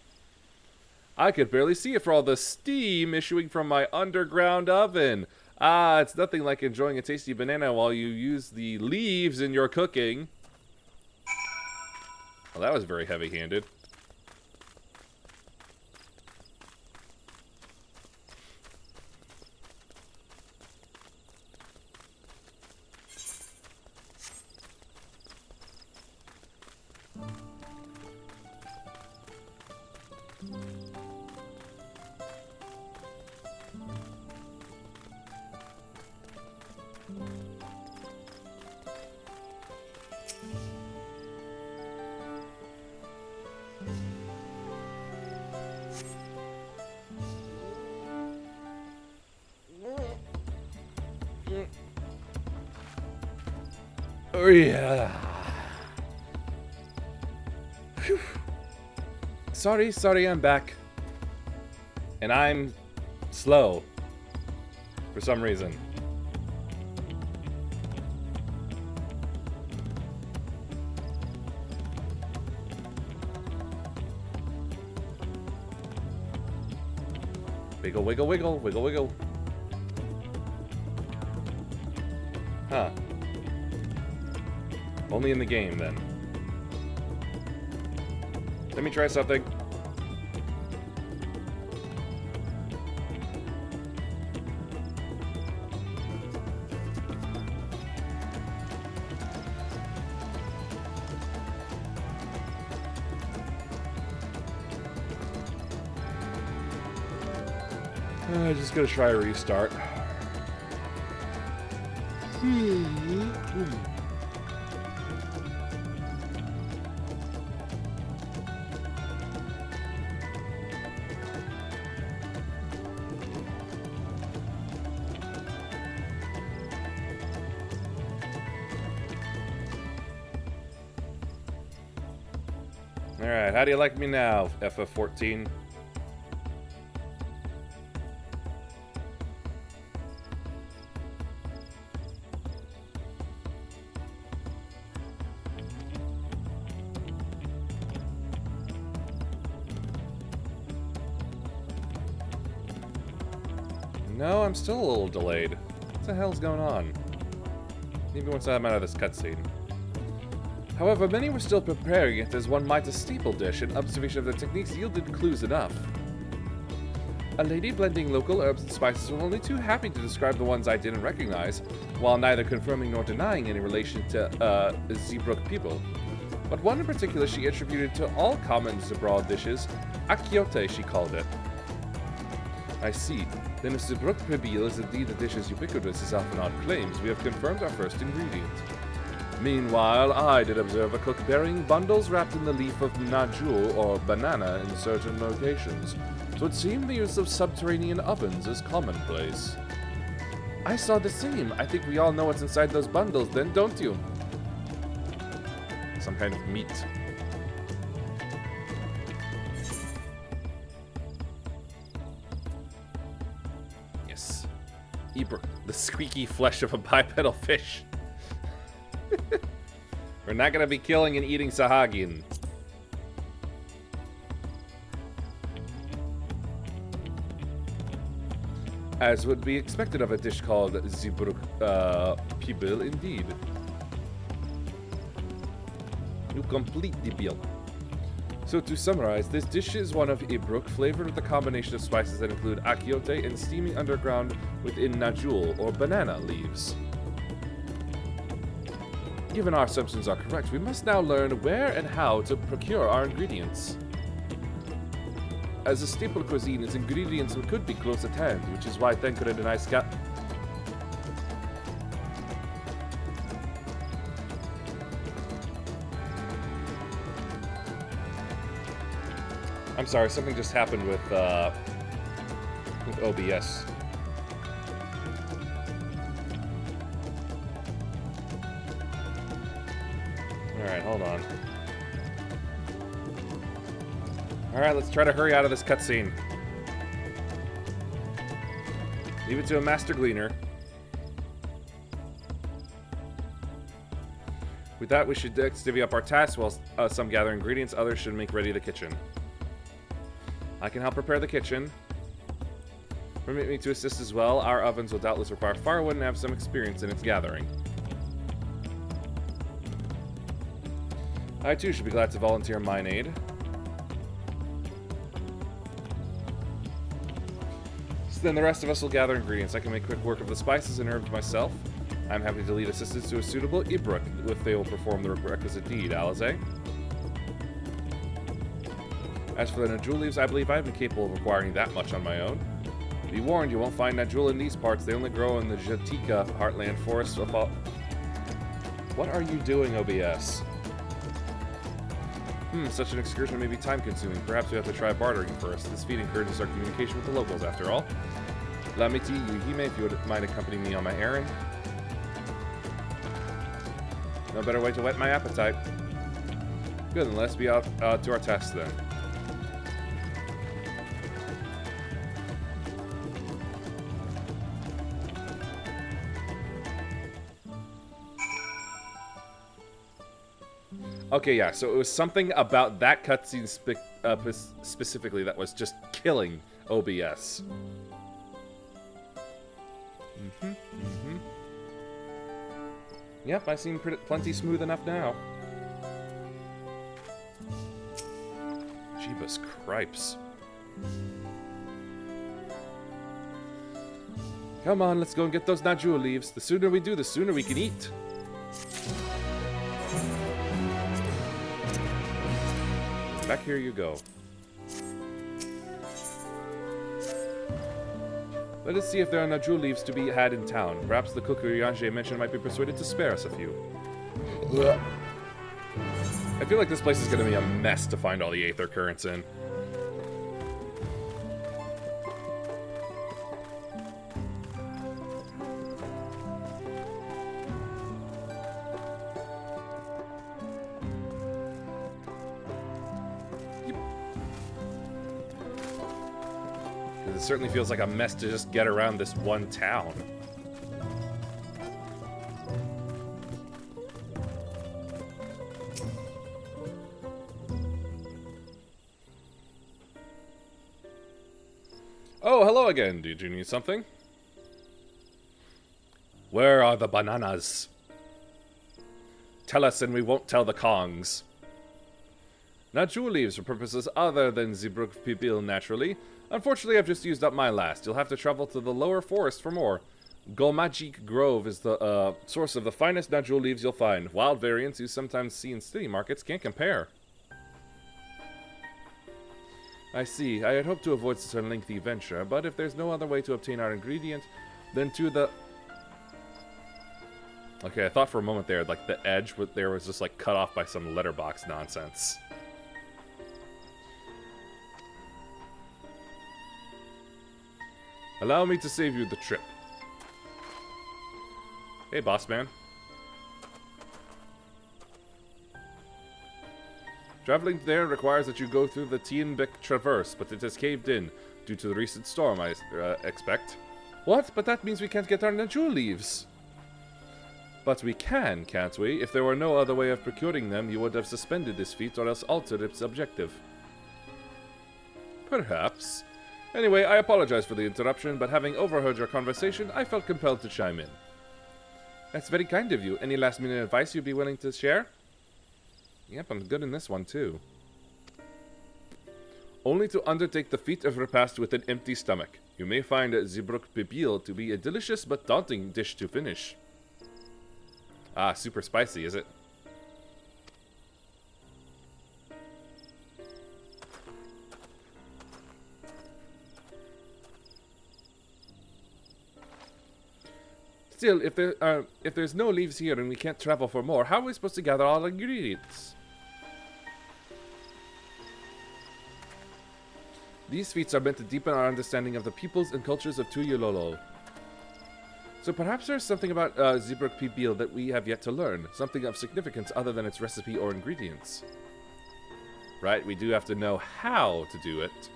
Speaker 1: I could barely see it for all the steam issuing from my underground oven. Ah, it's nothing like enjoying a tasty banana while you use the leaves in your cooking. Well, that was very heavy-handed. Oh yeah. Whew. Sorry, I'm back. And I'm slow. For some reason. Wiggle, wiggle, wiggle, wiggle, wiggle. Huh. Only in the game, then. Let me try something. I'm just gonna try a restart. Alright, how do you like me now, FF14? No, I'm still a little delayed. What the hell's going on? Maybe once I'm out of this cutscene. However, many were still preparing it as one might a staple dish, and observation of the techniques yielded clues enough. A lady blending local herbs and spices was only too happy to describe the ones I didn't recognize, while neither confirming nor denying any relation to, Zeebrugge people. But one in particular she attributed to all common Zeebrugge dishes, akiote she called it. I see. Then if Zeebrugge Prebil is indeed a dish as ubiquitous as Alphanod claims, we have confirmed our first ingredient. Meanwhile, I did observe a cook burying bundles wrapped in the leaf of najul or banana in certain locations, so it seemed the use of subterranean ovens is commonplace. I saw the same. I think we all know what's inside those bundles then, don't you? Some kind of meat. Yes. Ebro, the squeaky flesh of a bipedal fish. We're not gonna be killing and eating Sahagin. As would be expected of a dish called Zeebrugge Prebil, indeed. You complete the bill. So to summarize, this dish is one of Zeebrugge, flavored with a combination of spices that include akiote and steaming underground within najul or banana leaves. Given our assumptions are correct, we must now learn where and how to procure our ingredients. As a staple cuisine, its ingredients could be close at hand, which is why Thancred and I I'm sorry, something just happened with OBS. Alright, hold on. Alright, let's try to hurry out of this cutscene. Leave it to a master gleaner. With that, we should divvy up our tasks while some gather ingredients, others should make ready the kitchen. I can help prepare the kitchen. Permit me to assist as well. Our ovens will doubtless require firewood and have some experience in its gathering. I too should be glad to volunteer mine aid. So then the rest of us will gather ingredients. I can make quick work of the spices and herbs myself. I'm happy to lead assistants to a suitable Zeebrugge if they will perform the requisite deed, Alize. As for the najul leaves, I believe I've been capable of acquiring that much on my own. Be warned, you won't find najul in these parts. They only grow in the Jatika heartland forest of all... What are you doing, OBS? Such an excursion may be time-consuming. Perhaps we have to try bartering first. This feat encourages our communication with the locals, after all. Lamiti Yuhime, if you would mind accompanying me on my errand. No better way to whet my appetite. Good, then let's be out to our test then. Okay, yeah, so it was something about that cutscene specifically that was just killing OBS. Yep, I seem plenty smooth enough now. Jeebus cripes. Come on, let's go and get those najul leaves. The sooner we do, the sooner we can eat. Back here you go. Let us see if there are najul leaves to be had in town. Perhaps the cook Yanje mentioned might be persuaded to spare us a few. I feel like this place is going to be a mess to find all the Aether currents in. It certainly feels like a mess to just get around this one town. Oh, hello again. Did you need something?
Speaker 12: Where are the bananas? Tell us and we won't tell the Kongs. Najul leaves for purposes other than Zibruk Pibil, naturally. Unfortunately, I've just used up my last. You'll have to travel to the lower forest for more. Golmajik Grove is the source of the finest Najul leaves you'll find. Wild variants you sometimes see in city markets can't compare. I see. I had hoped to avoid such a lengthy venture, but if there's no other way to obtain our ingredient, then to the... Okay, I thought for a moment there, like, the edge there was just, like, cut off by some letterbox nonsense. Allow me to save you the trip. Hey, boss man. Traveling there requires that you go through the Tienbeck Traverse, but it has caved in due to the recent storm, I expect. What? But that means we can't get our Najul leaves. But we can, can't we? If there were no other way of procuring them, you would have suspended this feat or else altered its objective. Perhaps. Anyway, I apologize for the interruption, but having overheard your conversation, I felt compelled to chime in. That's very kind of you. Any last-minute advice you'd be willing to share? Yep, I'm good in this one, too. Only to undertake the feat of repast with an empty stomach. You may find Zibruk Pibil to be a delicious but daunting dish to finish. Ah, super spicy, is it? Still, if there's no leaves here and we can't travel for more, how are we supposed to gather all the ingredients? These feats are meant to deepen our understanding of the peoples and cultures of Tuyulolo. So perhaps there's something about Zibruk Pibil that we have yet to learn, something of significance other than its recipe or ingredients. Right, we do have to know how to do it.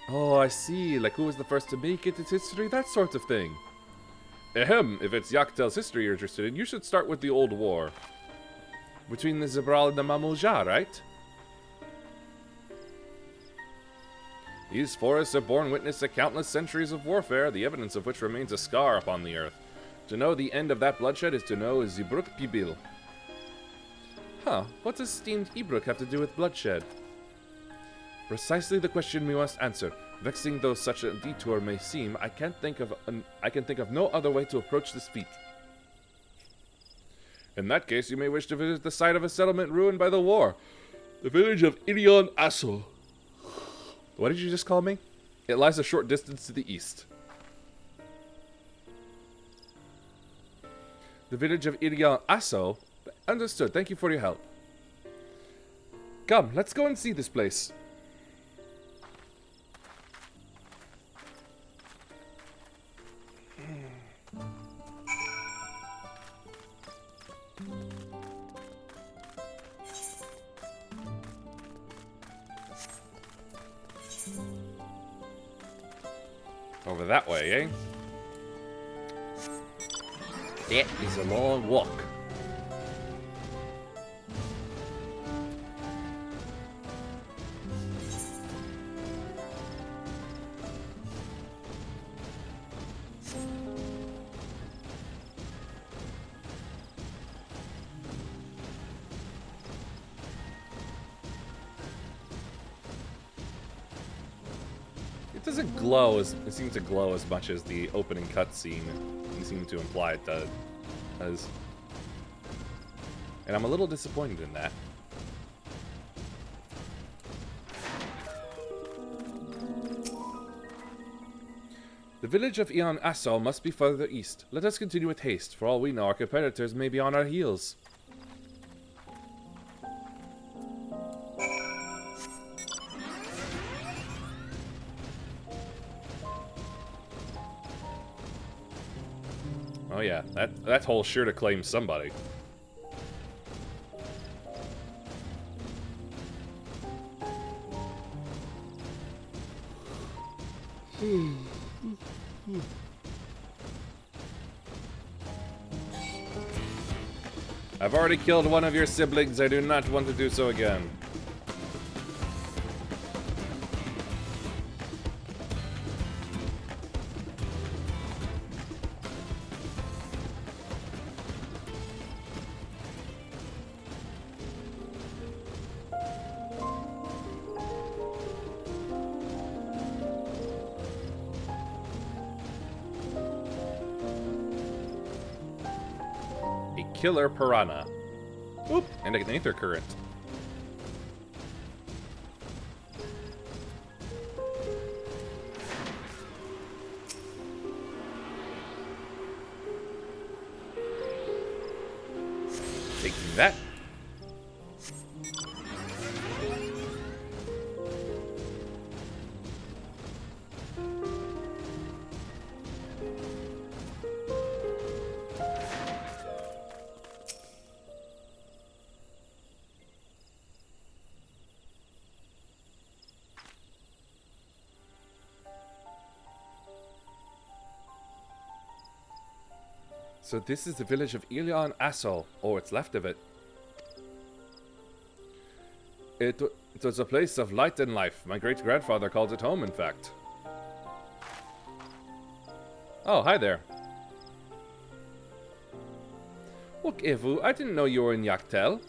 Speaker 12: Oh, I see, like who was the first to make it, its history, that sort of thing. Ahem, if it's Yaktel's history you're interested in, you should start with the Old War. Between the Zibral and the Mamulja, right? These forests have borne witness to countless centuries of warfare, the evidence of which remains a scar upon the earth. To know the end of that bloodshed is to know Zibruk Pibil. Huh, what does steamed Ibruk have to do with bloodshed? Precisely the question we must answer. Vexing though such a detour may seem, I can think of no other way to approach this feat. In that case, you may wish to visit the site of a settlement ruined by the war. The village of Irion Asso. What did you just call me? It lies a short distance to the east. The village of Irion Asso? Understood, thank you for your help. Come, let's go and see this place. Over that way, eh? That is a long walk. It doesn't glow as it seems to glow as much as the opening cutscene seemed to imply it does. And I'm a little disappointed in that. The village of Ion Assal must be further east. Let us continue with haste. For all we know, our competitors may be on our heels. Oh yeah, that hole's sure to claim somebody. I've already killed one of your siblings. I do not want to do so again. killer piranha. Oop, and an aether current. Taking that. So this is the village of Ilion Assol, or what's left of it. It was a place of light and life. My great-grandfather called it home, in fact. Oh, hi there. Look, Evu, I didn't know you were in Yaktel.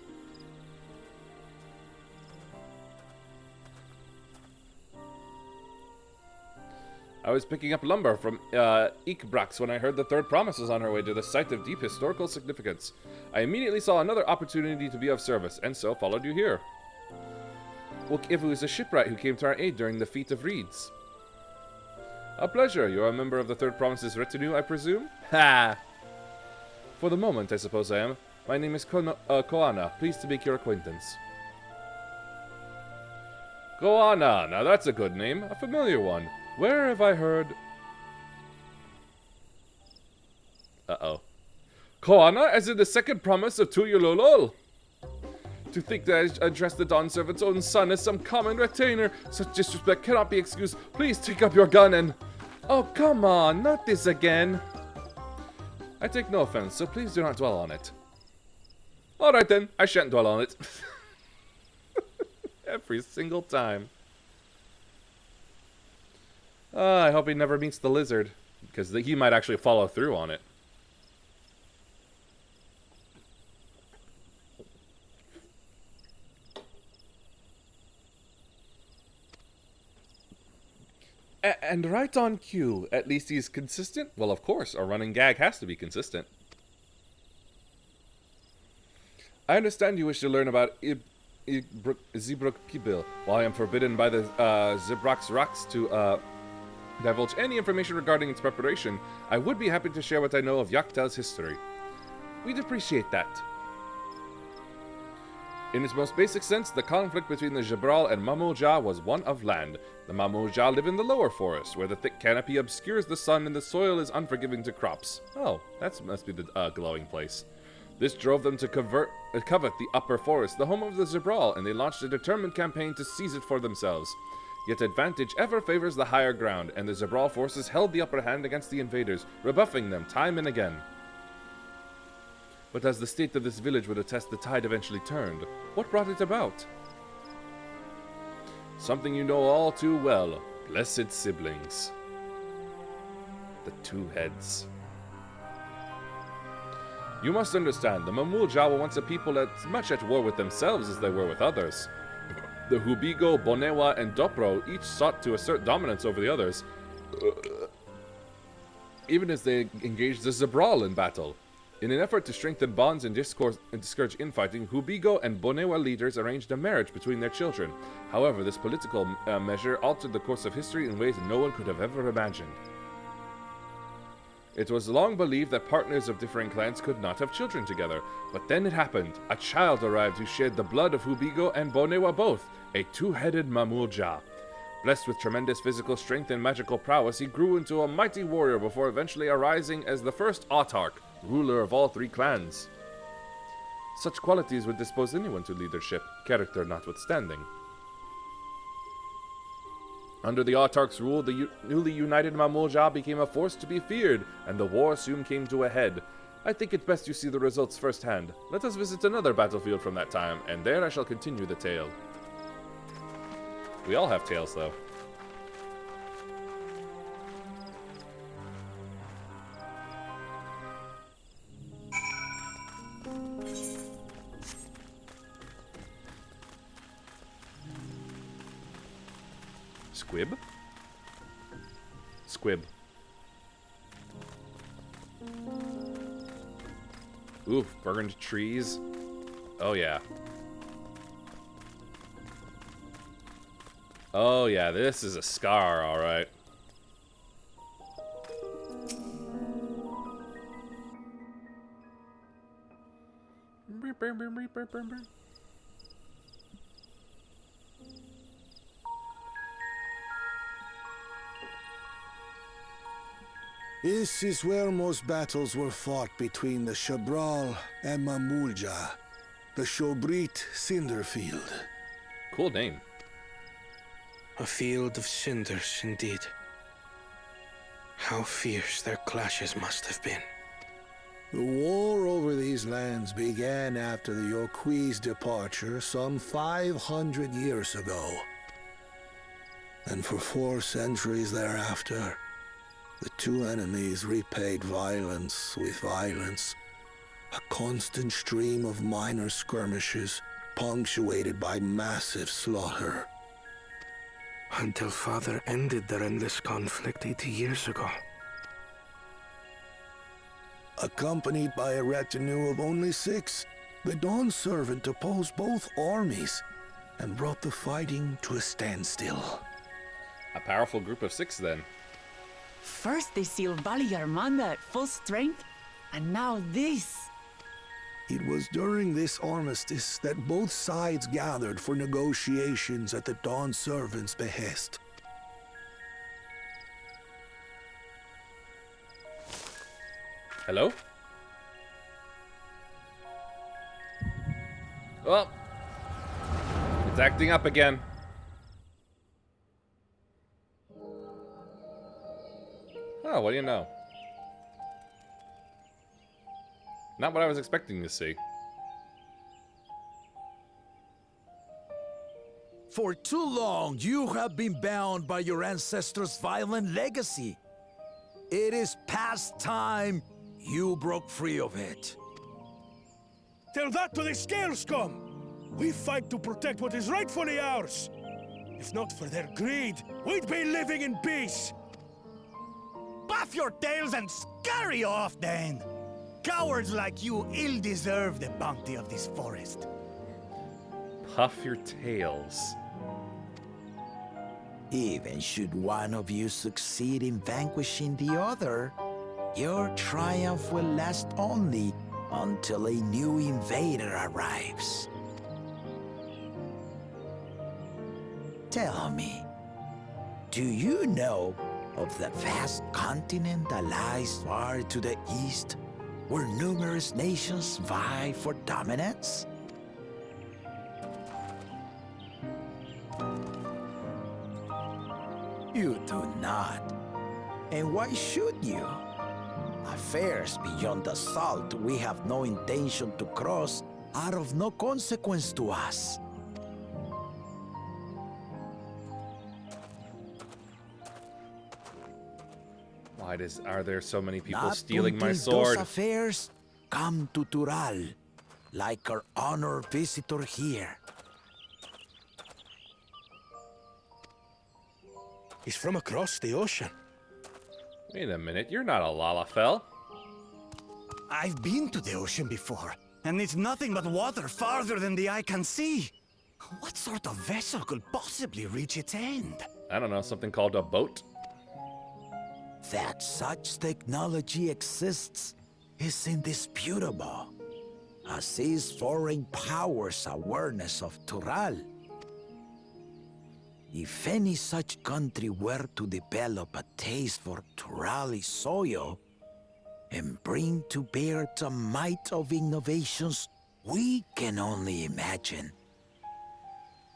Speaker 12: I was picking up lumber from Ikbrax when I heard the third promise was on her way to the site of deep historical significance. I immediately saw another opportunity to be of service, and so followed you here. Look, Ivu is a shipwright who came to our aid during the Feat of Reeds. A pleasure. You're a member of the Third Promise's retinue, I presume? Ha! For the moment, I suppose I am. My name is Koana. Pleased to make your acquaintance. Koana. Now that's a good name. A familiar one. Where have I heard... Uh-oh. Koana, as in the second promise of Tuyulolol. To think that I address the Dawn Servant's own son as some common retainer. Such disrespect cannot be excused. Please take up your gun and... Oh, come on, not this again. I take no offense, so please do not dwell on it. Alright then, I shan't dwell on it. Every single time. I hope he never meets the lizard, because he might actually follow through on it. And right on cue. At least he's consistent? Well, of course, a running gag has to be consistent. I understand you wish to learn about Zibruk Kibil. While I am forbidden by the Zibrax Rocks to divulge any information regarding its preparation, I would be happy to share what I know of Yaktel's history. We'd appreciate that. In its most basic sense, the conflict between the Jabral and Mamouja was one of land. The Mamouja live in the lower forest, where the thick canopy obscures the sun and the soil is unforgiving to crops. Oh, that must be the glowing place. This drove them to covet the upper forest, the home of the Jabral, and they launched a determined campaign to seize it for themselves. Yet advantage ever favors the higher ground, and the Jabral forces held the upper hand against the invaders, rebuffing them time and again. But as the state of this village would attest, the tide eventually turned. What brought it about? Something you know all too well. Blessed siblings. The two heads. You must understand, the Mamouja were once a people as much at war with themselves as they were with others. The Hubigo, Bonewa, and Dopro each sought to assert dominance over the others, even as they engaged the Zabral in battle. In an effort to strengthen bonds and discourage infighting, Hubigo and Bonewa leaders arranged a marriage between their children. However, this political measure altered the course of history in ways no one could have ever imagined. It was long believed that partners of differing clans could not have children together, but then it happened. A child arrived who shared the blood of Hubigo and Bonewa both, a two-headed Mamouja. Blessed with tremendous physical strength and magical prowess, he grew into a mighty warrior before eventually arising as the first autarch, ruler of all three clans. Such qualities would dispose anyone to leadership, character notwithstanding. Under the autarch's rule, the newly united Mamouja became a force to be feared, and the war soon came to a head. I think it best you see the results firsthand. Let us visit another battlefield from that time, and there I shall continue the tale. We all have tales, though. Squib? Squib.
Speaker 1: Oof, burned trees. Oh, yeah. Oh, yeah, this is a scar, alright.
Speaker 7: This is where most battles were fought between the Shabral and Mamulja, the Shobrit Cinder Field.
Speaker 1: Cool name.
Speaker 8: A field of cinders, indeed. How fierce their clashes must have been.
Speaker 7: The war over these lands began after the Yorqui's departure some 500 years ago. And for 4 centuries thereafter, the two enemies repaid violence with violence. A constant stream of minor skirmishes, punctuated by massive slaughter.
Speaker 8: Until Father ended their endless conflict 80 years ago.
Speaker 7: Accompanied by a retinue of only 6, the Dawn Servant opposed both armies and brought the fighting to a standstill.
Speaker 1: A powerful group of 6, then.
Speaker 4: First they sealed Valigarmanda at full strength, and now this.
Speaker 7: It was during this armistice that both sides gathered for negotiations at the Dawn Servant's behest.
Speaker 1: Hello? Well, it's acting up again. Oh, what do you know? Not what I was expecting to see.
Speaker 14: For too long, you have been bound by your ancestors' violent legacy. It is past time you broke free of it.
Speaker 7: Tell that to the Scale Scum! We fight to protect what is rightfully ours! If not for their greed, we'd be living in peace!
Speaker 14: Buff your tails and scurry off, then! Cowards like you ill deserve the bounty of this forest.
Speaker 1: Puff your tails.
Speaker 14: Even should one of you succeed in vanquishing the other, your triumph will last only until a new invader arrives. Tell me, do you know of the vast continent that lies far to the east, where numerous nations vie for dominance? You do not. And why should you? Affairs beyond the salt we have no intention to cross are of no consequence to us.
Speaker 1: Are there so many people
Speaker 14: Not
Speaker 1: stealing my
Speaker 14: until
Speaker 1: sword?
Speaker 14: Those affairs come to Tural, like our honored visitor here.
Speaker 7: He's from across the ocean.
Speaker 1: Wait a minute, you're not a Lalafell.
Speaker 14: I've been to the ocean before, and it's nothing but water farther than the eye can see. What sort of vessel could possibly reach its end?
Speaker 1: I don't know, something called a boat?
Speaker 14: That such technology exists is indisputable, as is foreign powers' awareness of Tural. If any such country were to develop a taste for Turali soil and bring to bear the might of innovations we can only imagine,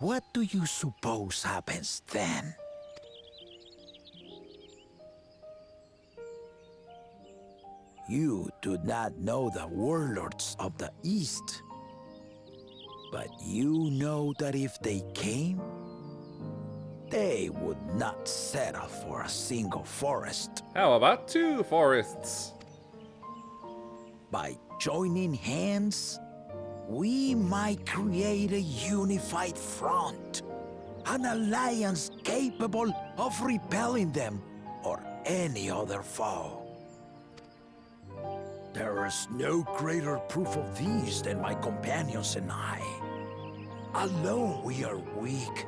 Speaker 14: what do you suppose happens then? You do not know the warlords of the East, but you know that if they came, they would not settle for a single forest.
Speaker 1: How about 2 forests?
Speaker 14: By joining hands, we might create a unified front, an alliance capable of repelling them or any other foe. There is no greater proof of these than my companions and I. Alone we are weak,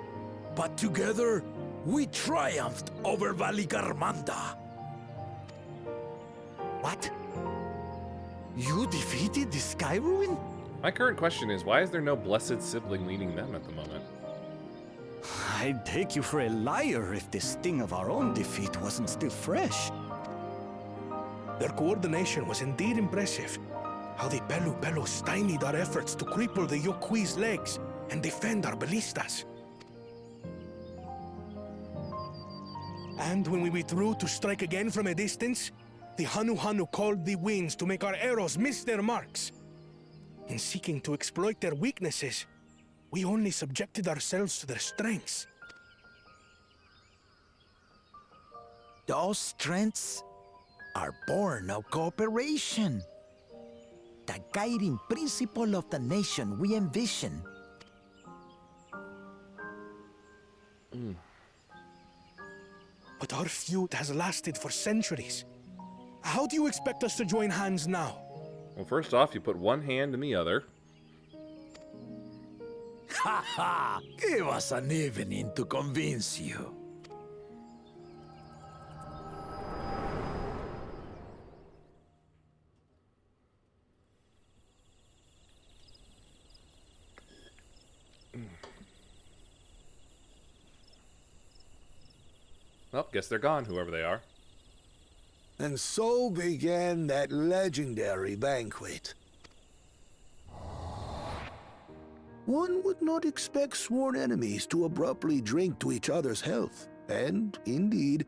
Speaker 14: but together we triumphed over Valigarmanda. What? You defeated the Sky Ruin?
Speaker 1: My current question is, why is there no blessed sibling leading them at the moment?
Speaker 15: I'd take you for a liar if the sting of our own defeat wasn't still fresh.
Speaker 7: Their coordination was indeed impressive. How the Pelu stymied our efforts to cripple the Yokui's legs and defend our ballistas. And when we withdrew to strike again from a distance, the Hanu called the winds to make our arrows miss their marks. In seeking to exploit their weaknesses, we only subjected ourselves to their strengths.
Speaker 14: Those strengths are born of cooperation. The guiding principle of the nation we envision.
Speaker 7: But our feud has lasted for centuries. How do you expect us to join hands now?
Speaker 1: Well, first off, you put one hand in the other.
Speaker 14: Ha ha! Give us an evening to convince you.
Speaker 1: Well, guess they're gone, whoever they are.
Speaker 9: And so began that legendary banquet. One would not expect sworn enemies to abruptly drink to each other's health, and, indeed,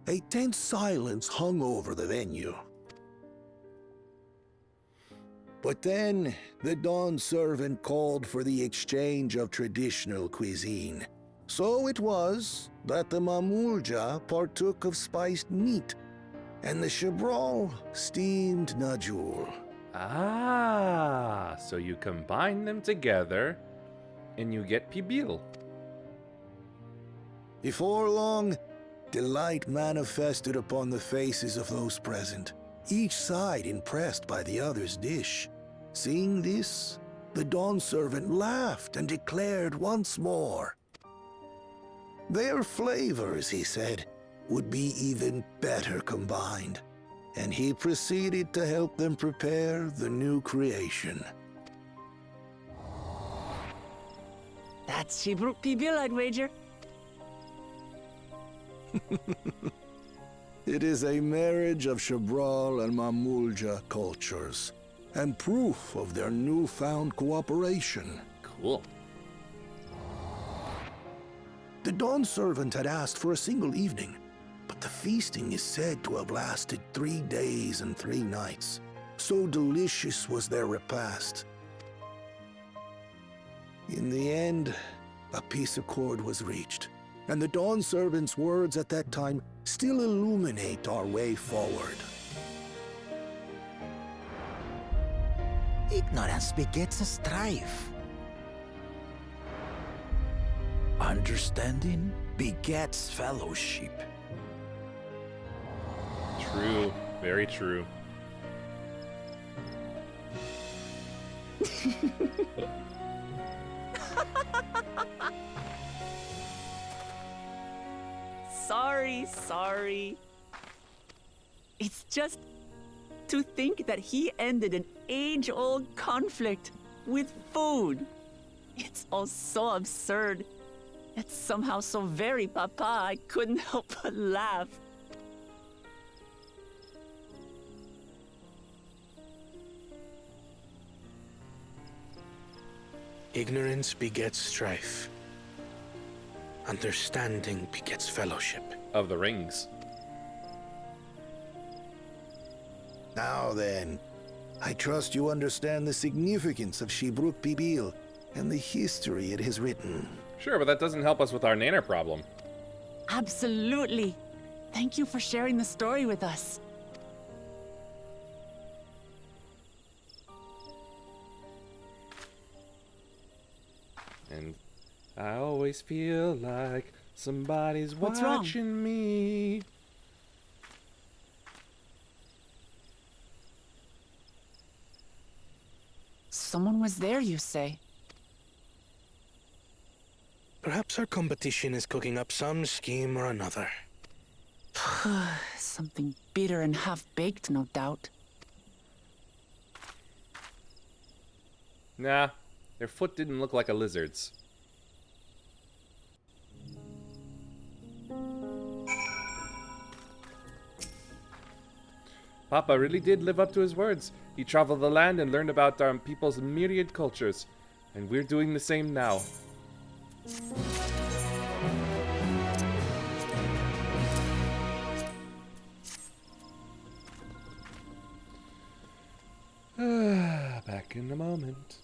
Speaker 9: a tense silence hung over the venue. But then, the Dawn Servant called for the exchange of traditional cuisine. So it was that the Mamulja partook of spiced meat, and the Chebral steamed Najul.
Speaker 1: Ah, so you combine them together, and you get pibil.
Speaker 9: Before long, delight manifested upon the faces of those present, each side impressed by the other's dish. Seeing this, the Dawn Servant laughed and declared once more. Their flavors, he said, would be even better combined, and he proceeded to help them prepare the new creation.
Speaker 4: That's Shibruk Pibil, I'd wager.
Speaker 9: It is a marriage of Chebral and Mamulja cultures, and proof of their newfound cooperation.
Speaker 1: Cool.
Speaker 9: The Dawn Servant had asked for a single evening, but the feasting is said to have lasted 3 days and 3 nights. So delicious was their repast. In the end, a peace accord was reached, and the Dawn Servant's words at that time still illuminate our way forward.
Speaker 14: Ignorance begets a strife. Understanding begets fellowship.
Speaker 1: True. Very true.
Speaker 4: Sorry. It's just to think that he ended an age-old conflict with food. It's all so absurd. It's somehow so very papa, I couldn't help but laugh.
Speaker 7: Ignorance begets strife. Understanding begets fellowship.
Speaker 1: Of the rings.
Speaker 9: Now then, I trust you understand the significance of Shibruk Pibil and the history it has written.
Speaker 1: Sure, but that doesn't help us with our nanner problem.
Speaker 4: Absolutely. Thank you for sharing the story with us.
Speaker 1: And I always feel like somebody's
Speaker 4: What's wrong?
Speaker 1: watching me.
Speaker 4: someone was there, you say?
Speaker 7: Perhaps our competition is cooking up some scheme or another.
Speaker 4: Something bitter and half-baked, no doubt.
Speaker 1: Nah, their foot didn't look like a lizard's. Papa really did live up to his words. He traveled the land and learned about our people's myriad cultures. And we're doing the same now. Back in a moment.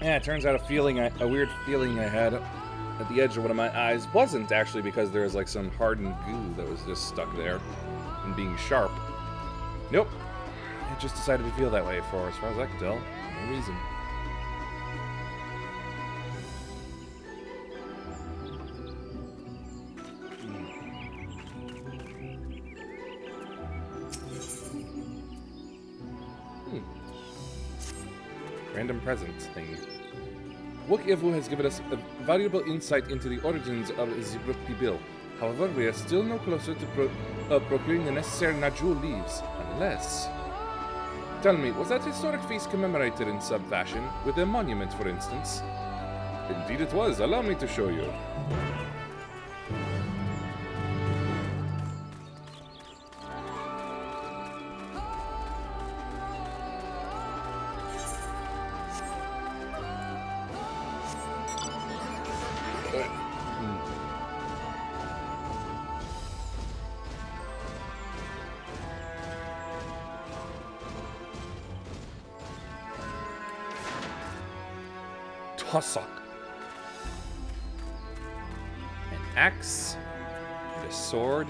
Speaker 1: Yeah, it turns out a weird feeling I had at the edge of one of my eyes wasn't actually because there was like some hardened goo that was just stuck there and being sharp. Nope. It just decided to feel that way for as far as I can tell. No reason. Random presents thing. Wokevu has given us a valuable insight into the origins of the Rukpi Bill. However, we are still no closer to procuring the necessary Najul leaves, unless... Tell me, was that historic feast commemorated in some fashion, with a monument, for instance? Indeed it was. Allow me to show you. Tussock. An axe. And a sword.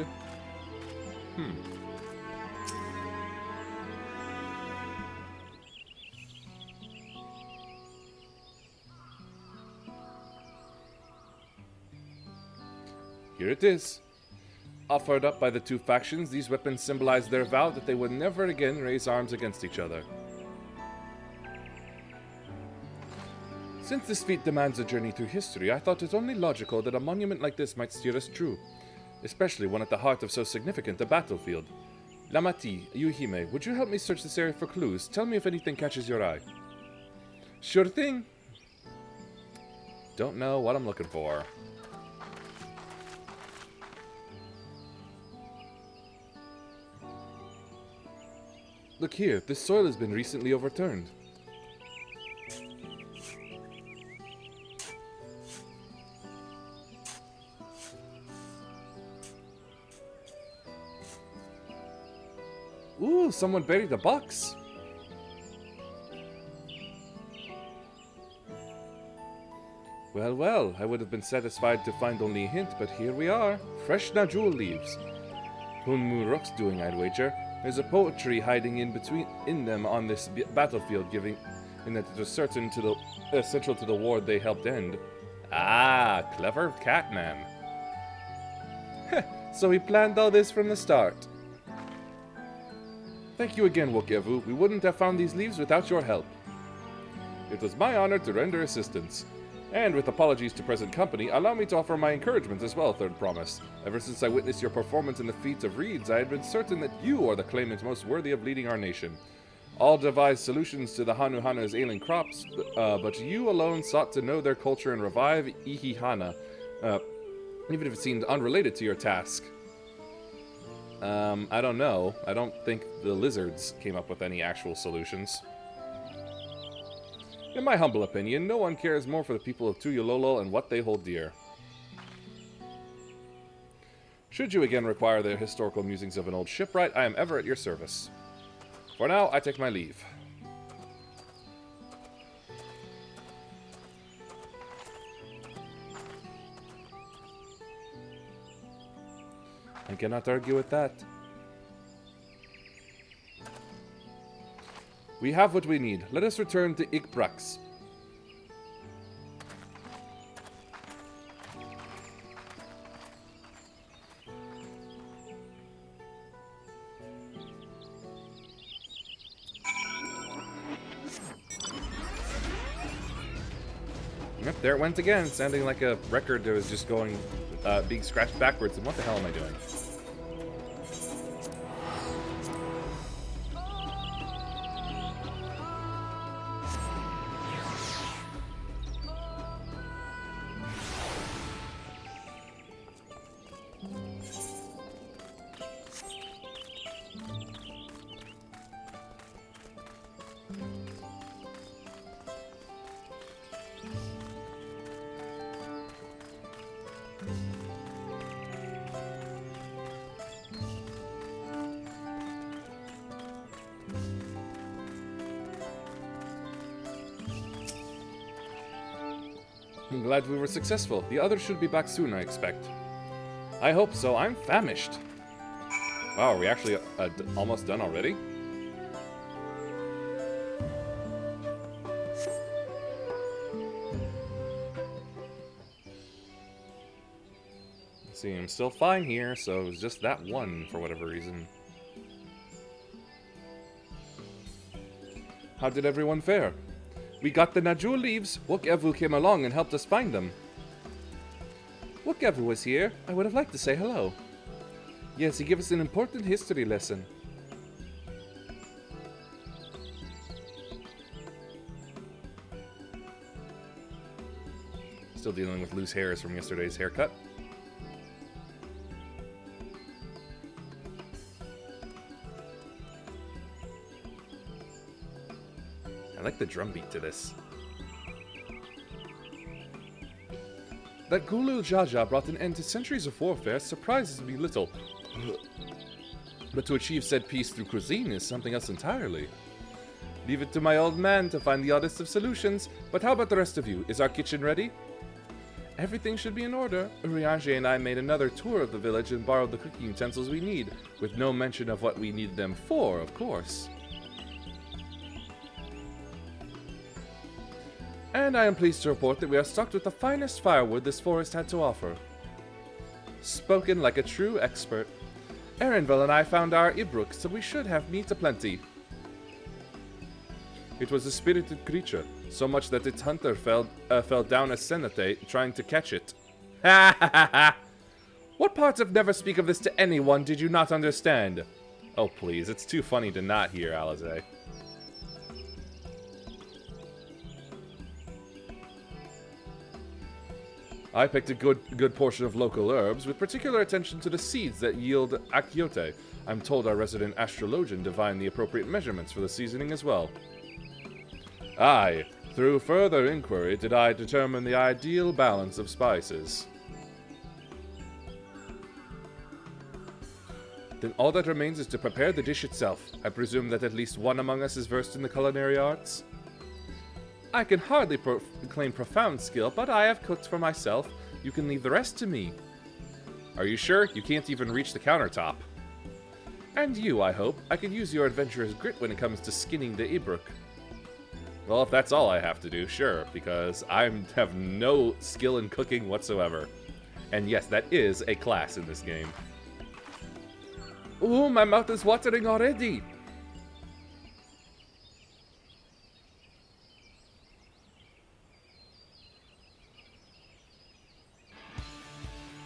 Speaker 1: Here it is. Offered up by the two factions, these weapons symbolize their vow that they would never again raise arms against each other. Since this feat demands a journey through history, I thought it only logical that a monument like this might steer us true, especially one at the heart of so significant a battlefield. Lamati, Yuhime, would you help me search this area for clues? Tell me if anything catches your eye. Sure thing. Don't know what I'm looking for. Look here, this soil has been recently overturned. Ooh, someone buried a box. Well, well, I would have been satisfied to find only a hint, but here we are. Fresh Najul leaves. Hunmu Rook's doing, I'd wager. There's a poetry hiding in them on this battlefield, giving in that it was certain to the central to the war they helped end. Ah, clever Catman. So he planned all this from the start. Thank you again, Wokevu. We wouldn't have found these leaves without your help. It was my honor to render assistance. And with apologies to present company, allow me to offer my encouragement as well, Third Promise. Ever since I witnessed your performance in the feat of reeds, I had been certain that you are the claimant most worthy of leading our nation. All devised solutions to the Hanuhana's ailing crops, but you alone sought to know their culture and revive Ihihana, even if it seemed unrelated to your task. I don't know. I don't think the lizards came up with any actual solutions. In my humble opinion, no one cares more for the people of Tuyulolo and what they hold dear. Should you again require the historical musings of an old shipwright, I am ever at your service. For now, I take my leave. I cannot argue with that. We have what we need. Let us return to Ikbrax. Yep, there it went again, sounding like a record that was just going, being scratched backwards. And what the hell am I doing? I'm glad we were successful. The others should be back soon, I expect. I hope so. I'm famished. Wow, are we actually almost done already? Let's see, I'm still fine here, so it was just that one for whatever reason. How did everyone fare? We got the Najul leaves. Wokevu came along and helped us find them. Wokevu was here. I would have liked to say hello. Yes, he gave us an important history lesson. Still dealing with loose hairs from yesterday's haircut. I like the drum beat to this. That Gulul Jaja brought an end to centuries of warfare surprises me little. But to achieve said peace through cuisine is something else entirely. Leave it to my old man to find the oddest of solutions, but how about the rest of you? Is our kitchen ready? Everything should be in order. Urianger and I made another tour of the village and borrowed the cooking utensils we need, with no mention of what we need them for, of course. And I am pleased to report that we are stocked with the finest firewood this forest had to offer. Spoken like a true expert. Erenville and I found our Ibruk, so we should have meat aplenty. It was a spirited creature, so much that its hunter fell down a cenotaph trying to catch it. Ha ha ha ha! What parts of never speak of this to anyone did you not understand? Oh please, it's too funny to not hear, Alize. I picked a good portion of local herbs, with particular attention to the seeds that yield akiote. I'm told our resident astrologian divined the appropriate measurements for the seasoning as well. Aye, through further inquiry did I determine the ideal balance of spices. Then all that remains is to prepare the dish itself. I presume that at least one among us is versed in the culinary arts? I can hardly claim profound skill, but I have cooked for myself. You can leave the rest to me. Are you sure? You can't even reach the countertop. And you, I hope. I could use your adventurous grit when it comes to skinning the Ibruk. Well, if that's all I have to do, sure, because I have no skill in cooking whatsoever. And yes, that is a class in this game. Ooh, my mouth is watering already!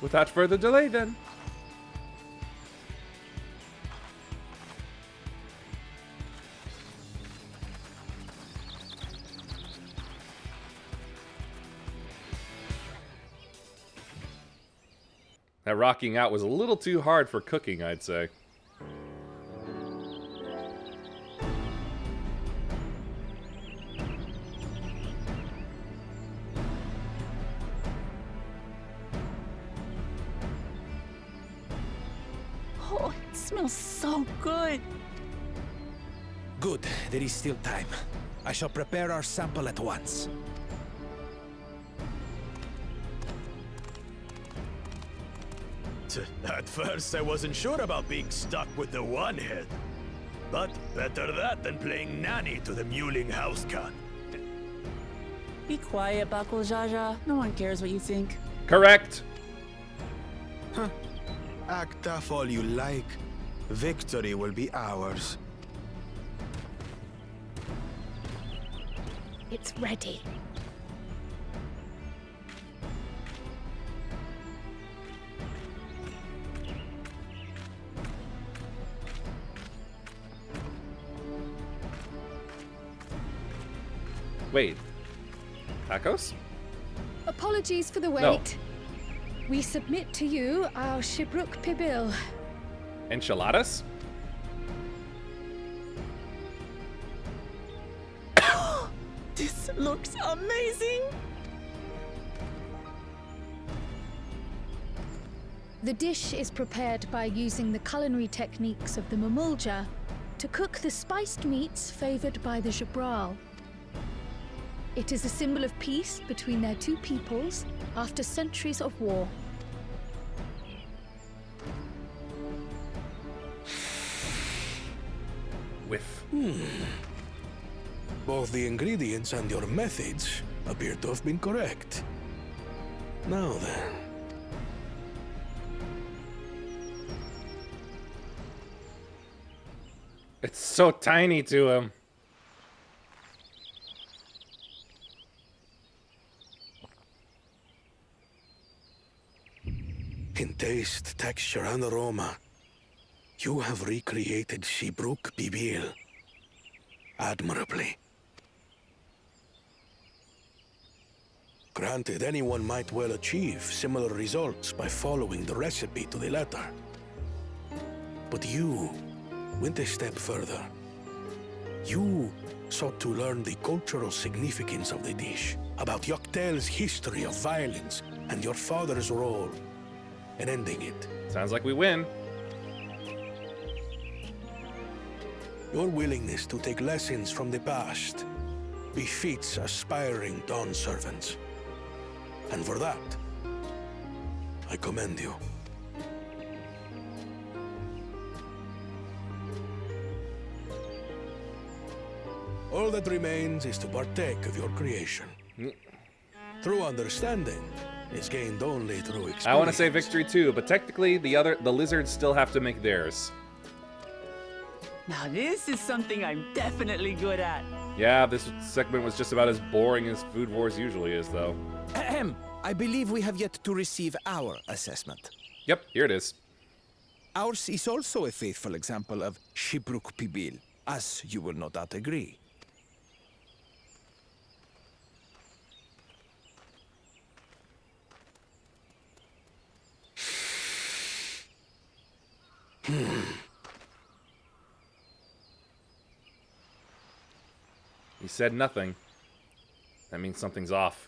Speaker 1: Without further delay, then. That rocking out was a little too hard for cooking, I'd say.
Speaker 4: Oh, it smells so good.
Speaker 14: Good, there is still time. I shall prepare our sample at once.
Speaker 16: At first, I wasn't sure about being stuck with the one head. But better that than playing nanny to the mewling house cat.
Speaker 4: Be quiet, Bakool Jaja. No one cares what you think.
Speaker 1: Correct!
Speaker 7: Huh. Act tough all you like. Victory will be ours.
Speaker 5: It's ready.
Speaker 1: Wait. Tacos?
Speaker 5: Apologies for the wait.
Speaker 1: No.
Speaker 5: We submit to you our Shibruk Pibil.
Speaker 1: Enchiladas?
Speaker 4: This looks amazing!
Speaker 5: The dish is prepared by using the culinary techniques of the Mamulja to cook the spiced meats favored by the Jabral. It is a symbol of peace between their two peoples after centuries of war.
Speaker 1: Whiff.
Speaker 7: Both the ingredients and your methods appear to have been correct. Now then.
Speaker 1: It's so tiny to him.
Speaker 7: In taste, texture, and aroma, you have recreated Shibruk Bibil admirably. Granted, anyone might well achieve similar results by following the recipe to the letter. But you went a step further. You sought to learn the cultural significance of the dish, about Yoctel's history of violence, and your father's role in ending it.
Speaker 1: Sounds like we win.
Speaker 7: Your willingness to take lessons from the past befits aspiring Dawn servants. And for that, I commend you. All that remains is to partake of your creation. True understanding is gained only through experience.
Speaker 1: I want to say victory too, but technically the lizards still have to make theirs.
Speaker 4: Now this is something I'm definitely good at.
Speaker 1: Yeah, this segment was just about as boring as Food Wars usually is, though.
Speaker 14: Ahem. I believe we have yet to receive our assessment.
Speaker 1: Yep, here it is.
Speaker 14: Ours is also a faithful example of Shibruk Bibil, as you will no doubt agree.
Speaker 1: He said nothing. That means something's off.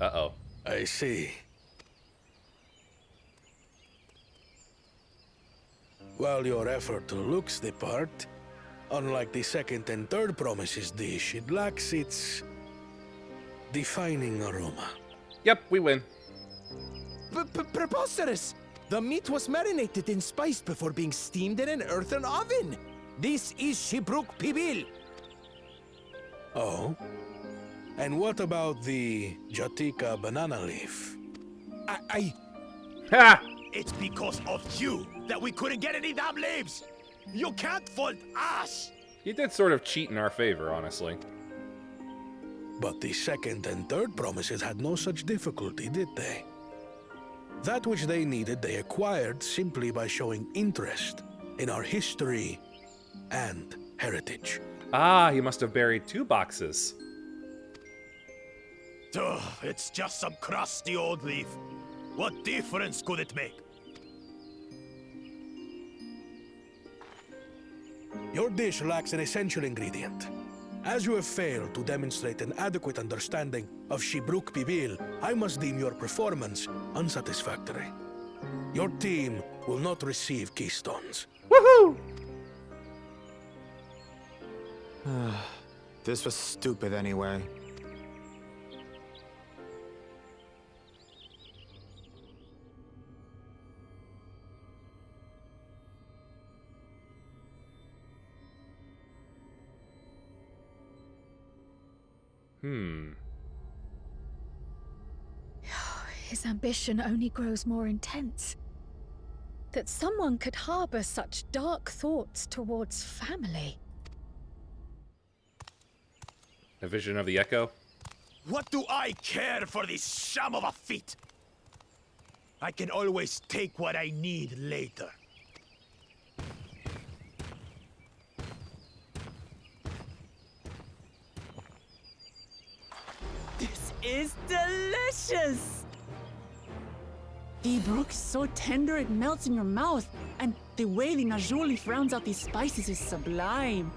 Speaker 1: Uh-oh.
Speaker 7: I see. While your effort looks the part, unlike the second and third promises dish, it lacks its defining aroma.
Speaker 1: Yep, we win.
Speaker 14: Preposterous! The meat was marinated in spice before being steamed in an earthen oven. This is Shibruk Bibil.
Speaker 7: Oh? And what about the Jatika banana leaf?
Speaker 1: Ha!
Speaker 16: It's because of you that we couldn't get any damn leaves! You can't fault us!
Speaker 1: He did sort of cheat in our favor, honestly.
Speaker 7: But the second and third promises had no such difficulty, did they? That which they needed, they acquired simply by showing interest in our history and heritage.
Speaker 1: Ah, he must have buried 2 boxes.
Speaker 16: Ugh, it's just some crusty old leaf. What difference could it make?
Speaker 7: Your dish lacks an essential ingredient. As you have failed to demonstrate an adequate understanding of Shibruk Bibil, I must deem your performance unsatisfactory. Your team will not receive keystones.
Speaker 1: Woohoo!
Speaker 17: This was stupid anyway.
Speaker 5: His ambition only grows more intense. That someone could harbor such dark thoughts towards family.
Speaker 1: A vision of the Echo?
Speaker 16: What do I care for this sham of a feat? I can always take what I need later.
Speaker 4: This is delicious! The brook is so tender it melts in your mouth, and the way the Najoli rounds out these spices is sublime.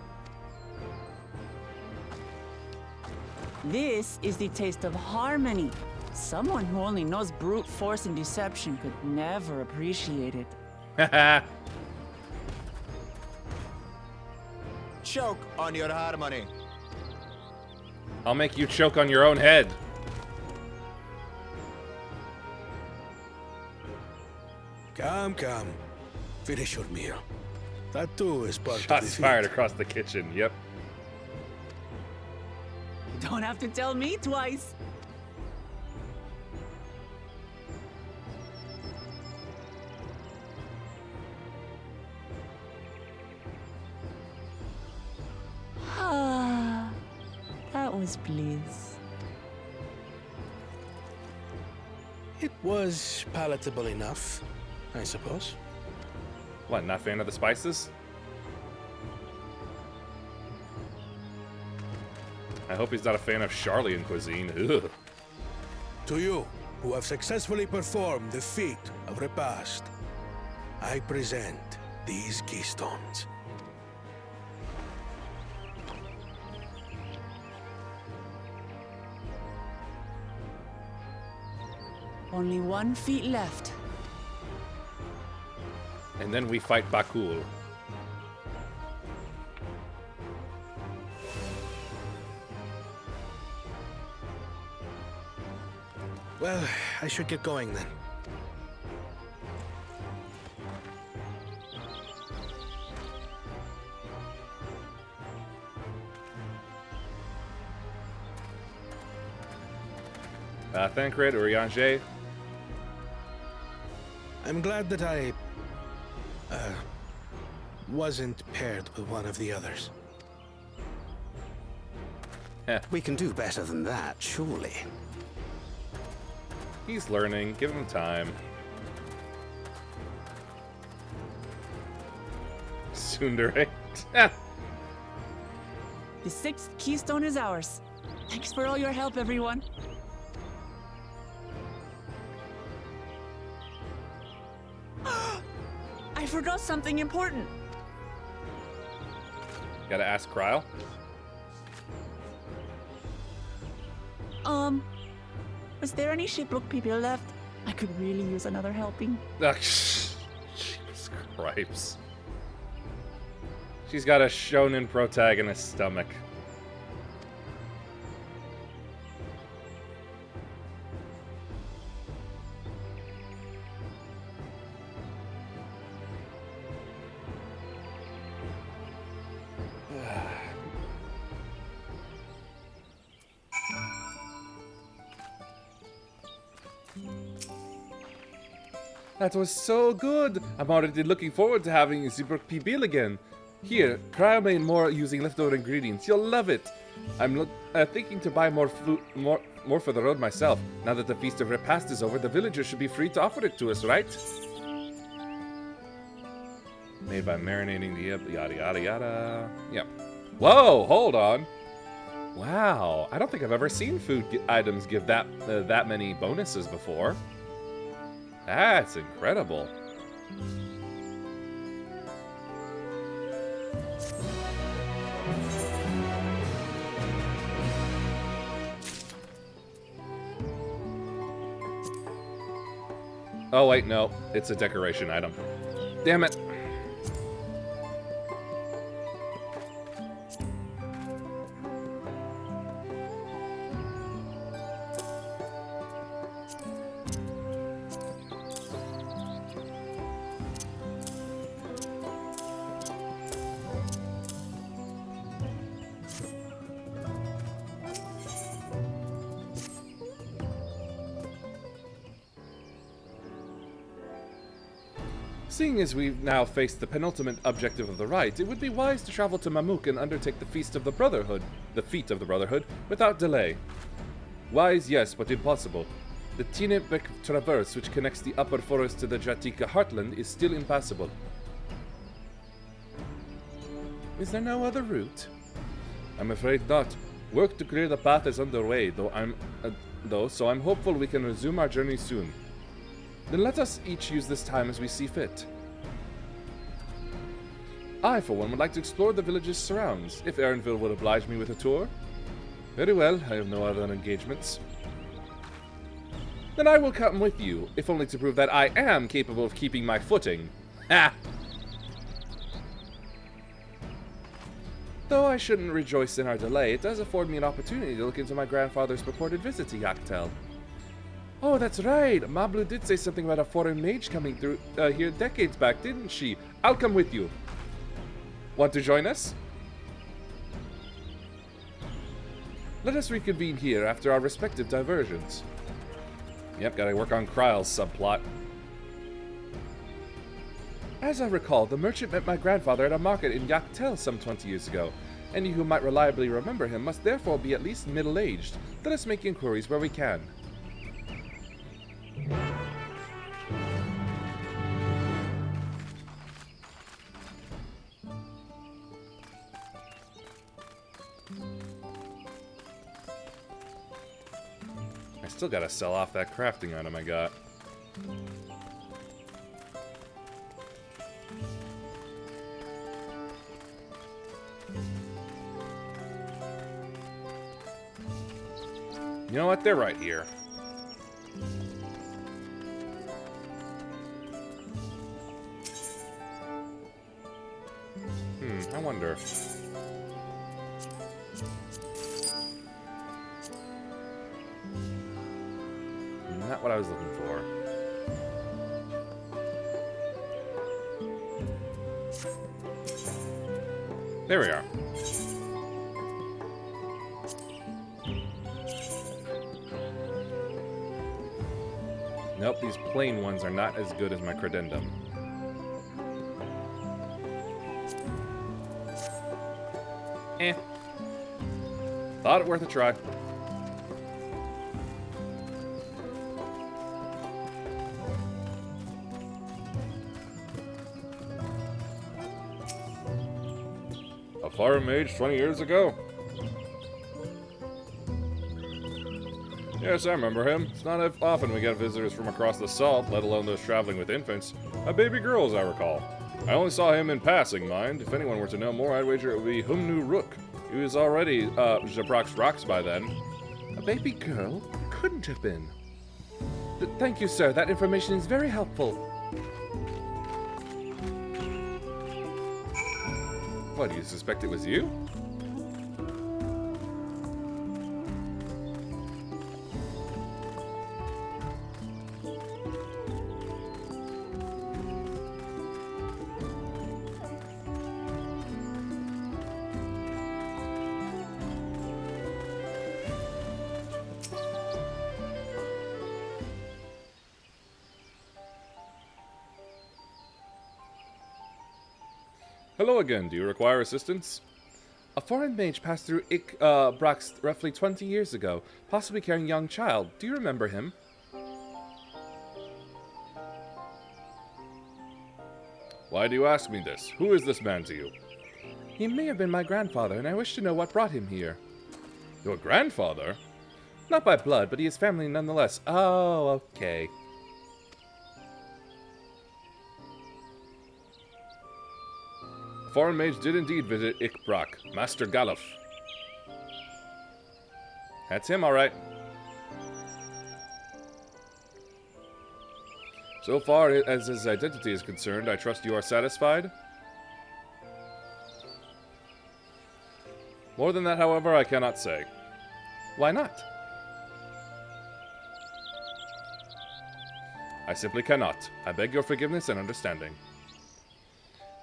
Speaker 4: This is the taste of harmony. Someone who only knows brute force and deception could never appreciate it.
Speaker 12: Haha.
Speaker 17: Choke on your harmony.
Speaker 12: I'll make you choke on your own head.
Speaker 7: Come, come. Finish your meal. That too is part of the
Speaker 12: Shots
Speaker 7: feat.
Speaker 12: fired across the kitchen. Yep.
Speaker 4: You don't have to tell me twice. Ah, that was bliss.
Speaker 7: It was palatable enough, I suppose.
Speaker 12: What, not fan of the spices? I hope he's not a fan of Charlian cuisine. Ugh.
Speaker 7: To you, who have successfully performed the feat of repast, I present these keystones.
Speaker 4: Only 1 feet left.
Speaker 12: And then we fight Bakool.
Speaker 7: Well, I should get going then.
Speaker 12: Thancred, Urianger.
Speaker 7: I'm glad that I wasn't paired with one of the others.
Speaker 18: We can do better than that, surely.
Speaker 12: He's learning. Give him time. Tsundere.
Speaker 4: The 6th keystone is ours. Thanks for all your help, everyone. I forgot something important.
Speaker 12: Gotta ask Kryle.
Speaker 4: Was there any shipbook people left? I could really use another helping.
Speaker 12: Jesus Christ. She's got a shonen protagonist stomach. That was so good! I'm already looking forward to having Zeebrugge PB again. Here, try made more using leftover ingredients. You'll love it. I'm thinking to buy more for the road myself. Now that the Feast of Repast is over, the villagers should be free to offer it to us, right? Made by marinating the yada yada yada. Yep. Whoa, hold on. Wow, I don't think I've ever seen food items give that many bonuses before. That's incredible. Oh wait, no. It's a decoration item. Damn it. Seeing as we've now faced the penultimate objective of the rite, it would be wise to travel to Mamuk and undertake the Feast of the Brotherhood, without delay. Wise, yes, but impossible. The Tinebek Traverse, which connects the upper forest to the Jatika heartland, is still impassable. Is there no other route? I'm afraid not. Work to clear the path is underway, so I'm hopeful we can resume our journey soon. Then let us each use this time as we see fit. I, for one, would like to explore the village's surrounds, if Erenville would oblige me with a tour. Very well, I have no other engagements.
Speaker 1: Then I will come with you, if only to prove that I am capable of keeping my footing. Ha! Though I shouldn't rejoice in our delay, it does afford me an opportunity to look into my grandfather's purported visit to Yaktel. Oh, that's right. Mablu did say something about a foreign mage coming through here decades back, didn't she? I'll come with you. Want to join us? Let us reconvene here after our respective diversions. Yep, gotta work on Kryle's subplot. As I recall, the merchant met my grandfather at a market in Yaktel some 20 years ago. Any who might reliably remember him must therefore be at least middle-aged. Let us make inquiries where we can. I still gotta sell off that crafting item I got. You know what? They're right here. I wonder. Not what I was looking for. There we are. Nope, these plain ones are not as good as my credendum. Thought it worth a try. A foreign mage 20 years ago? Yes, I remember him. It's not often we get visitors from across the salt, let alone those traveling with infants. A baby girl, as I recall. I only saw him in passing, mind. If anyone were to know more, I'd wager it would be Humnu Rook. He was already, Jabrock's rocks by then. A baby girl? Couldn't have been. Thank you, sir. That information is very helpful. What, do you suspect it was you? Hello again. Do you require assistance? A foreign mage passed through Brox roughly 20 years ago, possibly carrying a young child. Do you remember him? Why do you ask me this? Who is this man to you? He may have been my grandfather, and I wish to know what brought him here. Your grandfather? Not by blood, but he is family nonetheless. Oh, okay. Foreign mage did indeed visit Ikbrak, Master Galuf. That's him, alright. So far as his identity is concerned, I trust you are satisfied? More than that, however, I cannot say. Why not? I simply cannot. I beg your forgiveness and understanding.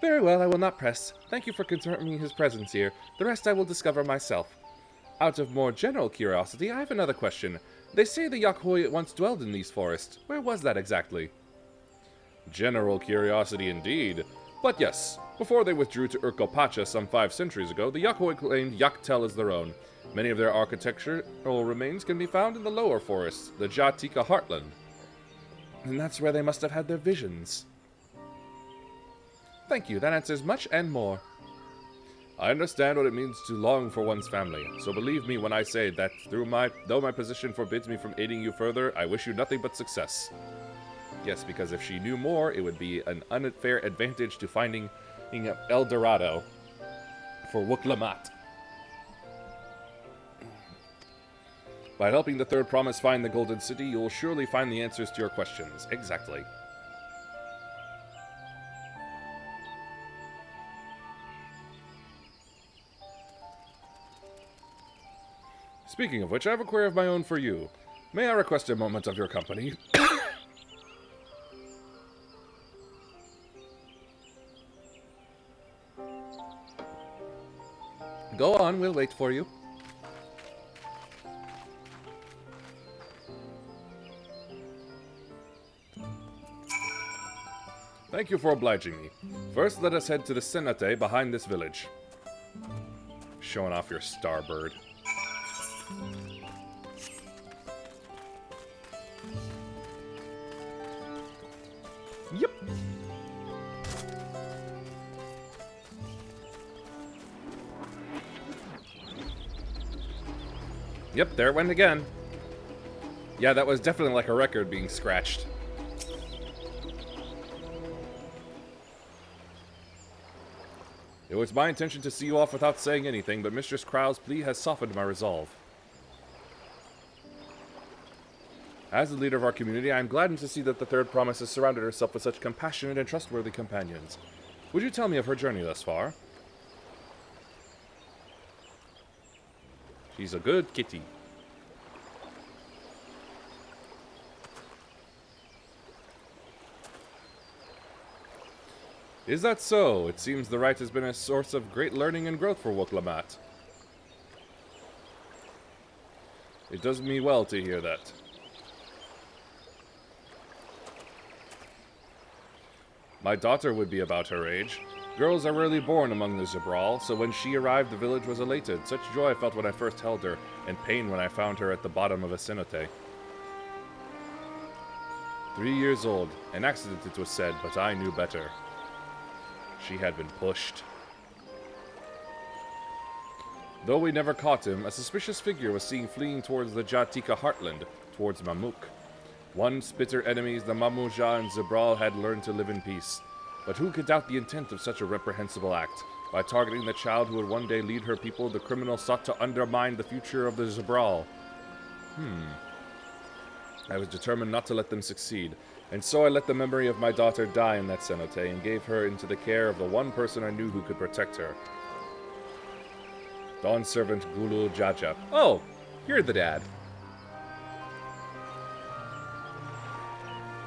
Speaker 1: Very well, I will not press. Thank you for confirming his presence here. The rest I will discover myself. Out of more general curiosity, I have another question. They say the Yakhoi once dwelled in these forests. Where was that exactly? General curiosity indeed. But yes, before they withdrew to Urkopacha some 5 centuries ago, the Yakhoi claimed Yaktel as their own. Many of their architectural remains can be found in the lower forests, the Jatika heartland. And that's where they must have had their visions. Thank you, that answers much and more. I understand what it means to long for one's family, so believe me when I say that though my position forbids me from aiding you further, I wish you nothing but success. Yes, because if she knew more, it would be an unfair advantage to finding El Dorado for Wuk Lamat.
Speaker 12: By helping the Third Promise find the Golden City, you will surely find the answers to your questions. Exactly. Speaking of which, I have a query of my own for you. May I request a moment of your company? Go on, we'll wait for you. Thank you for obliging me. First, let us head to the cenote behind this village. Showing off your starbird. Yep. Yep, there it went again. Yeah, that was definitely like a record being scratched. It was my intention to see you off without saying anything, but Mistress Krau's plea has softened my resolve. As the leader of our community, I am gladdened to see that the Third Promise has surrounded herself with such compassionate and trustworthy companions. Would you tell me of her journey thus far? She's a good kitty. Is that so? It seems the rite has been a source of great learning and growth for Woklamat. It does me well to hear that. My daughter would be about her age. Girls are rarely born among the Zabral, so when she arrived, the village was elated. Such joy I felt when I first held her, and pain when I found her at the bottom of a cenote. 3 years old. An accident, it was said, but I knew better. She had been pushed. Though we never caught him, a suspicious figure was seen fleeing towards the Jatika heartland, towards Mamuk. Once bitter enemies, the Mamuja and Zabral had learned to live in peace. But who could doubt the intent of such a reprehensible act? By targeting the child who would one day lead her people, the criminal sought to undermine the future of the Zabral. I was determined not to let them succeed, and so I let the memory of my daughter die in that cenote and gave her into the care of the one person I knew who could protect her. Dawn servant Gulu Jaja. Oh, you're the dad.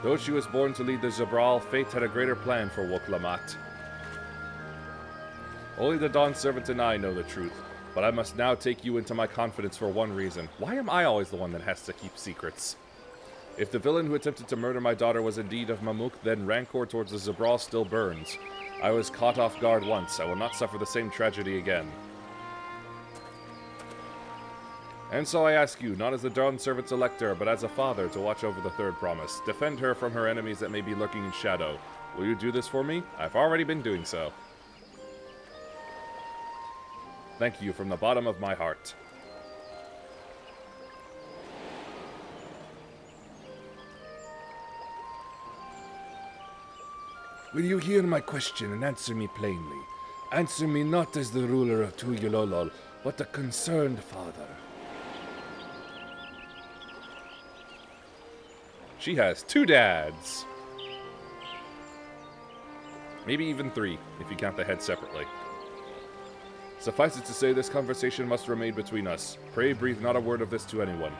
Speaker 12: Though she was born to lead the Zabral, fate had a greater plan for Woklamat. Only the Dawn servant and I know the truth, but I must now take you into my confidence for one reason. Why am I always the one that has to keep secrets? If the villain who attempted to murder my daughter was indeed of Mamuk, then rancor towards the Zabral still burns. I was caught off guard once. I will not suffer the same tragedy again. And so I ask you, not as the Dawn Servant's elector, but as a father, to watch over the Third Promise. Defend her from her enemies that may be lurking in shadow. Will you do this for me? I've already been doing so. Thank you from the bottom of my heart. Will you hear my question and answer me plainly? Answer me not as the ruler of Tuyulolol, but a concerned father. She has 2 dads. Maybe even 3, if you count the head separately. Suffice it to say, this conversation must remain between us. Pray breathe not a word of this to anyone.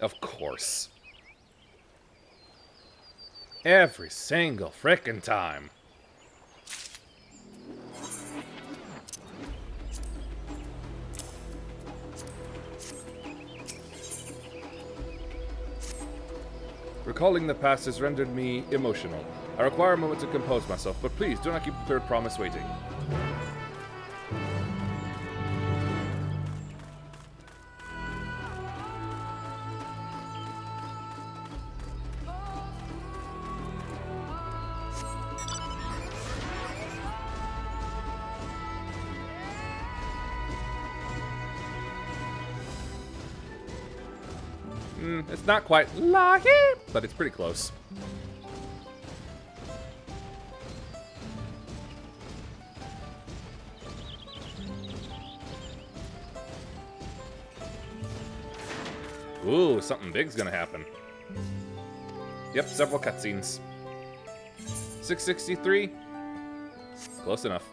Speaker 12: Of course. Every single frickin' time. Recalling the past has rendered me emotional. I require a moment to compose myself, but please do not keep the Third Promise waiting. It's not quite lucky, but it's pretty close. Ooh, something big's gonna happen. Yep, several cutscenes. 663. Close enough.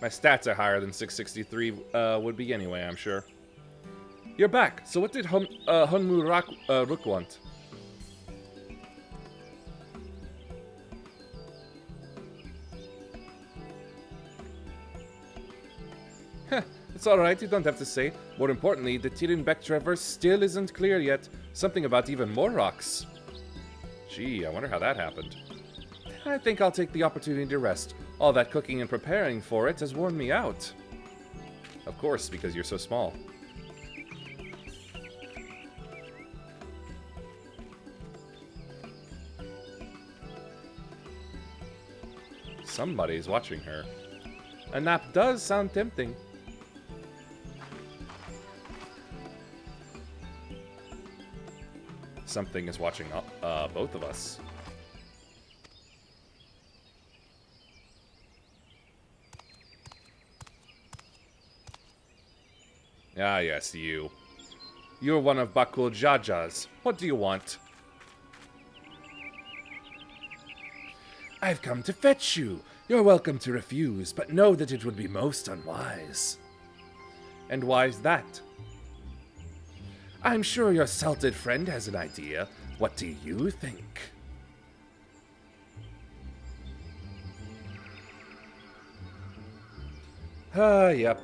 Speaker 12: My stats are higher than 663 would be anyway, I'm sure. You're back. So what did Hunmu Rook want? It's alright, you don't have to say. More importantly, the Tirinbeck Traverse still isn't clear yet. Something about even more rocks. Gee, I wonder how that happened. I think I'll take the opportunity to rest. All that cooking and preparing for it has worn me out. Of course, because you're so small. Somebody's watching her. A nap does sound tempting. Something is watching both of us. Ah, yes, you. You're one of Bakool Jaja's. What do you want? I've come to fetch you. You're welcome to refuse, but know that it would be most unwise. And why's that? I'm sure your salted friend has an idea. What do you think? Yep.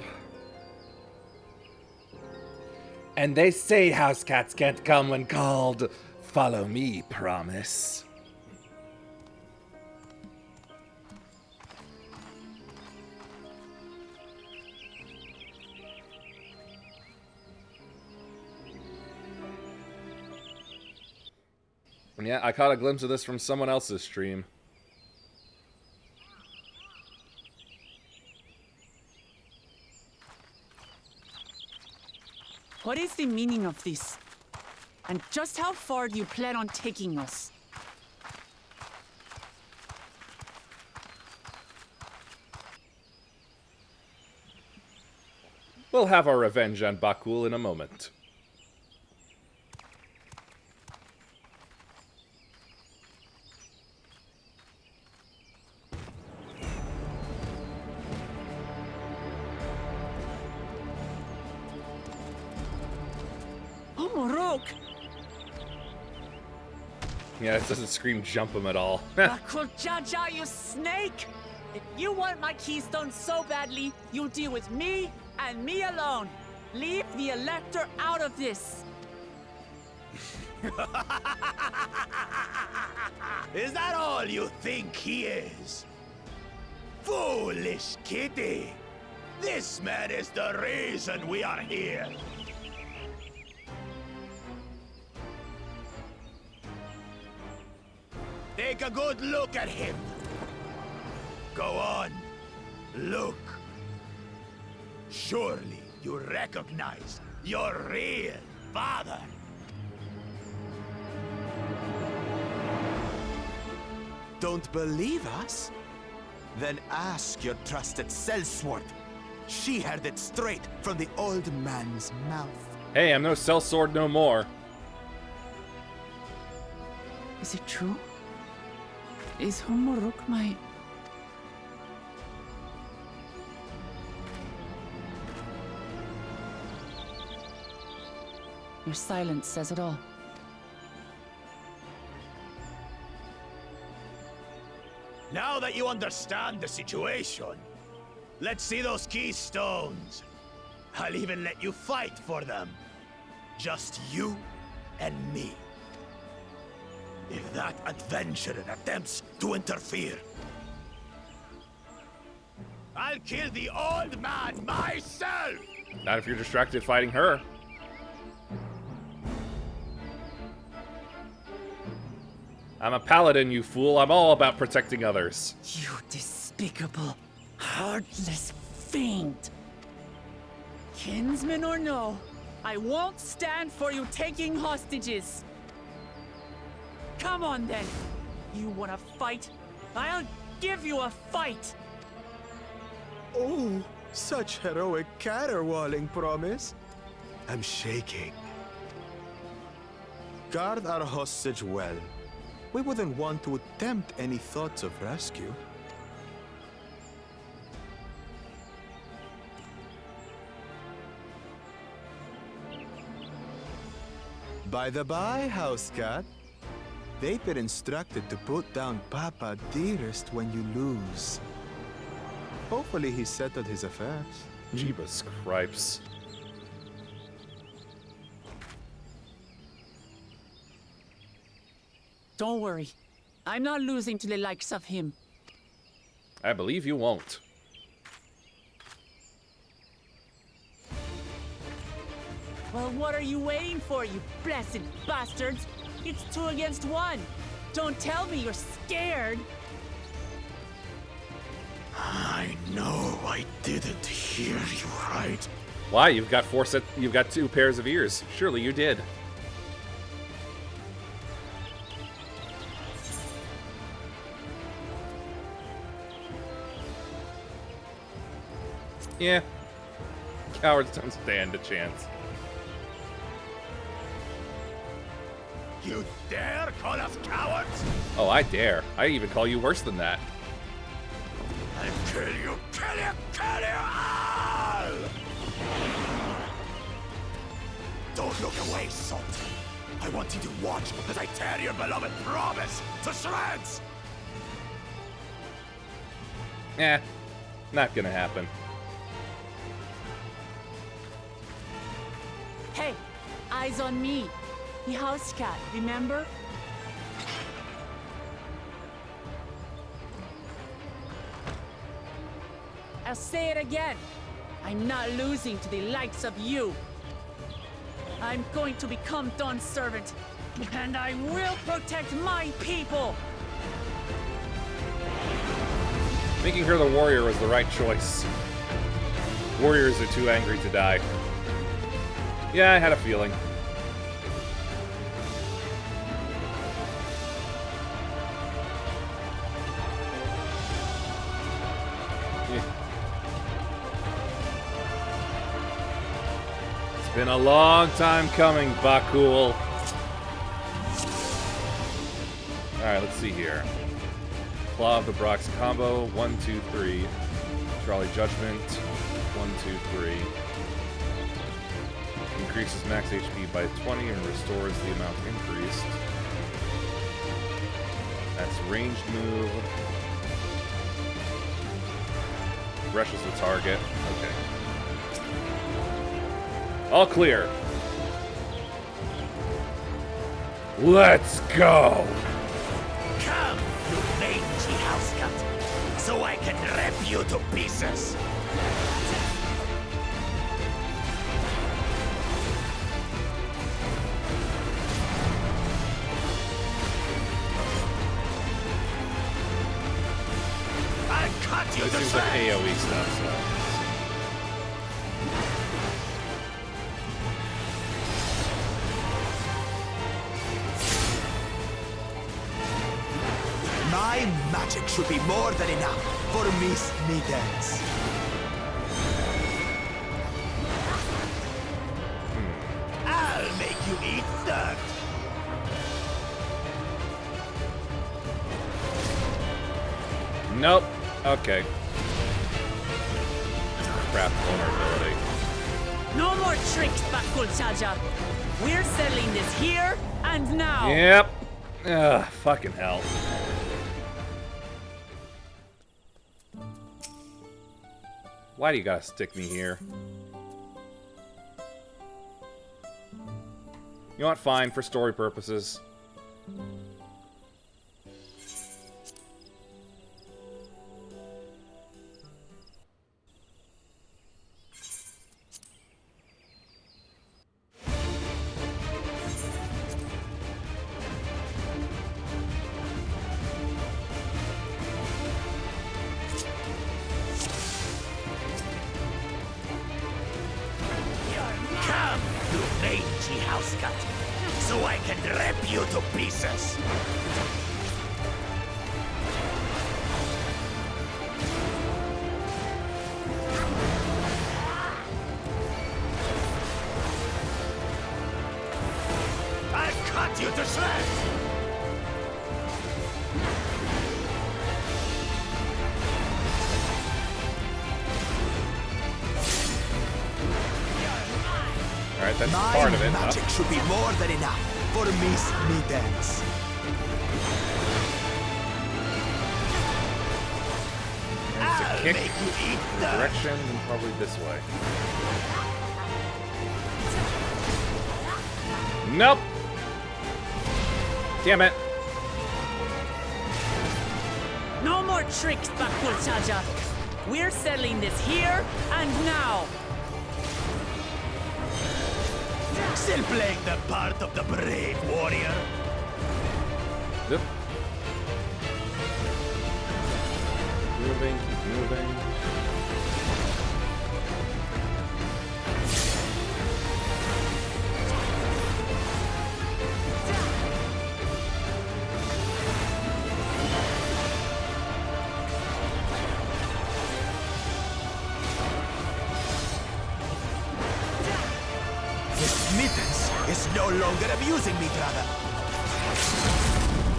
Speaker 12: And they say house cats can't come when called. Follow me, promise. Yeah, I caught a glimpse of this from someone else's stream.
Speaker 4: What is the meaning of this? And just how far do you plan on taking us?
Speaker 12: We'll have our revenge on Bakool in a moment. Yeah, it doesn't scream jump him at all.
Speaker 4: Bakool Jaja, you snake! If you want my keystone so badly, you'll deal with me and me alone. Leave the Elector out of this.
Speaker 16: Is that all you think he is? Foolish kitty! This man is the reason we are here. Take a good look at him. Go on. Look. Surely you recognize your real father.
Speaker 17: Don't believe us? Then ask your trusted sellsword. She heard it straight from the old man's mouth.
Speaker 12: Hey, I'm no sellsword no more.
Speaker 4: Is it true? Is Humuruk my... Your silence says it all.
Speaker 16: Now that you understand the situation, let's see those keystones. I'll even let you fight for them. Just you and me. If that adventurer attempts to interfere, I'll kill the old man myself!
Speaker 12: Not if you're distracted fighting her. I'm a paladin, you fool. I'm all about protecting others.
Speaker 4: You despicable, heartless fiend. Kinsman or no, I won't stand for you taking hostages. Come on then. You wanna fight? I'll give you a fight.
Speaker 17: Oh, such heroic caterwauling promise. I'm shaking. Guard our hostage well. We wouldn't want to attempt any thoughts of rescue. By the by, house cat, they've been instructed to put down Papa Dearest when you lose. Hopefully he settled his affairs.
Speaker 1: Jeebus cripes.
Speaker 4: Don't worry. I'm not losing to the likes of him.
Speaker 1: I believe you won't.
Speaker 4: Well, what are you waiting for, you blessed bastards? It's 2 against 1. Don't tell me you're scared.
Speaker 9: I know I didn't hear you right.
Speaker 1: Why? You've got you've got 2 pairs of ears. Surely you did. Yeah. Cowards don't stand a chance.
Speaker 16: You dare call us cowards?
Speaker 1: Oh, I dare. I even call you worse than that.
Speaker 16: I'll kill you, kill you, kill you all! Don't look away, Salt. I want you to watch as I tear your beloved promise to shreds!
Speaker 1: Eh, not gonna happen.
Speaker 4: Hey, eyes on me. The house cat, remember? I'll say it again. I'm not losing to the likes of you. I'm going to become Dawn's servant, and I will protect my people.
Speaker 1: Making her the warrior was the right choice. Warriors are too angry to die. Yeah, I had a feeling. It's been a long time coming, Bakool. Alright, let's see here. Claw of the Brock's combo, 1, 2, 3. Trolley Judgment, 1, 2, 3. Increases max HP by 20 and restores the amount increased. That's ranged move. Rushes the target. Okay. All clear. Let's go!
Speaker 16: Come, you mangy house cat, so I can rip you to pieces!
Speaker 1: This seems like AoE stuff, so.
Speaker 17: My magic should be more than enough for Miss Needles.
Speaker 16: I'll make you eat dirt!
Speaker 1: Nope. Okay. Crap vulnerability.
Speaker 4: No more tricks, Bakool Chaja. We're settling this here and now.
Speaker 1: Yep. Ugh, fucking hell. Why do you gotta stick me here? You know what? Fine, for story purposes.
Speaker 16: mangy house cut, so I can rip you to pieces. I'll cut you to shreds!
Speaker 1: Alright, that's
Speaker 14: My
Speaker 1: part of it,
Speaker 14: magic
Speaker 1: huh?
Speaker 14: should be more than enough for Miss Mittens.
Speaker 1: There's a kick in the direction, and probably this way. Nope! Damn it!
Speaker 4: No more tricks, Bakool Jaja. We're settling this here and now.
Speaker 16: Still playing the part of the brave warrior?
Speaker 1: Yep. Moving, keep moving.
Speaker 14: Miss Mittens is no longer amusing me, brother.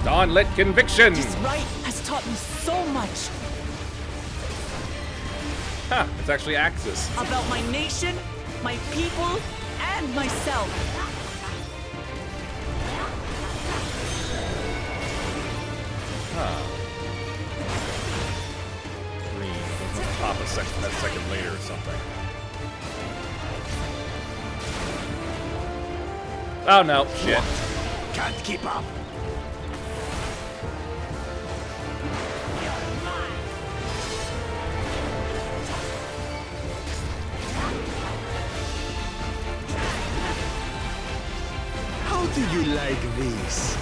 Speaker 1: Dawnlit conviction!
Speaker 4: This rite has taught me so much.
Speaker 1: Ha! It's actually Axis.
Speaker 4: About my nation, my people, and myself.
Speaker 1: Huh. Green. It must pop a second later or something. Oh no, shit.
Speaker 16: Can't keep up.
Speaker 14: How do you like this?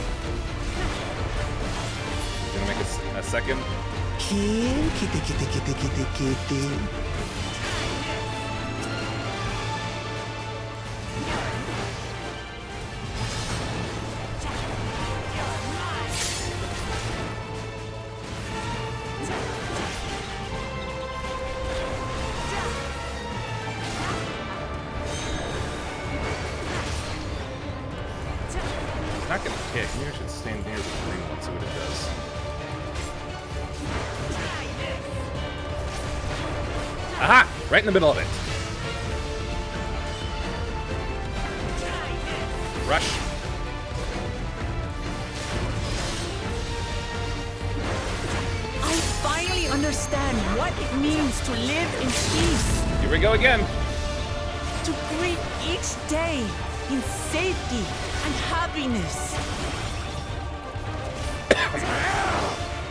Speaker 1: Gonna make a second.
Speaker 14: Kill, kitty, kitty, kitty, kitty, kitty.
Speaker 1: It's not gonna kick. Maybe I should stand near the green one, see what it does. Aha! Right in the middle of it. Rush.
Speaker 4: I finally understand what it means to live in peace.
Speaker 1: Here we go again.
Speaker 4: To greet each day in safety and happiness.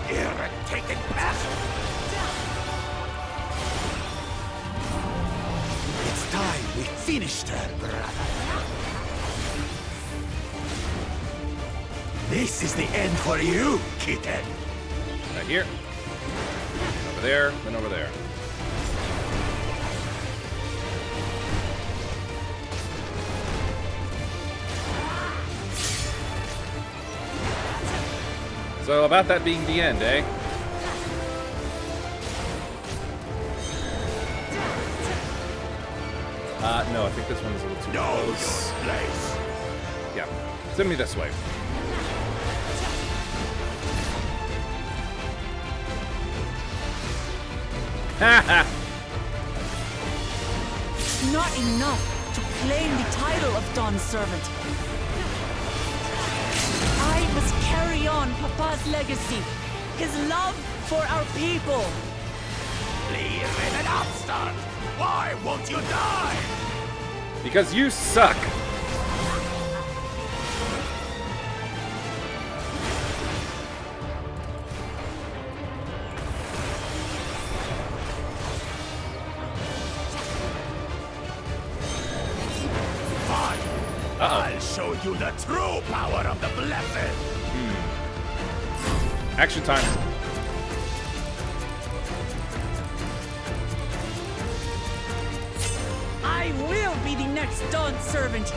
Speaker 16: Irritating pest!
Speaker 14: It's time we finished her, brother.
Speaker 16: This is the end for you, kitten.
Speaker 1: Right here. Over there, then over there. So about that being the end, eh? No, I think this one is a little too close.
Speaker 16: Place.
Speaker 1: Yeah, send me this way.
Speaker 4: Not enough to claim the title of Dawn's servant. I must carry on Papa's legacy, his love for our people.
Speaker 16: Leave in an upstart. Why won't you die?
Speaker 1: Because you suck.
Speaker 16: I'll show you the true power of the blessed.
Speaker 1: Action time.
Speaker 4: I will be the next Dawn servant.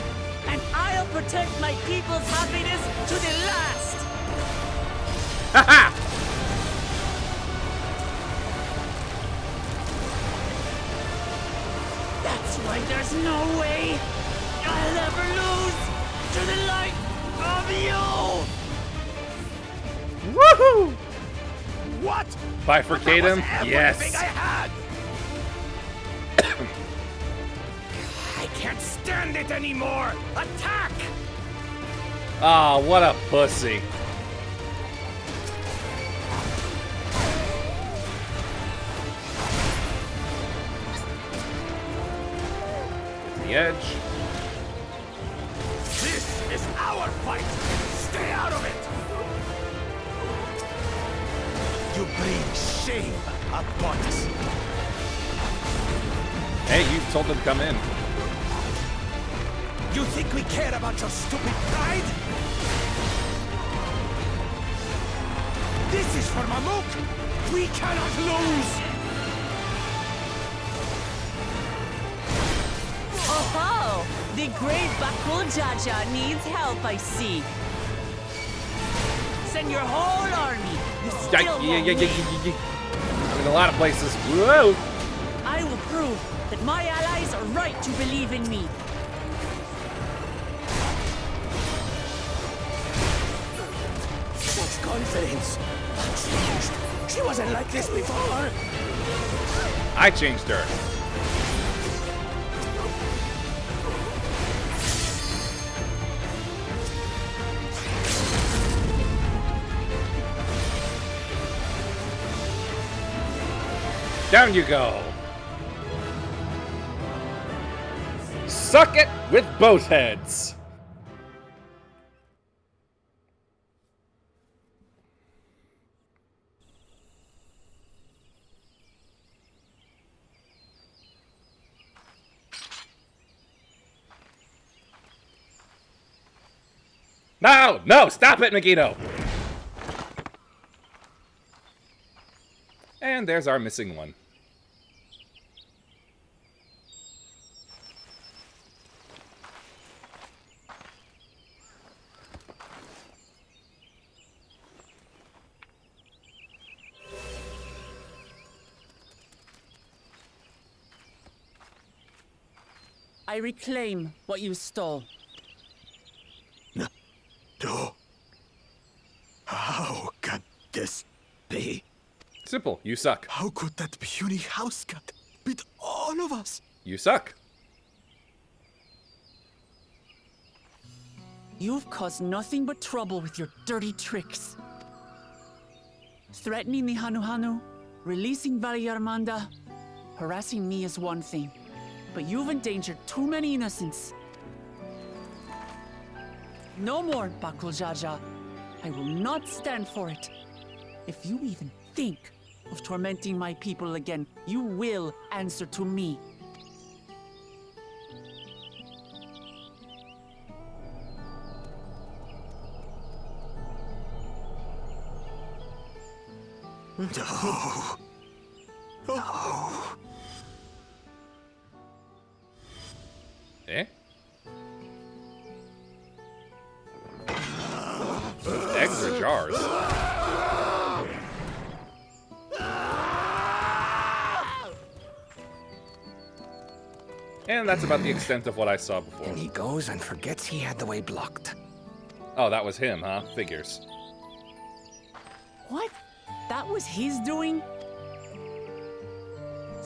Speaker 4: and I'll protect my people's happiness to the last!
Speaker 12: Haha!
Speaker 4: That's why there's no way I'll ever lose to the light of you!
Speaker 12: Woohoo!
Speaker 16: What?
Speaker 12: Bifurcate him? Yes.
Speaker 16: I had.
Speaker 8: I can't stand it anymore! Attack!
Speaker 12: Ah, what a pussy. The edge.
Speaker 16: This is our fight. Stay out of it. You bring shame upon us.
Speaker 12: Hey, you told them to come in.
Speaker 14: You think we care about your stupid pride? This is for Mamuk! We cannot lose!
Speaker 4: Oh, the great Bakool Jaja needs help, I see. Send your whole army. You still won't win.
Speaker 12: I'm in a lot of places. Whoa!
Speaker 4: I will prove that my allies are right to believe in me.
Speaker 14: Such confidence! Changed! She wasn't like this before!
Speaker 12: I changed her. Down you go. Suck it with both heads. No, no, stop it, Megiddo. And there's our missing one.
Speaker 4: I reclaim what you stole.
Speaker 9: No. How can this be?
Speaker 12: Simple, you suck.
Speaker 17: How could that puny house cat beat all of us?
Speaker 12: You suck.
Speaker 4: You've caused nothing but trouble with your dirty tricks. Threatening the Hanuhanu, releasing Valigarmanda, harassing me is one thing, but you've endangered too many innocents. No more, Bakool Jaja. I will not stand for it. If you even think of tormenting my people again, you will answer to me.
Speaker 9: No. No.
Speaker 12: Eh? Those eggs are jars. And that's about the extent of what I saw before.
Speaker 8: And he goes and forgets he had the way blocked.
Speaker 12: Oh, that was him, huh? Figures.
Speaker 4: What? That was his doing?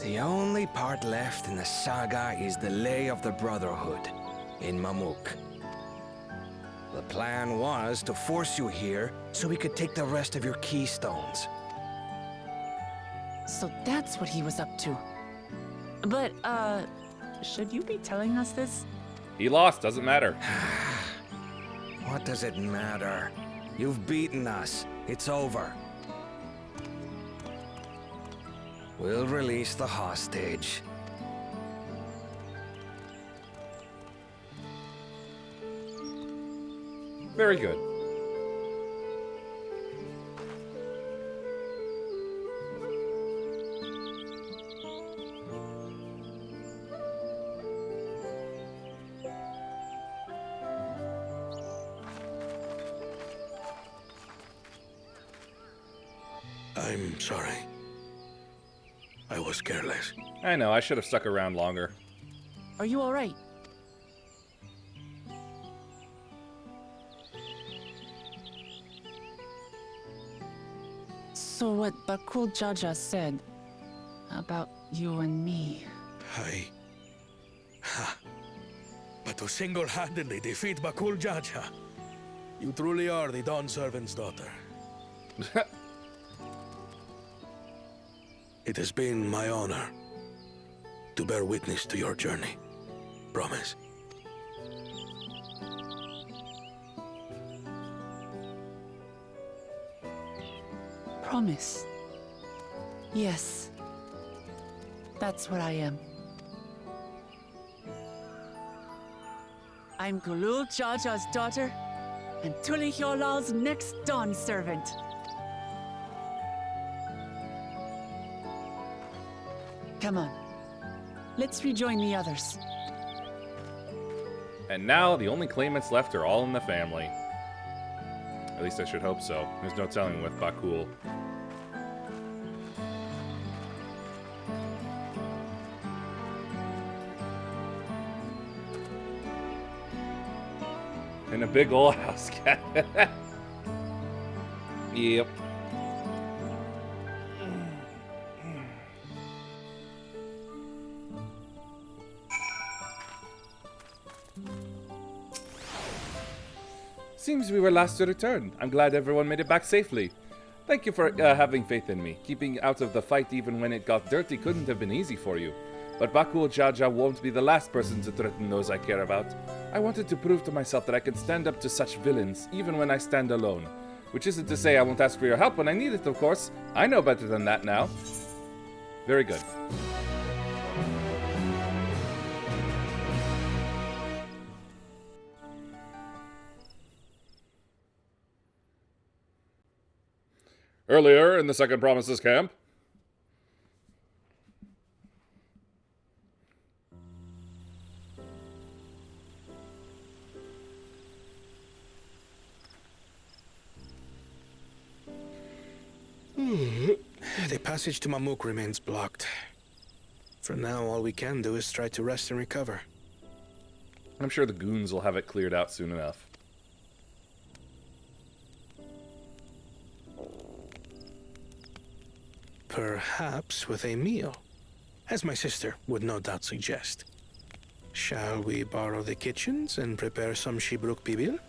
Speaker 8: The only part left in the saga is the Lay of the Brotherhood in Mamuk. The plan was to force you here so we could take the rest of your keystones.
Speaker 4: So that's what he was up to. But, should you be telling us this?
Speaker 12: He lost, doesn't matter.
Speaker 8: What does it matter? You've beaten us. It's over. We'll release the hostage.
Speaker 12: Very good.
Speaker 7: I'm sorry. I was careless.
Speaker 1: I know, I should have stuck around longer.
Speaker 4: Are you all right? So what Bakool Jaja said about you and me...
Speaker 7: But to single-handedly defeat Bakool Jaja, you truly are the Dawn Servant's daughter. It has been my honor to bear witness to your journey. Promise.
Speaker 4: Promise. Yes. That's what I am. I'm Gulul Jaja's daughter, and Tulihyolal's next Dawn servant. Come on. Let's rejoin the others.
Speaker 1: And now the only claimants left are all in the family. At least I should hope so. There's no telling with Bakool. In a big old house cat. Yep. Seems we were last to return. I'm glad everyone made it back safely. Thank you for having faith in me. Keeping out of the fight even when it got dirty couldn't have been easy for you. But Bakool Jaja won't be the last person to threaten those I care about. I wanted to prove to myself that I can stand up to such villains, even when I stand alone. Which isn't to say I won't ask for your help when I need it, of course. I know better than that now. Very good. Earlier in the Second Promises camp.
Speaker 7: The passage to Mamuk remains blocked. For now, all we can do is try to rest and recover.
Speaker 1: I'm sure the goons will have it cleared out soon enough.
Speaker 7: Perhaps with a meal, as my sister would no doubt suggest. Shall we borrow the kitchens and prepare some Shibruk Bibil?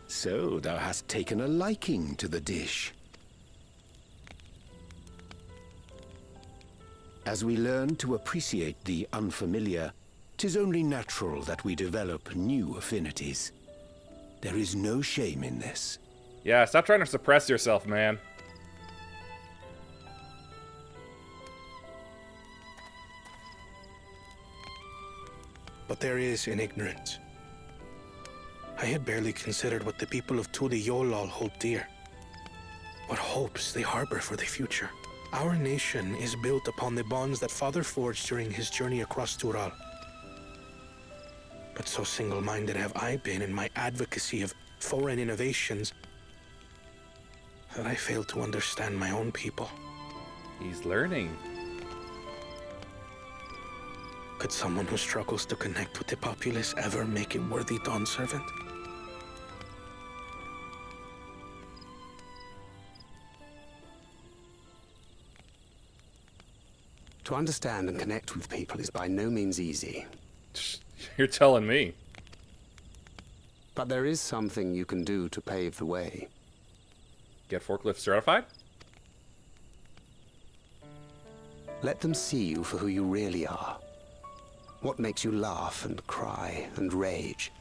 Speaker 18: So thou hast taken a liking to the dish. As we learn to appreciate the unfamiliar, 'tis only natural that we develop new affinities. There is no shame in this.
Speaker 1: Yeah, stop trying to suppress yourself, man.
Speaker 7: But there is in ignorance. I had barely considered what the people of Tulihyollal hold dear. What hopes they harbor for the future. Our nation is built upon the bonds that Father forged during his journey across Tural. But so single-minded have I been in my advocacy of foreign innovations that I failed to understand my own people.
Speaker 1: He's learning.
Speaker 7: Could someone who struggles to connect with the populace ever make a worthy Dawn servant?
Speaker 18: To understand and connect with people is by no means easy.
Speaker 1: You're telling me.
Speaker 18: But there is something you can do to pave the way.
Speaker 1: Get forklift certified?
Speaker 18: Let them see you for who you really are. What makes you laugh and cry and rage.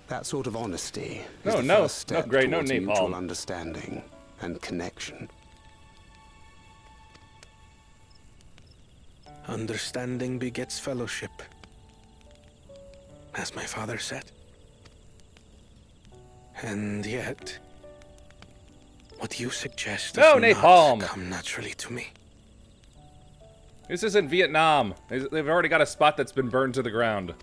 Speaker 18: That sort of honesty is the first step towards mutual understanding and connection.
Speaker 7: Understanding begets fellowship, as my father said. And yet, what you suggest does not come naturally to me.
Speaker 1: This isn't Vietnam. They've already got a spot that's been burned to the ground.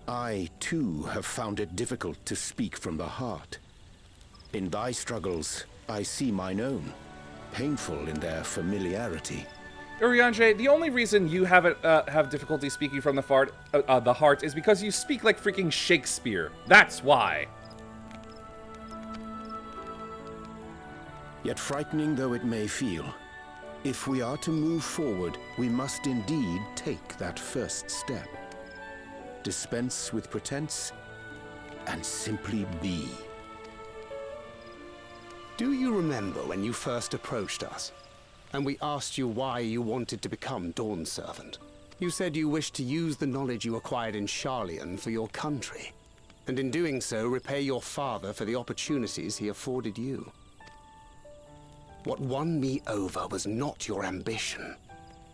Speaker 19: I, too, have found it difficult to speak from the heart. In thy struggles, I see mine own, painful in their familiarity.
Speaker 1: Urianger, the only reason you have difficulty speaking from the heart is because you speak like freaking Shakespeare. That's why.
Speaker 19: Yet frightening though it may feel, if we are to move forward, we must indeed take that first step. Dispense with pretense, and simply be.
Speaker 18: Do you remember when you first approached us, and we asked you why you wanted to become Dawn Servant? You said you wished to use the knowledge you acquired in Sharlayan for your country, and in doing so repay your father for the opportunities he afforded you. What won me over was not your ambition,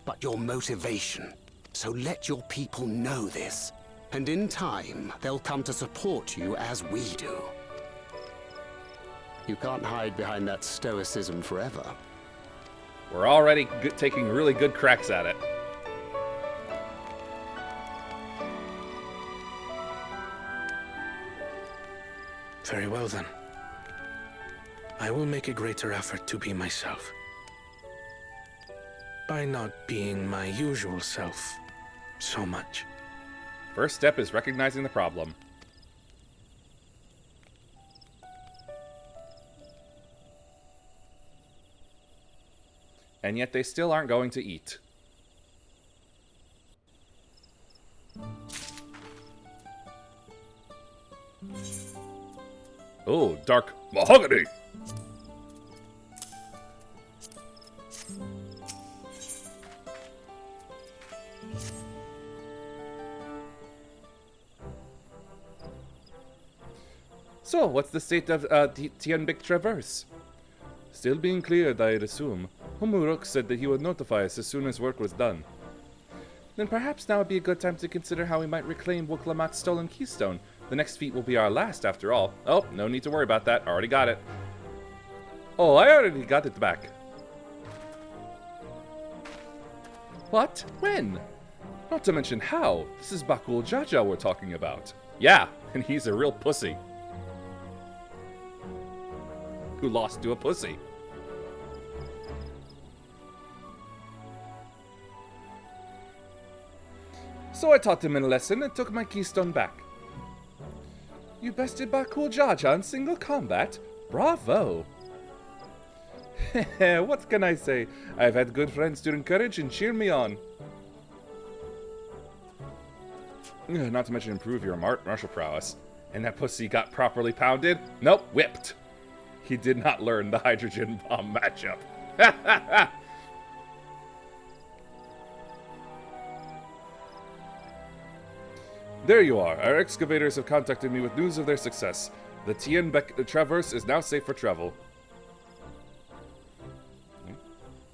Speaker 18: but your motivation. So let your people know this, and in time, they'll come to support you as we do. You can't hide behind that stoicism forever.
Speaker 1: We're already taking really good cracks at it.
Speaker 7: Very well then. I will make a greater effort to be myself. By not being my usual self so much.
Speaker 1: First step is recognizing the problem. And yet they still aren't going to eat. Oh, dark mahogany! So, what's the state of Tianbik Traverse? Still being cleared, I'd assume. Humuruk said that he would notify us as soon as work was done. Then perhaps now would be a good time to consider how we might reclaim Wuklamat's stolen keystone. The next feat will be our last, after all. Oh, no need to worry about that. Already got it. Oh, I already got it back. What? When? Not to mention how. This is Bakool Jaja we're talking about. Yeah, and he's a real pussy. Who lost to a pussy. So I taught him a lesson and took my keystone back. You bested Bakool Jaja in single combat? Bravo! What can I say? I've had good friends to encourage and cheer me on. Not to mention improve your martial prowess. And that pussy got properly pounded? Nope, whipped. He did not learn the hydrogen bomb matchup. There you are. Our excavators have contacted me with news of their success. The Tianbek Traverse is now safe for travel.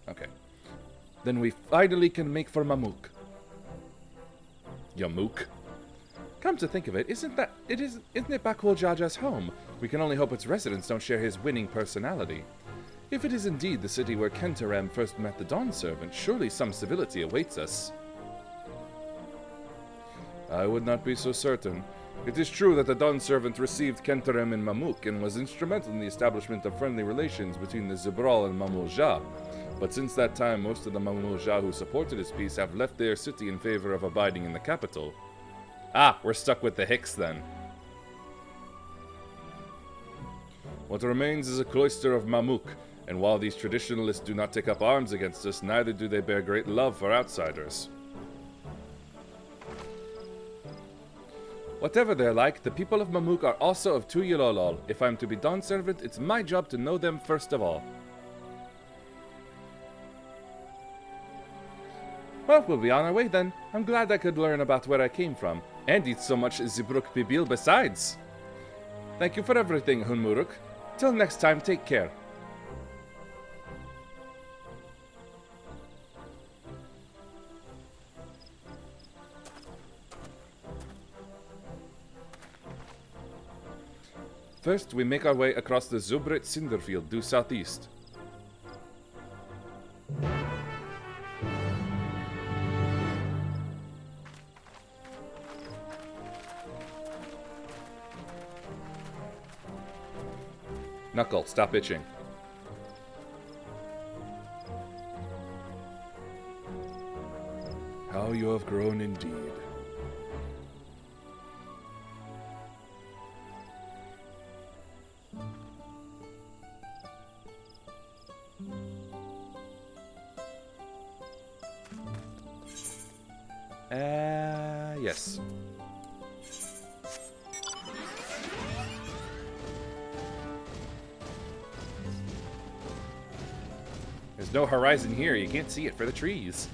Speaker 1: Okay. Then we finally can make for Mamuk. Yamuk? Come to think of it, isn't it Bakool Jaja's home? We can only hope its residents don't share his winning personality. If it is indeed the city where Kentarem first met the Dawn Servant, surely some civility awaits us. I would not be so certain. It is true that the Dawn Servant received Kentarem in Mamuk and was instrumental in the establishment of friendly relations between the Zibral and Mamul-Ja. But since that time, most of the Mamul-Ja who supported his peace have left their city in favor of abiding in the capital. Ah, we're stuck with the Hicks then. What remains is a cloister of Mamuk, and while these traditionalists do not take up arms against us, neither do they bear great love for outsiders. Whatever they're like, the people of Mamuk are also of Tuyulolol. If I'm to be Dawn Servant, it's my job to know them first of all. Well, we'll be on our way then. I'm glad I could learn about where I came from, and eat so much Zibruk Bibil besides. Thank you for everything, Hunmuruk. Till next time, take care. First, we make our way across the Zubrit Cinderfield due southeast. Knuckle, stop itching. How you have grown indeed. Yes. There's no horizon here. You can't see it for the trees.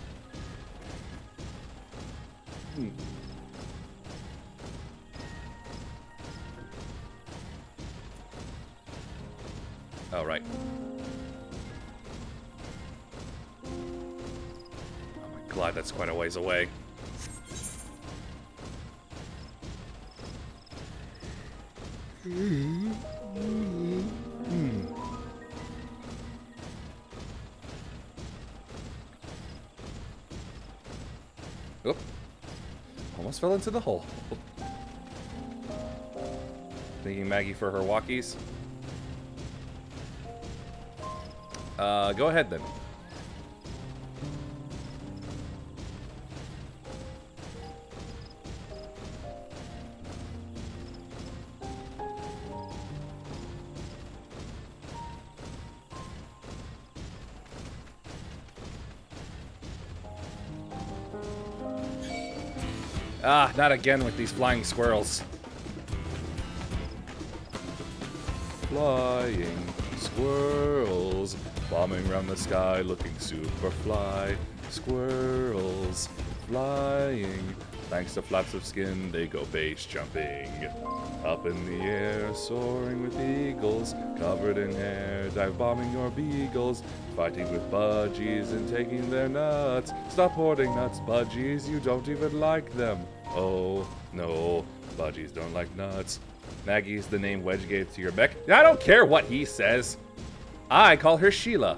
Speaker 1: Oh, right. Oh my god, that's quite a ways away. Oop. Almost fell into the hole. Thanking Maggie for her walkies. Go ahead then. Ah, not again with these flying squirrels. Flying squirrels, bombing around the sky, looking super fly. Squirrels, flying. Thanks to flaps of skin, they go base jumping. Up in the air, soaring with eagles, covered in hair, dive bombing your beagles, fighting with budgies and taking their nuts. Stop hoarding nuts, budgies, you don't even like them. Oh, no, budgies don't like nuts. Maggie's the name Wedge gave to your Beck. I don't care what he says. I call her Sheila,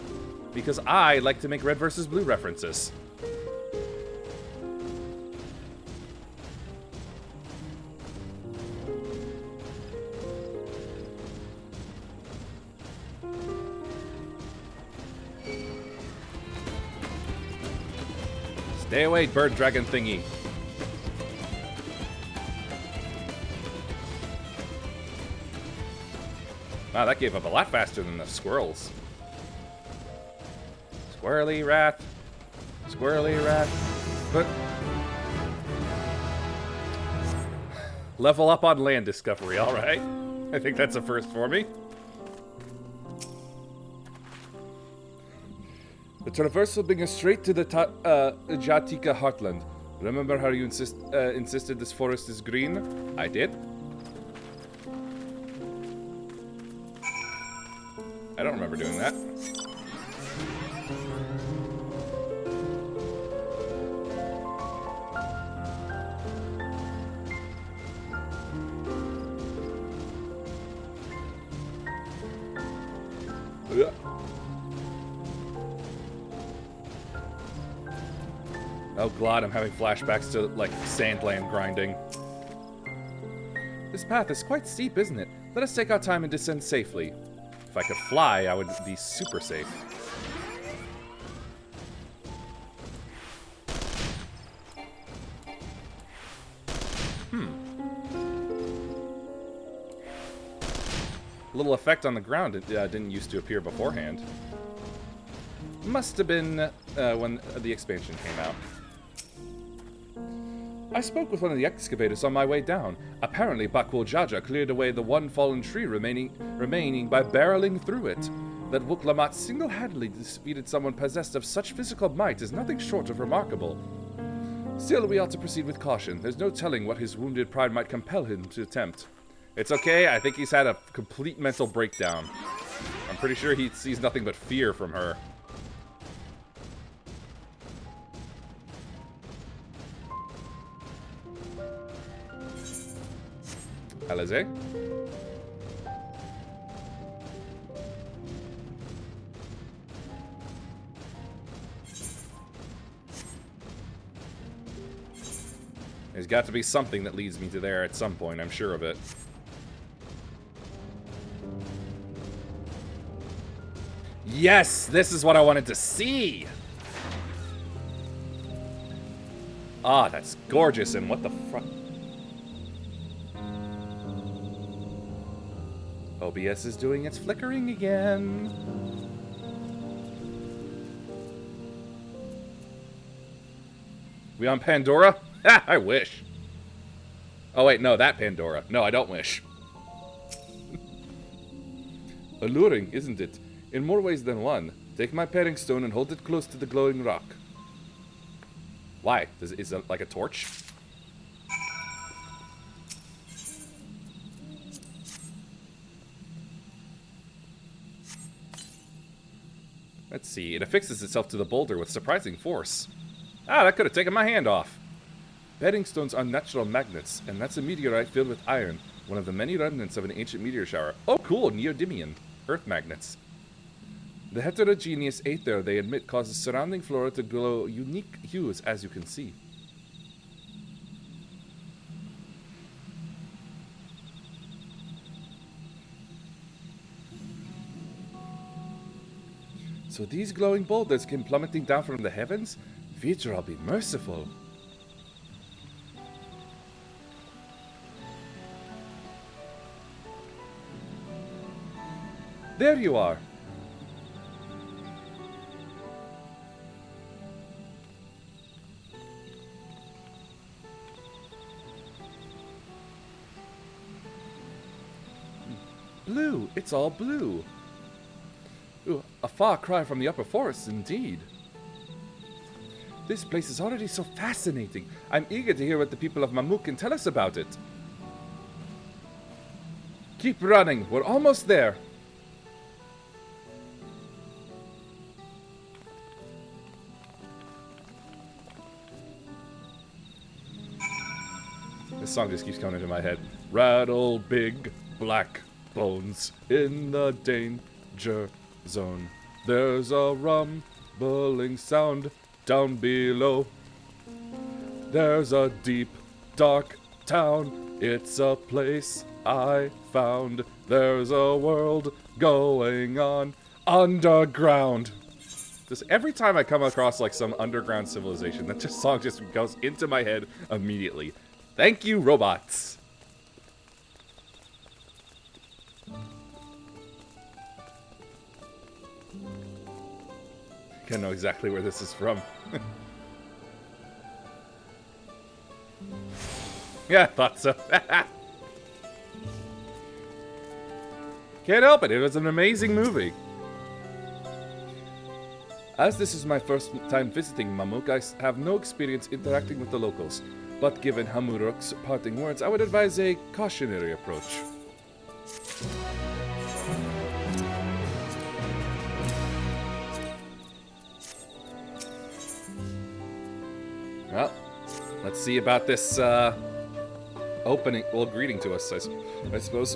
Speaker 1: because I like to make red versus blue references. Stay away, bird dragon thingy. Wow, that gave up a lot faster than the squirrels. Squirrely rat. Squirrely rat. But level up on land discovery, alright. I think that's a first for me. The traversal brings us straight to the Jatika heartland. Remember how you insisted this forest is green? I did. I don't remember doing that. Oh god, I'm having flashbacks to, like, sandland grinding. This path is quite steep, isn't it? Let us take our time and descend safely. If I could fly, I would be super safe. Little effect on the ground it didn't used to appear beforehand. Must have been when the expansion came out. I spoke with one of the excavators on my way down. Apparently, Bakool Jaja cleared away the one fallen tree remaining by barreling through it. That Wuklamat single-handedly defeated someone possessed of such physical might is nothing short of remarkable. Still, we ought to proceed with caution. There's no telling what his wounded pride might compel him to attempt. It's okay, I think he's had a complete mental breakdown. I'm pretty sure he sees nothing but fear from her. Alize? There's got to be something that leads me to there at some point, I'm sure of it. Yes, this is what I wanted to see. Ah, that's gorgeous. And what the fuck? OBS is doing its flickering again. We on Pandora? Ha, I wish. Oh wait, no, that Pandora. No, I don't wish. Alluring, isn't it? In more ways than one. Take my paring stone and hold it close to the glowing rock. Why? Is it like a torch? Let's see. It affixes itself to the boulder with surprising force. Ah, that could have taken my hand off. Bedding stones are natural magnets, and that's a meteorite filled with iron, one of the many remnants of an ancient meteor shower. Oh, cool, neodymium. Earth magnets. The heterogeneous aether they emit causes surrounding flora to glow unique hues, as you can see. So these glowing boulders came plummeting down from the heavens? Vitra, be merciful. There you are. Blue. It's all blue. Ooh, a far cry from the upper forests, indeed. This place is already so fascinating. I'm eager to hear what the people of Mamuk can tell us about it. Keep running. We're almost there. This song just keeps coming into my head. Rattle big black bones in the danger zone. There's a rumbling sound down below. There's a deep, dark town. It's a place I found. There's a world going on underground. Just every time I come across like some underground civilization, that just song just goes into my head immediately. Thank you, robots. I know exactly where this is from. Yeah, I thought so. Can't help it. It was an amazing movie. As this is my first time visiting Mamuk, I have no experience interacting with the locals. But given Hamuruk's parting words, I would advise a cautionary approach. Well, let's see about this opening, well, greeting to us, I suppose.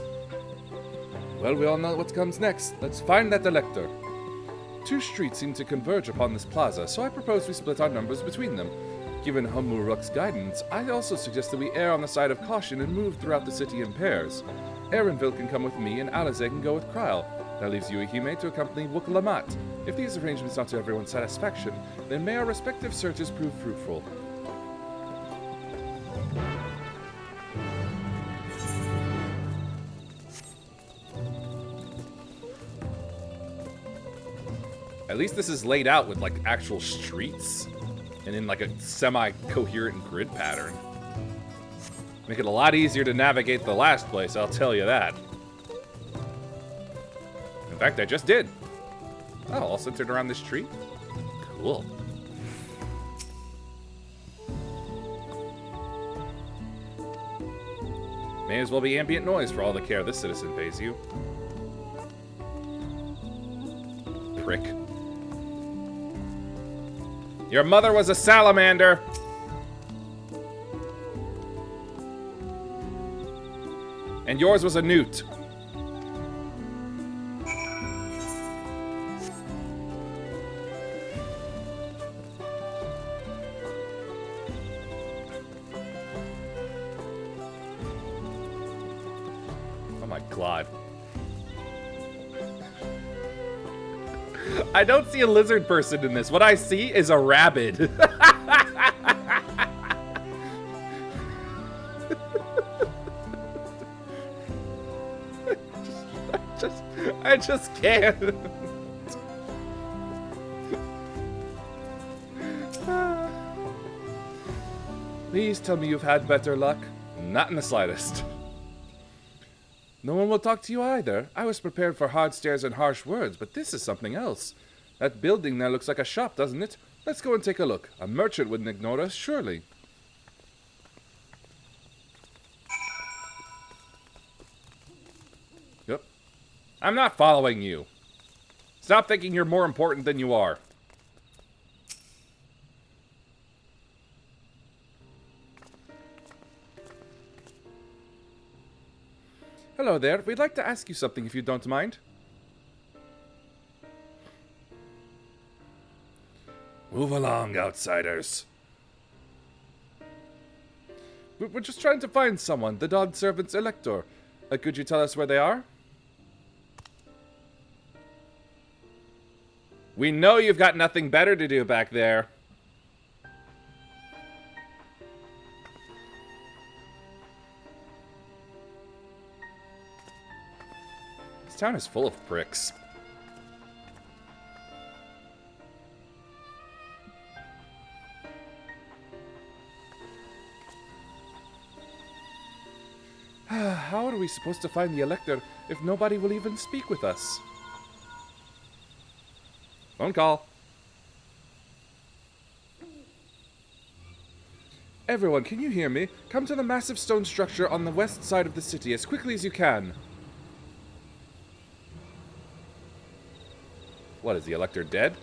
Speaker 1: Well, we all know what comes next. Let's find that elector. Two streets seem to converge upon this plaza, so I propose we split our numbers between them. Given Hamuruk's guidance, I also suggest that we err on the side of caution and move throughout the city in pairs. Erenville can come with me, and Alize can go with Kryle. That leaves Yuehime to accompany Wukalamat. If these arrangements are to everyone's satisfaction, then may our respective searches prove fruitful. At least this is laid out with, like, actual streets. And in, like, a semi-coherent grid pattern. Make it a lot easier to navigate the last place, I'll tell you that. In fact, I just did. Oh, all centered around this tree? Cool. May as well be ambient noise for all the care this citizen pays you. Prick. Your mother was a salamander! And yours was a newt. Oh my god. I don't see a lizard person in this. What I see is a rabbit. I just can't. Please tell me you've had better luck. Not in the slightest. No one will talk to you either. I was prepared for hard stares and harsh words, but this is something else. That building there looks like a shop, doesn't it? Let's go and take a look. A merchant wouldn't ignore us, surely. Yep. I'm not following you. Stop thinking you're more important than you are. Hello there. We'd like to ask you something if you don't mind. Move along, outsiders. We're just trying to find someone, the Dawn Servant's Elector. Could you tell us where they are? We know you've got nothing better to do back there. This town is full of pricks. How are we supposed to find the Elector if nobody will even speak with us? Phone call. Everyone, can you hear me? Come to the massive stone structure on the west side of the city as quickly as you can. What, is the Elector dead?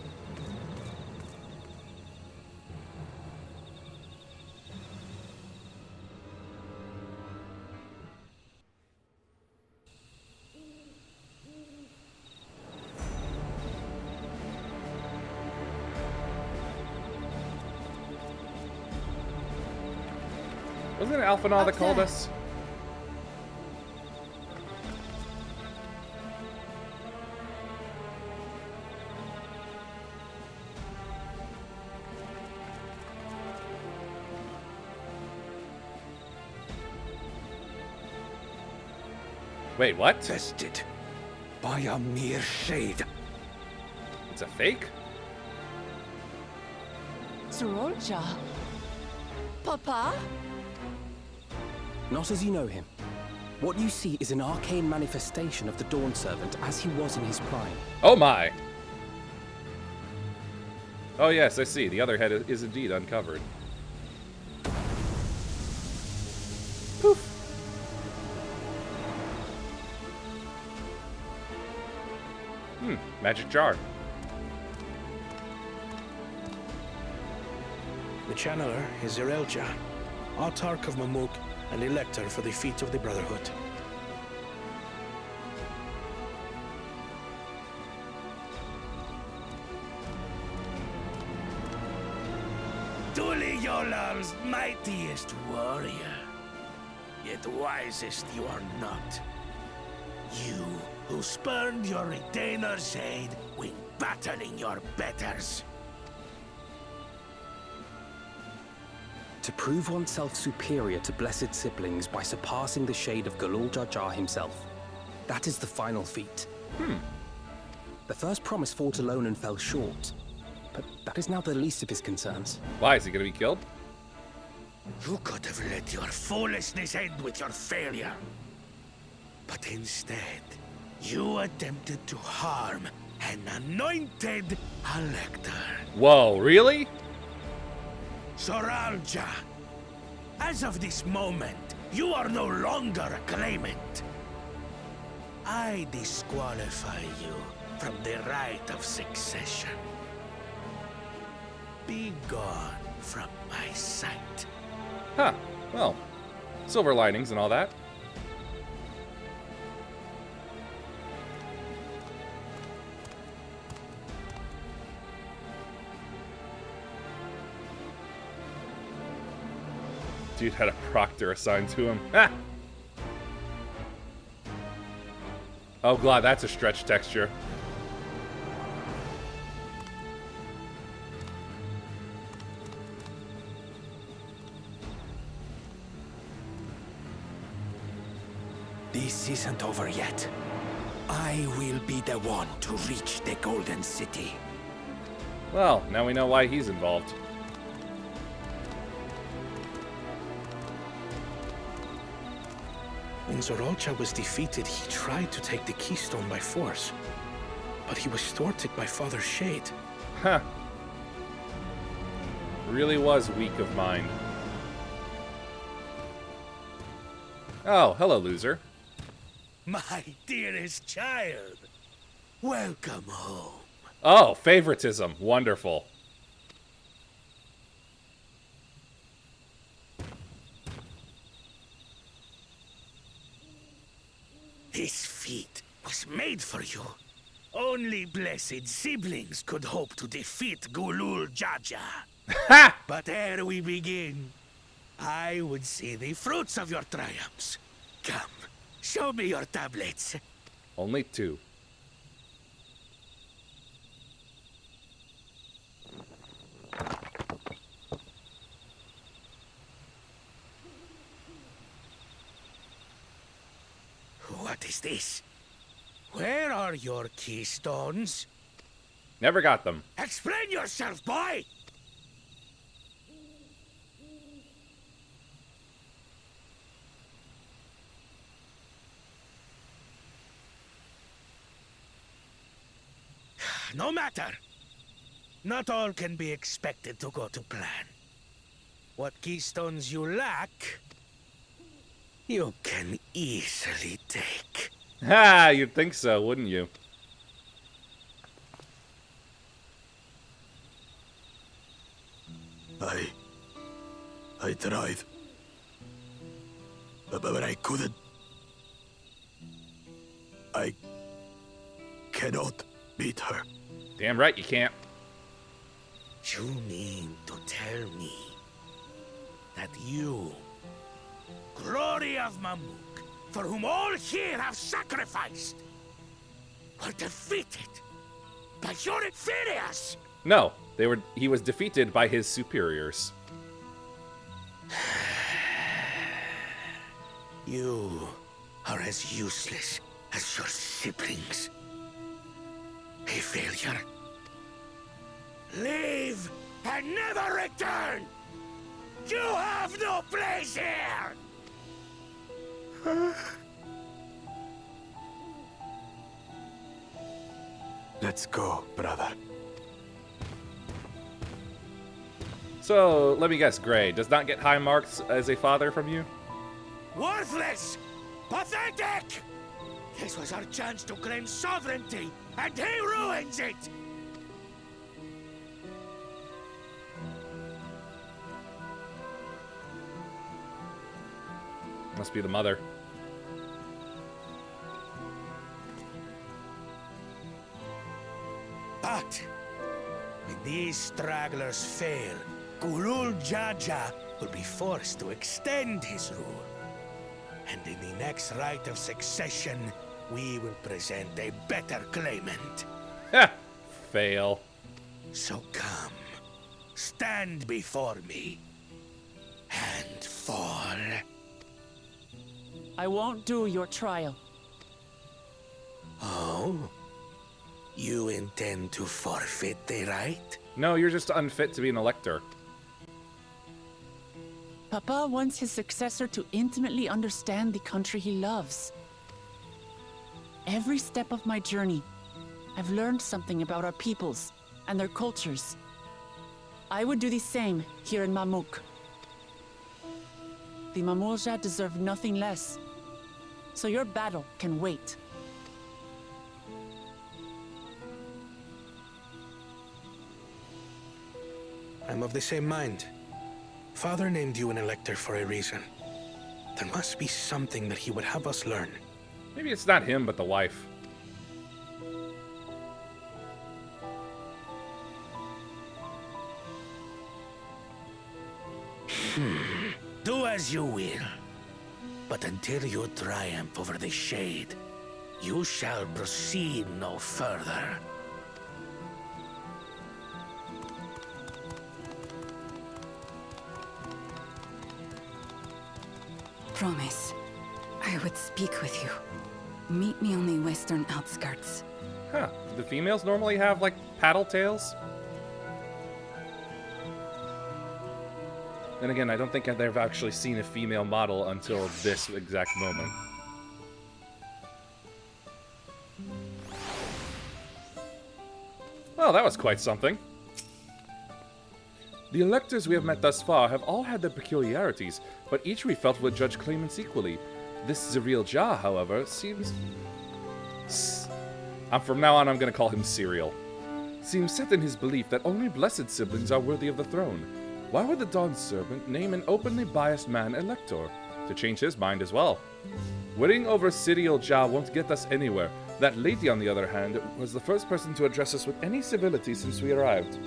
Speaker 1: Wasn't it Alphanal that called us? Wait, what?
Speaker 14: Tested by a mere shade.
Speaker 1: It's a fake?
Speaker 4: Sorolja. Papa?
Speaker 10: Not as you know him. What you see is an arcane manifestation of the Dawn Servant as he was in his prime.
Speaker 1: Oh my! Oh yes, I see. The other head is indeed uncovered. Poof! Magic jar.
Speaker 7: The channeler is Zerelja, Autarch of Mamuk and Elector for the feet of the Brotherhood.
Speaker 14: Yolal's mightiest warrior, yet wisest you are not. You who spurned your retainer's aid when battling your betters.
Speaker 10: To prove oneself superior to blessed siblings by surpassing the shade of Galul Jar Jar himself. That is the final feat. The first promise fought alone and fell short. But that is now the least of his concerns.
Speaker 1: Why? Is he gonna be killed?
Speaker 14: You could have let your foolishness end with your failure. But instead, you attempted to harm an anointed Elector.
Speaker 1: Whoa, really?
Speaker 14: Sorolja, as of this moment, you are no longer a claimant. I disqualify you from the right of succession. Be gone from my sight.
Speaker 1: Huh. Well, silver linings and all that. Dude had a proctor assigned to him. Ha! Oh god, that's a stretch texture.
Speaker 14: isn't over yet. I will be the one to reach the Golden City.
Speaker 1: Well, now we know why he's involved.
Speaker 7: When Zorolcha was defeated, he tried to take the keystone by force. But he was thwarted by Father Shade.
Speaker 1: Huh. Really was weak of mind. Oh, hello, loser.
Speaker 14: My dearest child, welcome home.
Speaker 1: Oh, favoritism. Wonderful.
Speaker 14: This feat was made for you. Only blessed siblings could hope to defeat Gulul Jaja. But ere we begin, I would see the fruits of your triumphs. Come, show me your tablets.
Speaker 1: Only 2.
Speaker 14: What is this? Where are your keystones?
Speaker 1: Never got them.
Speaker 14: Explain yourself, boy! No matter. Not all can be expected to go to plan. What keystones you lack, you can easily take.
Speaker 1: Ha! You'd think so, wouldn't you?
Speaker 6: I tried. But I couldn't. I cannot beat her.
Speaker 1: Damn right you can't.
Speaker 14: You mean to tell me that you, glory of Mamuk, for whom all here have sacrificed, were defeated by your inferiors?
Speaker 1: No, he was defeated by his superiors.
Speaker 14: You are as useless as your siblings. A failure. Leave and never return! You have no place here!
Speaker 6: Let's go, brother.
Speaker 1: So, let me guess, Gray does not get high marks as a father from you?
Speaker 14: Worthless! Pathetic! This was our chance to claim sovereignty, and he ruins it!
Speaker 1: Must be the mother.
Speaker 14: But when these stragglers fail, Gulul Jaja will be forced to extend his rule. And in the next rite of succession, we will present a better claimant.
Speaker 1: Ha! Fail.
Speaker 14: So come, stand before me, and fall.
Speaker 4: I won't do your trial.
Speaker 14: Oh? You intend to forfeit the right?
Speaker 1: No, you're just unfit to be an elector.
Speaker 4: Papa wants his successor to intimately understand the country he loves. Every step of my journey, I've learned something about our peoples and their cultures. I would do the same here in Mamuk. The Mamulja deserve nothing less, so your battle can wait.
Speaker 7: I'm of the same mind. Father named you an elector for a reason. There must be something that he would have us learn.
Speaker 1: Maybe it's not him, but the wife.
Speaker 14: Do as you will. But until you triumph over the Shade, you shall proceed no further.
Speaker 20: Promise, I would speak with you. Meet me on the western outskirts.
Speaker 1: Huh. Do the females normally have, like, paddle tails? Then again, I don't think I've ever actually seen a female model until this exact moment. Well, that was quite something. The electors we have met thus far have all had their peculiarities, but each we felt would judge claimants equally. This Zariel Jah, however, seems... From now on, I'm going to call him Serial. Seems set in his belief that only blessed siblings are worthy of the throne. Why would the Dawn Servant name an openly biased man elector? To change his mind as well. Winning over Zariel Jah won't get us anywhere. That lady, on the other hand, was the first person to address us with any civility since we arrived.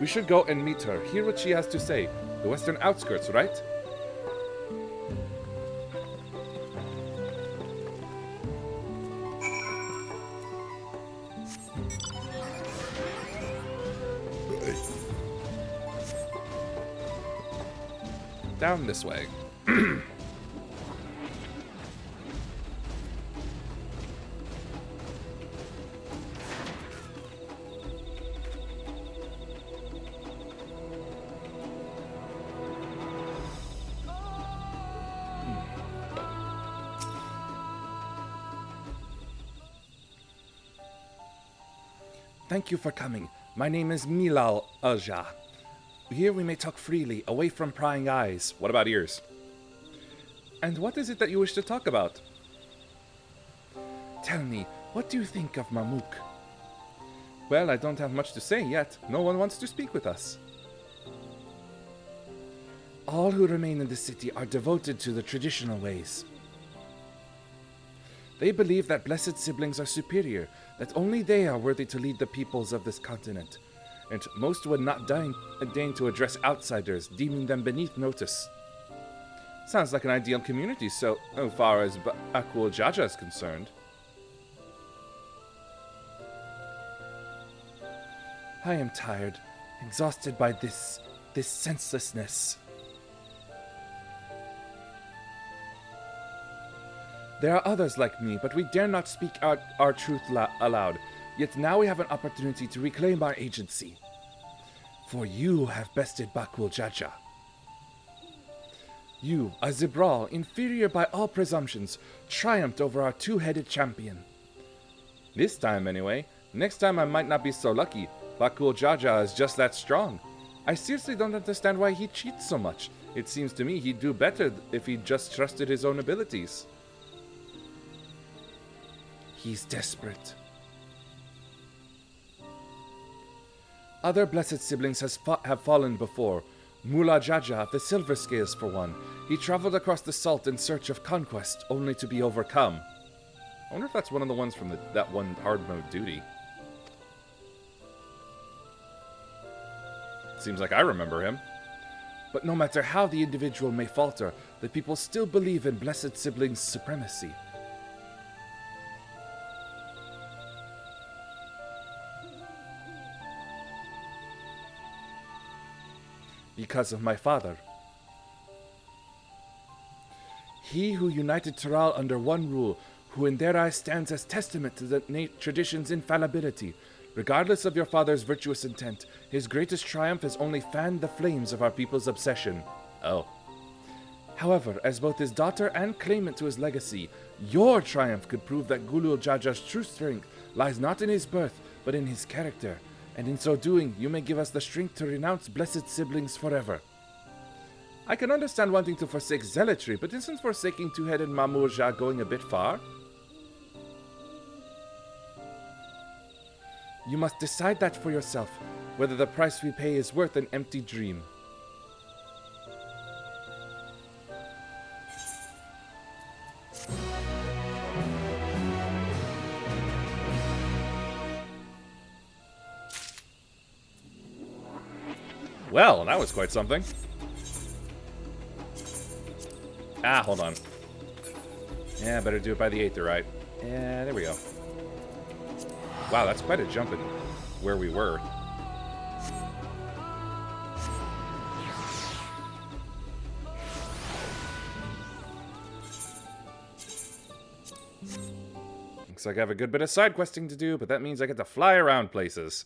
Speaker 1: We should go and meet her, hear what she has to say. The western outskirts, right? Down this way. Thank you for coming. My name is Milal Aja. Here we may talk freely, away from prying eyes. What about ears? And what is it that you wish to talk about? Tell me, what do you think of Mamuk? Well, I don't have much to say yet. No one wants to speak with us. All who remain in the city are devoted to the traditional ways. They believe that blessed siblings are superior, that only they are worthy to lead the peoples of this continent, and most would not deign to address outsiders, deeming them beneath notice. Sounds like an ideal community so far as Bakool Jaja is concerned. I am tired, exhausted by this senselessness. There are others like me, but we dare not speak our truth aloud. Yet now we have an opportunity to reclaim our agency. For you have bested Bakool Jaja. You, a Zibral, inferior by all presumptions, triumphed over our two-headed champion. This time, anyway. Next time I might not be so lucky. Bakool Jaja is just that strong. I seriously don't understand why he cheats so much. It seems to me he'd do better if he just trusted his own abilities. He's desperate. Other blessed siblings have fallen before. Mullah Jaja of the Silver Scales, for one. He traveled across the salt in search of conquest, only to be overcome. I wonder if that's one of the ones from that one hard mode duty. Seems like I remember him. But no matter how the individual may falter, the people still believe in blessed siblings' supremacy. Because of my father. He who united Taral under one rule, who in their eyes stands as testament to the tradition's infallibility. Regardless of your father's virtuous intent, his greatest triumph has only fanned the flames of our people's obsession. Oh. However, as both his daughter and claimant to his legacy, your triumph could prove that Gulul Jaja's true strength lies not in his birth, but in his character. And in so doing, you may give us the strength to renounce blessed siblings forever. I can understand wanting to forsake zealotry, but isn't forsaking two-headed Mamurja going a bit far? You must decide that for yourself, whether the price we pay is worth an empty dream. Well, that was quite something. Ah, hold on. Yeah, better do it by the 8th, right? Yeah, there we go. Wow, that's quite a jump in where we were. looks like I have a good bit of side questing to do, but that means I get to fly around places.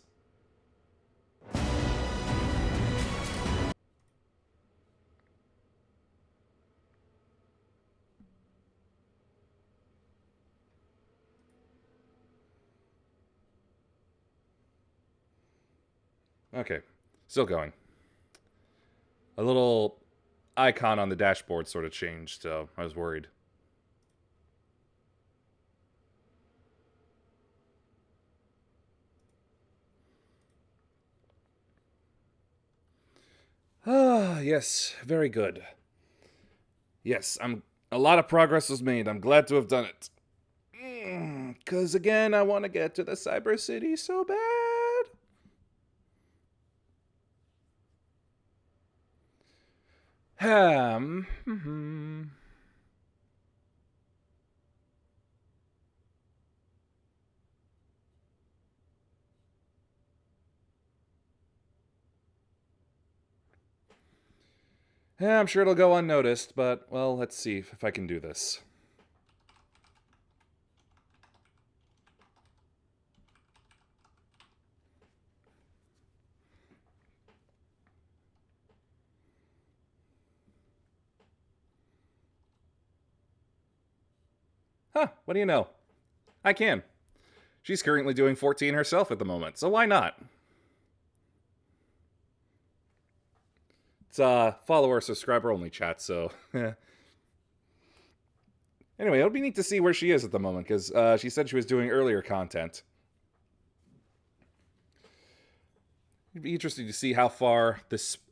Speaker 1: Okay, still going. A little icon on the dashboard sort of changed, so I was worried. Ah, yes, very good. Yes, a lot of progress was made. I'm glad to have done it. 'Cause again, I want to get to the Cyber City so bad. Yeah, I'm sure it'll go unnoticed, but, well, let's see if I can do this. Huh, what do you know? I can. She's currently doing 14 herself at the moment, so why not? It's follower, subscriber only chat, so... Anyway, it'll be neat to see where she is at the moment, because she said she was doing earlier content. It'd be interesting to see how far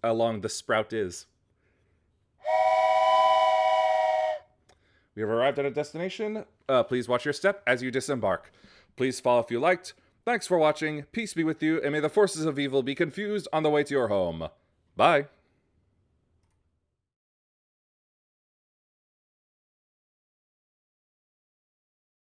Speaker 1: along the sprout is. We have arrived at a destination. Please watch your step as you disembark. Please follow if you liked. Thanks for watching. Peace be with you, and may the forces of evil be confused on the way to your home. Bye.